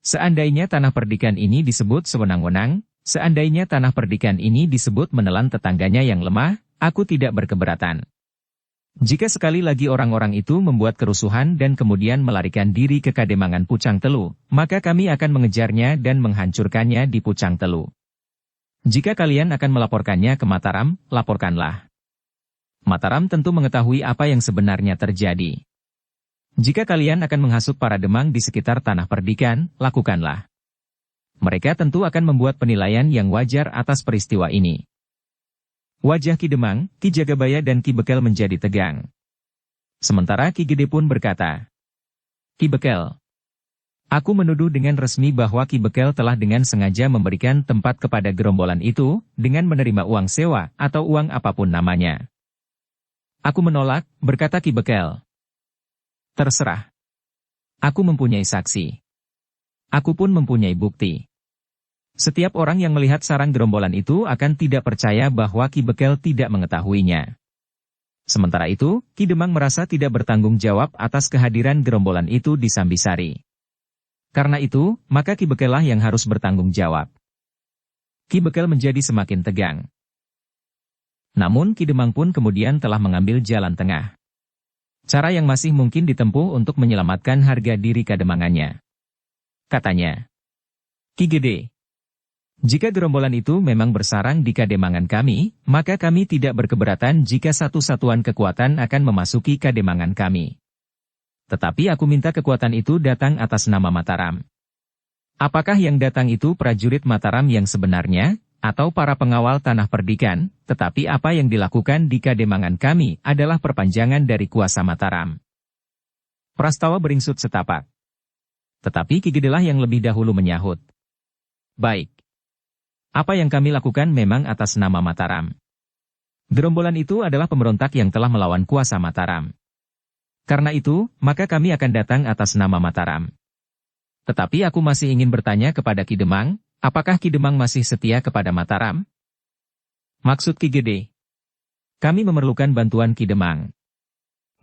Seandainya tanah perdikan ini disebut sewenang-wenang, seandainya tanah perdikan ini disebut menelan tetangganya yang lemah, aku tidak berkeberatan. Jika sekali lagi orang-orang itu membuat kerusuhan dan kemudian melarikan diri ke Kademangan Pucang Telu, maka kami akan mengejarnya dan menghancurkannya di Pucang Telu. Jika kalian akan melaporkannya ke Mataram, laporkanlah. Mataram tentu mengetahui apa yang sebenarnya terjadi. Jika kalian akan menghasut para demang di sekitar tanah perdikan, lakukanlah. Mereka tentu akan membuat penilaian yang wajar atas peristiwa ini. Wajah Ki Demang, Ki Jagabaya dan Ki Bekel menjadi tegang. Sementara Ki Gede pun berkata, Ki Bekel, aku menuduh dengan resmi bahwa Ki Bekel telah dengan sengaja memberikan tempat kepada gerombolan itu, dengan menerima uang sewa, atau uang apapun namanya. Aku menolak, berkata Ki Bekel. Terserah. Aku mempunyai saksi. Aku pun mempunyai bukti. Setiap orang yang melihat sarang gerombolan itu akan tidak percaya bahwa Ki Bekel tidak mengetahuinya. Sementara itu, Ki Demang merasa tidak bertanggung jawab atas kehadiran gerombolan itu di Sambisari. Karena itu, maka Ki Bekel lah yang harus bertanggung jawab. Ki Bekel menjadi semakin tegang. Namun Ki Demang pun kemudian telah mengambil jalan tengah. Cara yang masih mungkin ditempuh untuk menyelamatkan harga diri kademangannya. Katanya, Ki Gede, jika gerombolan itu memang bersarang di kademangan kami, maka kami tidak berkeberatan jika satu satuan kekuatan akan memasuki kademangan kami. Tetapi aku minta kekuatan itu datang atas nama Mataram. Apakah yang datang itu prajurit Mataram yang sebenarnya, atau para pengawal tanah perdikan, tetapi apa yang dilakukan di kademangan kami adalah perpanjangan dari kuasa Mataram. Prastawa beringsut setapak. Tetapi Ki Gede lah yang lebih dahulu menyahut. Baik. Apa yang kami lakukan memang atas nama Mataram. Gerombolan itu adalah pemberontak yang telah melawan kuasa Mataram. Karena itu, maka kami akan datang atas nama Mataram. Tetapi aku masih ingin bertanya kepada Ki Demang, apakah Ki Demang masih setia kepada Mataram? Maksud Ki Gede, kami memerlukan bantuan Ki Demang.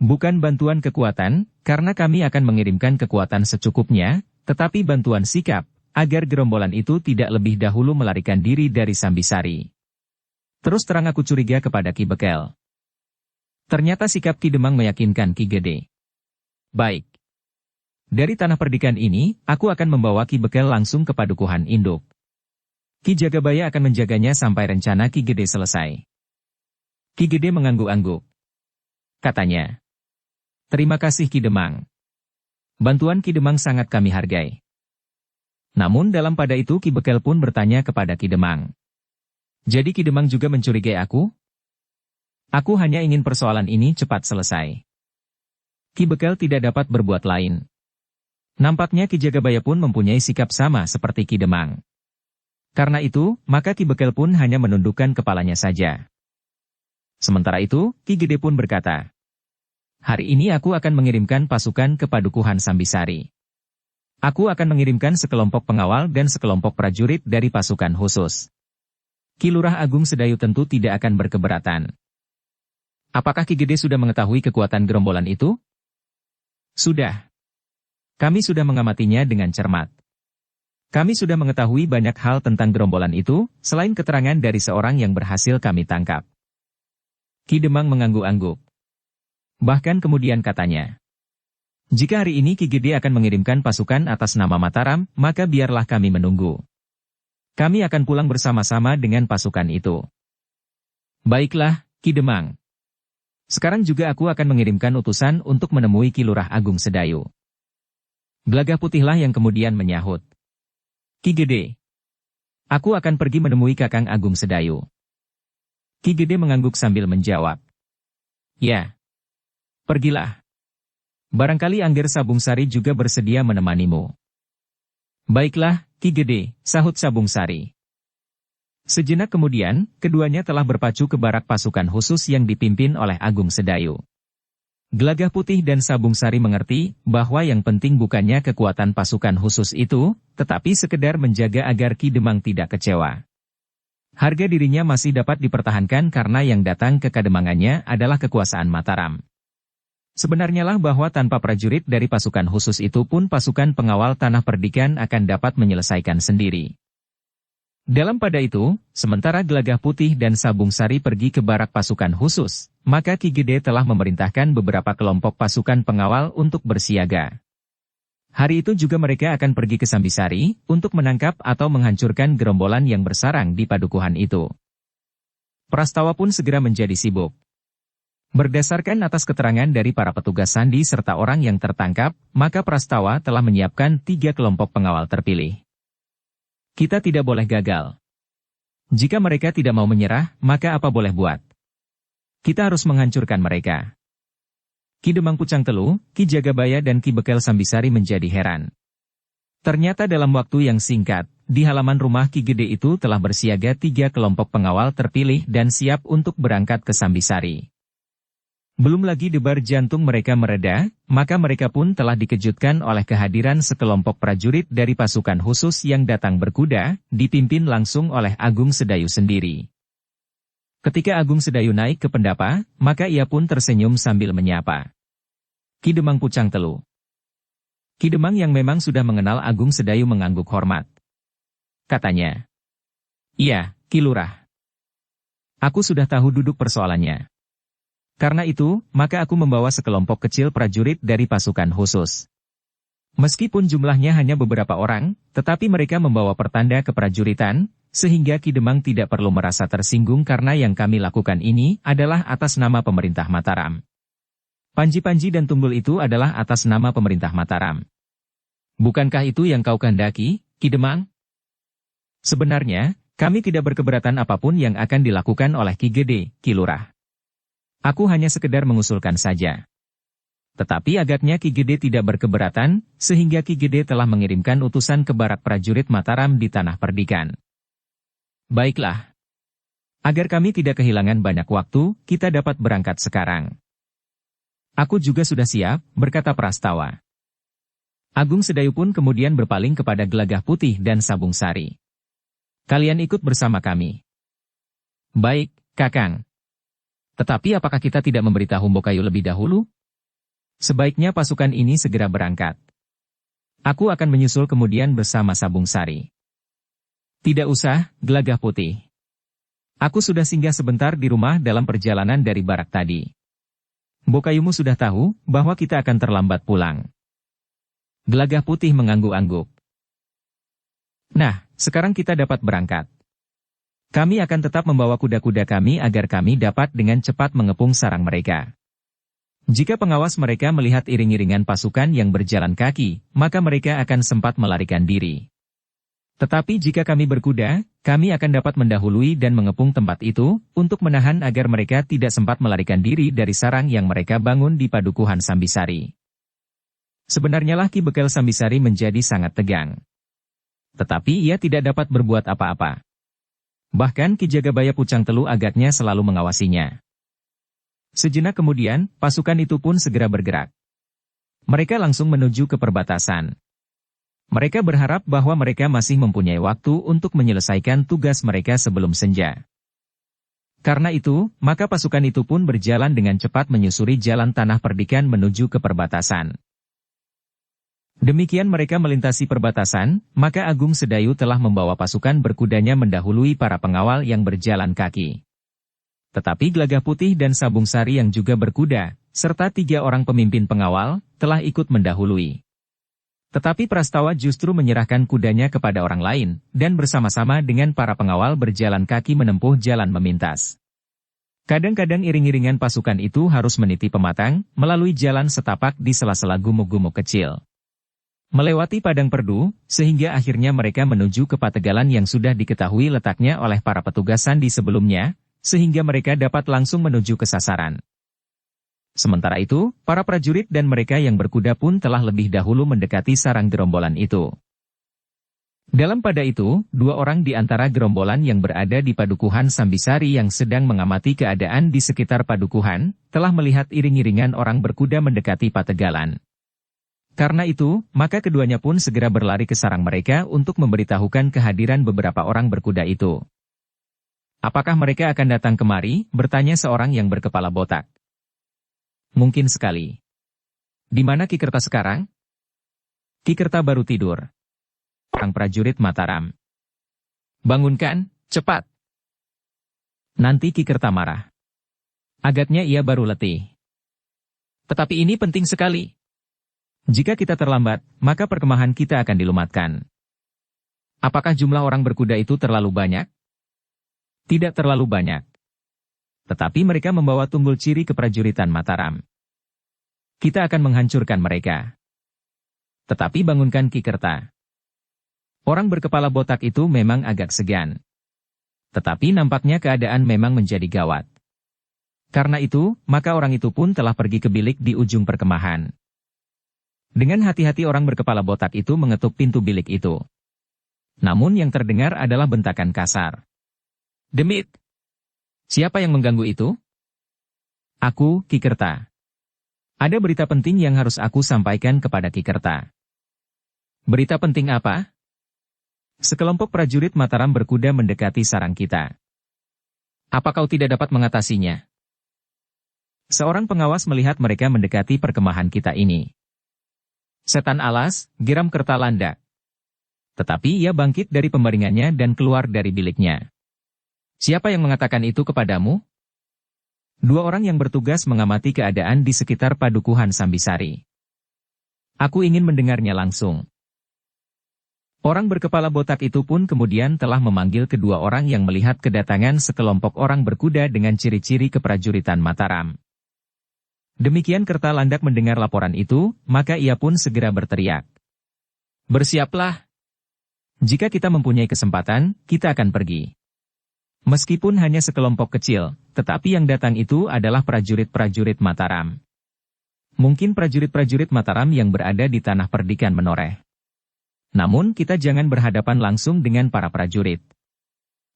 Bukan bantuan kekuatan, karena kami akan mengirimkan kekuatan secukupnya, tetapi bantuan sikap, agar gerombolan itu tidak lebih dahulu melarikan diri dari Sambisari. Terus terang aku curiga kepada Ki Bekel. Ternyata sikap Ki Demang meyakinkan Ki Gede. Baik. Dari tanah perdikan ini, aku akan membawa Ki Bekel langsung ke Padukuhan Induk. Ki Jagabaya akan menjaganya sampai rencana Ki Gede selesai. Ki Gede mengangguk-angguk. Katanya, terima kasih Ki Demang. Bantuan Ki Demang sangat kami hargai. Namun dalam pada itu Ki Bekel pun bertanya kepada Ki Demang. Jadi Ki Demang juga mencurigai aku? Aku hanya ingin persoalan ini cepat selesai. Ki Bekel tidak dapat berbuat lain. Nampaknya Ki Jagabaya pun mempunyai sikap sama seperti Ki Demang. Karena itu, maka Ki Bekel pun hanya menundukkan kepalanya saja. Sementara itu, Ki Gede pun berkata, hari ini aku akan mengirimkan pasukan ke Padukuhan Sambisari. Aku akan mengirimkan sekelompok pengawal dan sekelompok prajurit dari pasukan khusus. Ki Lurah Agung Sedayu tentu tidak akan berkeberatan. Apakah Ki Gede sudah mengetahui kekuatan gerombolan itu? Sudah. Kami sudah mengamatinya dengan cermat. Kami sudah mengetahui banyak hal tentang gerombolan itu, selain keterangan dari seorang yang berhasil kami tangkap. Ki Demang mengangguk-angguk. Bahkan kemudian katanya, jika hari ini Ki Gede akan mengirimkan pasukan atas nama Mataram, maka biarlah kami menunggu. Kami akan pulang bersama-sama dengan pasukan itu. Baiklah, Ki Demang. Sekarang juga aku akan mengirimkan utusan untuk menemui Ki Lurah Agung Sedayu. Gelagah Putihlah yang kemudian menyahut. Ki Gede, aku akan pergi menemui Kakang Agung Sedayu. Ki Gede mengangguk sambil menjawab. Ya. Pergilah. Barangkali Angger Sabung Sari juga bersedia menemanimu. Baiklah, Ki Gede, sahut Sabung Sari. Sejenak kemudian, keduanya telah berpacu ke barak pasukan khusus yang dipimpin oleh Agung Sedayu. Gelagah Putih dan Sabung Sari mengerti bahwa yang penting bukannya kekuatan pasukan khusus itu, tetapi sekedar menjaga agar Ki Demang tidak kecewa. Harga dirinya masih dapat dipertahankan karena yang datang ke kademangannya adalah kekuasaan Mataram. Sebenarnya lah bahwa tanpa prajurit dari pasukan khusus itu pun pasukan pengawal Tanah Perdikan akan dapat menyelesaikan sendiri. Dalam pada itu, sementara Gelagah Putih dan Sabung Sari pergi ke barak pasukan khusus, maka Ki Gede telah memerintahkan beberapa kelompok pasukan pengawal untuk bersiaga. Hari itu juga mereka akan pergi ke Sambisari, untuk menangkap atau menghancurkan gerombolan yang bersarang di padukuhan itu. Prastawa pun segera menjadi sibuk. Berdasarkan atas keterangan dari para petugas sandi serta orang yang tertangkap, maka Prastawa telah menyiapkan 3 kelompok pengawal terpilih. Kita tidak boleh gagal. Jika mereka tidak mau menyerah, maka apa boleh buat? Kita harus menghancurkan mereka. Ki Demang Pucang Telu, Ki Jagabaya dan Ki Bekel Sambisari menjadi heran. Ternyata dalam waktu yang singkat, di halaman rumah Ki Gede itu telah bersiaga 3 kelompok pengawal terpilih dan siap untuk berangkat ke Sambisari. Belum lagi debar jantung mereka mereda, maka mereka pun telah dikejutkan oleh kehadiran sekelompok prajurit dari pasukan khusus yang datang berkuda, dipimpin langsung oleh Agung Sedayu sendiri. Ketika Agung Sedayu naik ke pendapa, maka ia pun tersenyum sambil menyapa. Ki Demang Pucang Telu. Ki Demang yang memang sudah mengenal Agung Sedayu mengangguk hormat. Katanya. Iya, Ki Lurah. Aku sudah tahu duduk persoalannya. Karena itu, maka aku membawa sekelompok kecil prajurit dari pasukan khusus. Meskipun jumlahnya hanya beberapa orang, tetapi mereka membawa pertanda keprajuritan, sehingga Ki Demang tidak perlu merasa tersinggung karena yang kami lakukan ini adalah atas nama pemerintah Mataram. Panji-panji dan tunggul itu adalah atas nama pemerintah Mataram. Bukankah itu yang kau kehendaki, Ki Demang? Sebenarnya, kami tidak berkeberatan apapun yang akan dilakukan oleh Ki Gede, Ki Lurah. Aku hanya sekedar mengusulkan saja. Tetapi agaknya Ki Gede tidak berkeberatan, sehingga Ki Gede telah mengirimkan utusan ke barak prajurit Mataram di Tanah Perdikan. Baiklah. Agar kami tidak kehilangan banyak waktu, kita dapat berangkat sekarang. Aku juga sudah siap, berkata Prastawa. Agung Sedayu pun kemudian berpaling kepada Gelagah Putih dan Sabung Sari. Kalian ikut bersama kami. Baik, Kakang. Tetapi apakah kita tidak memberitahu Mbokayu lebih dahulu? Sebaiknya pasukan ini segera berangkat. Aku akan menyusul kemudian bersama Sabung Sari. Tidak usah, Gelagah Putih. Aku sudah singgah sebentar di rumah dalam perjalanan dari barak tadi. Mbokayumu sudah tahu bahwa kita akan terlambat pulang. Gelagah Putih mengangguk-angguk. Nah, sekarang kita dapat berangkat. Kami akan tetap membawa kuda-kuda kami agar kami dapat dengan cepat mengepung sarang mereka. Jika pengawas mereka melihat iring-iringan pasukan yang berjalan kaki, maka mereka akan sempat melarikan diri. Tetapi jika kami berkuda, kami akan dapat mendahului dan mengepung tempat itu, untuk menahan agar mereka tidak sempat melarikan diri dari sarang yang mereka bangun di padukuhan Sambisari. Sebenarnya lah Ki Bekel Sambisari menjadi sangat tegang. Tetapi ia tidak dapat berbuat apa-apa. Bahkan Ki Jagabaya Pucang Telu agaknya selalu mengawasinya. Sejenak kemudian, pasukan itu pun segera bergerak. Mereka langsung menuju ke perbatasan. Mereka berharap bahwa mereka masih mempunyai waktu untuk menyelesaikan tugas mereka sebelum senja. Karena itu, maka pasukan itu pun berjalan dengan cepat menyusuri jalan Tanah Perdikan menuju ke perbatasan. Demikian mereka melintasi perbatasan, maka Agung Sedayu telah membawa pasukan berkudanya mendahului para pengawal yang berjalan kaki. Tetapi Gelagah Putih dan Sabung Sari yang juga berkuda, serta 3 orang pemimpin pengawal, telah ikut mendahului. Tetapi Prastawa justru menyerahkan kudanya kepada orang lain, dan bersama-sama dengan para pengawal berjalan kaki menempuh jalan memintas. Kadang-kadang iring-iringan pasukan itu harus meniti pematang, melalui jalan setapak di sela-sela gumuk-gumuk kecil. Melewati padang perdu, sehingga akhirnya mereka menuju ke pategalan yang sudah diketahui letaknya oleh para petugas sandi sebelumnya, sehingga mereka dapat langsung menuju ke sasaran. Sementara itu, para prajurit dan mereka yang berkuda pun telah lebih dahulu mendekati sarang gerombolan itu. Dalam pada itu, dua orang di antara gerombolan yang berada di Padukuhan Sambisari yang sedang mengamati keadaan di sekitar Padukuhan, telah melihat iring-iringan orang berkuda mendekati Pategalan. Karena itu, maka keduanya pun segera berlari ke sarang mereka untuk memberitahukan kehadiran beberapa orang berkuda itu. "Apakah mereka akan datang kemari?" bertanya seorang yang berkepala botak. "Mungkin sekali." "Di mana Ki Kerta sekarang?" "Ki Kerta baru tidur." Orang prajurit Mataram. "Bangunkan, cepat. Nanti Ki Kerta marah. Agaknya ia baru letih. Tetapi ini penting sekali. Jika kita terlambat, maka perkemahan kita akan dilumatkan." "Apakah jumlah orang berkuda itu terlalu banyak?" "Tidak terlalu banyak. Tetapi mereka membawa tunggul ciri keprajuritan Mataram. Kita akan menghancurkan mereka. Tetapi bangunkan Ki Kerta." Orang berkepala botak itu memang agak segan. Tetapi nampaknya keadaan memang menjadi gawat. Karena itu, maka orang itu pun telah pergi ke bilik di ujung perkemahan. Dengan hati-hati orang berkepala botak itu mengetuk pintu bilik itu. Namun yang terdengar adalah bentakan kasar. "Demit! Siapa yang mengganggu itu?" "Aku, Ki Kerta. Ada berita penting yang harus aku sampaikan kepada Ki Kerta." "Berita penting apa?" "Sekelompok prajurit Mataram berkuda mendekati sarang kita. Apa kau tidak dapat mengatasinya?" Seorang pengawas melihat mereka mendekati perkemahan kita ini. "Setan alas," geram Kertalandak. Tetapi ia bangkit dari pembaringannya dan keluar dari biliknya. "Siapa yang mengatakan itu kepadamu?" "Dua orang yang bertugas mengamati keadaan di sekitar Padukuhan Sambisari. Aku ingin mendengarnya langsung." Orang berkepala botak itu pun kemudian telah memanggil kedua orang yang melihat kedatangan sekelompok orang berkuda dengan ciri-ciri keprajuritan Mataram. Demikian Kertalandak mendengar laporan itu, maka ia pun segera berteriak. "Bersiaplah! Jika kita mempunyai kesempatan, kita akan pergi. Meskipun hanya sekelompok kecil, tetapi yang datang itu adalah prajurit-prajurit Mataram. Mungkin prajurit-prajurit Mataram yang berada di tanah perdikan menoreh. Namun kita jangan berhadapan langsung dengan para prajurit.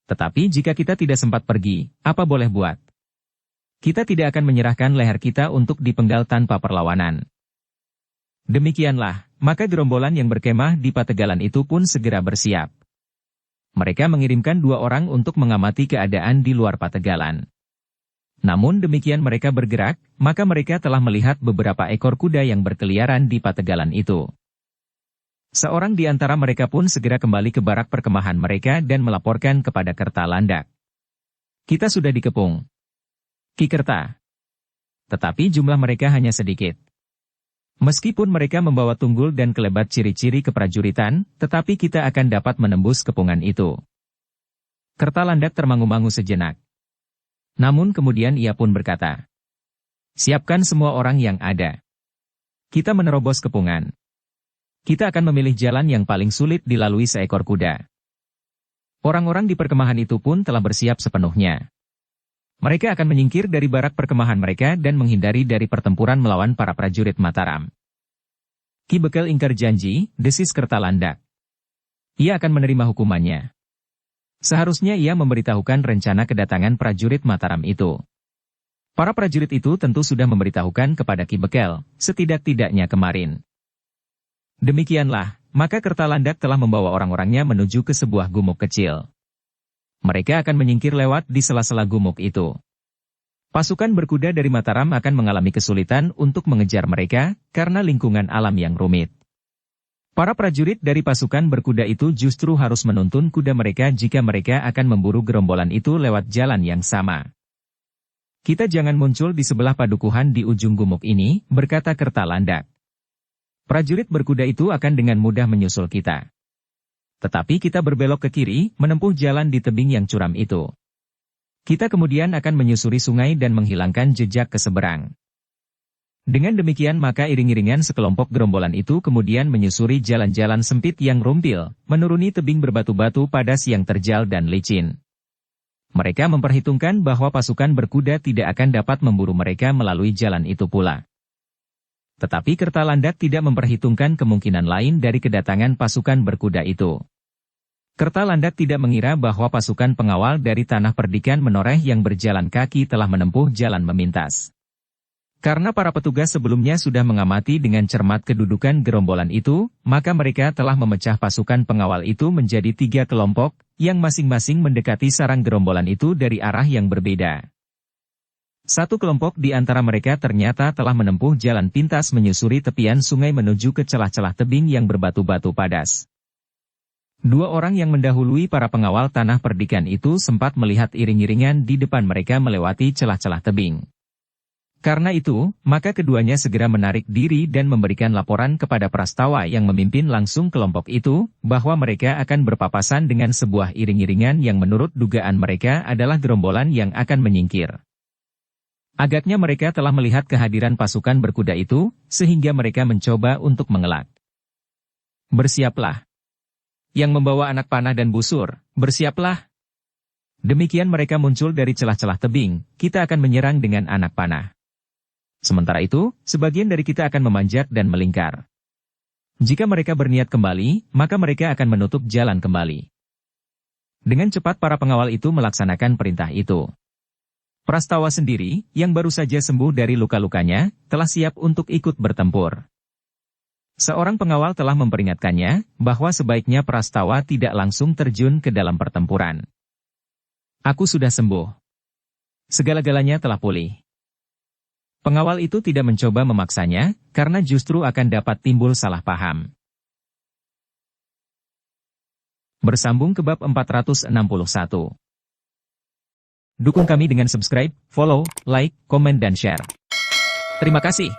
Tetapi jika kita tidak sempat pergi, apa boleh buat? Kita tidak akan menyerahkan leher kita untuk dipenggal tanpa perlawanan." Demikianlah, maka gerombolan yang berkemah di Pategalan itu pun segera bersiap. Mereka mengirimkan dua orang untuk mengamati keadaan di luar Pategalan. Namun demikian mereka bergerak, maka mereka telah melihat beberapa ekor kuda yang berkeliaran di Pategalan itu. Seorang di antara mereka pun segera kembali ke barak perkemahan mereka dan melaporkan kepada Kertalandak. "Kita sudah dikepung, Ki Kerta. Tetapi jumlah mereka hanya sedikit. Meskipun mereka membawa tunggul dan kelebat ciri-ciri keprajuritan, tetapi kita akan dapat menembus kepungan itu." Kertalandak termangu-mangu sejenak. Namun kemudian ia pun berkata, "Siapkan semua orang yang ada. Kita menerobos kepungan. Kita akan memilih jalan yang paling sulit dilalui seekor kuda." Orang-orang di perkemahan itu pun telah bersiap sepenuhnya. Mereka akan menyingkir dari barak perkemahan mereka dan menghindari dari pertempuran melawan para prajurit Mataram. "Ki Bekel ingkar janji," desis Kertalandak. "Ia akan menerima hukumannya. Seharusnya ia memberitahukan rencana kedatangan prajurit Mataram itu. Para prajurit itu tentu sudah memberitahukan kepada Ki Bekel, setidak-tidaknya kemarin." Demikianlah, maka Kertalandak telah membawa orang-orangnya menuju ke sebuah gumuk kecil. Mereka akan menyingkir lewat di sela-sela gumuk itu. Pasukan berkuda dari Mataram akan mengalami kesulitan untuk mengejar mereka, karena lingkungan alam yang rumit. Para prajurit dari pasukan berkuda itu justru harus menuntun kuda mereka jika mereka akan memburu gerombolan itu lewat jalan yang sama. "Kita jangan muncul di sebelah padukuhan di ujung gumuk ini," berkata Kertalandak. "Prajurit berkuda itu akan dengan mudah menyusul kita. Tetapi kita berbelok ke kiri, menempuh jalan di tebing yang curam itu. Kita kemudian akan menyusuri sungai dan menghilangkan jejak ke seberang." Dengan demikian maka iring-iringan sekelompok gerombolan itu kemudian menyusuri jalan-jalan sempit yang rumpil, menuruni tebing berbatu-batu padas yang terjal dan licin. Mereka memperhitungkan bahwa pasukan berkuda tidak akan dapat memburu mereka melalui jalan itu pula. Tetapi Kertalandak tidak memperhitungkan kemungkinan lain dari kedatangan pasukan berkuda itu. Kertalandak tidak mengira bahwa pasukan pengawal dari Tanah Perdikan Menoreh yang berjalan kaki telah menempuh jalan memintas. Karena para petugas sebelumnya sudah mengamati dengan cermat kedudukan gerombolan itu, maka mereka telah memecah pasukan pengawal itu menjadi 3 kelompok, yang masing-masing mendekati sarang gerombolan itu dari arah yang berbeda. Satu kelompok di antara mereka ternyata telah menempuh jalan pintas menyusuri tepian sungai menuju ke celah-celah tebing yang berbatu-batu padas. 2 orang yang mendahului para pengawal Tanah Perdikan itu sempat melihat iring-iringan di depan mereka melewati celah-celah tebing. Karena itu, maka keduanya segera menarik diri dan memberikan laporan kepada Prastawa yang memimpin langsung kelompok itu, bahwa mereka akan berpapasan dengan sebuah iring-iringan yang menurut dugaan mereka adalah gerombolan yang akan menyingkir. Agaknya mereka telah melihat kehadiran pasukan berkuda itu, sehingga mereka mencoba untuk mengelak. Bersiaplah. Yang membawa anak panah dan busur, bersiaplah. Demikian mereka muncul dari celah-celah tebing, kita akan menyerang dengan anak panah. Sementara itu, sebagian dari kita akan memanjat dan melingkar. Jika mereka berniat kembali, maka mereka akan menutup jalan kembali. Dengan cepat para pengawal itu melaksanakan perintah itu. Prastawa sendiri, yang baru saja sembuh dari luka-lukanya, telah siap untuk ikut bertempur. Seorang pengawal telah memperingatkannya, bahwa sebaiknya Prastawa tidak langsung terjun ke dalam pertempuran. Aku sudah sembuh. Segala-galanya telah pulih. Pengawal itu tidak mencoba memaksanya, karena justru akan dapat timbul salah paham. Bersambung ke bab 461. Dukung kami dengan subscribe, follow, like, komen dan share. Terima kasih.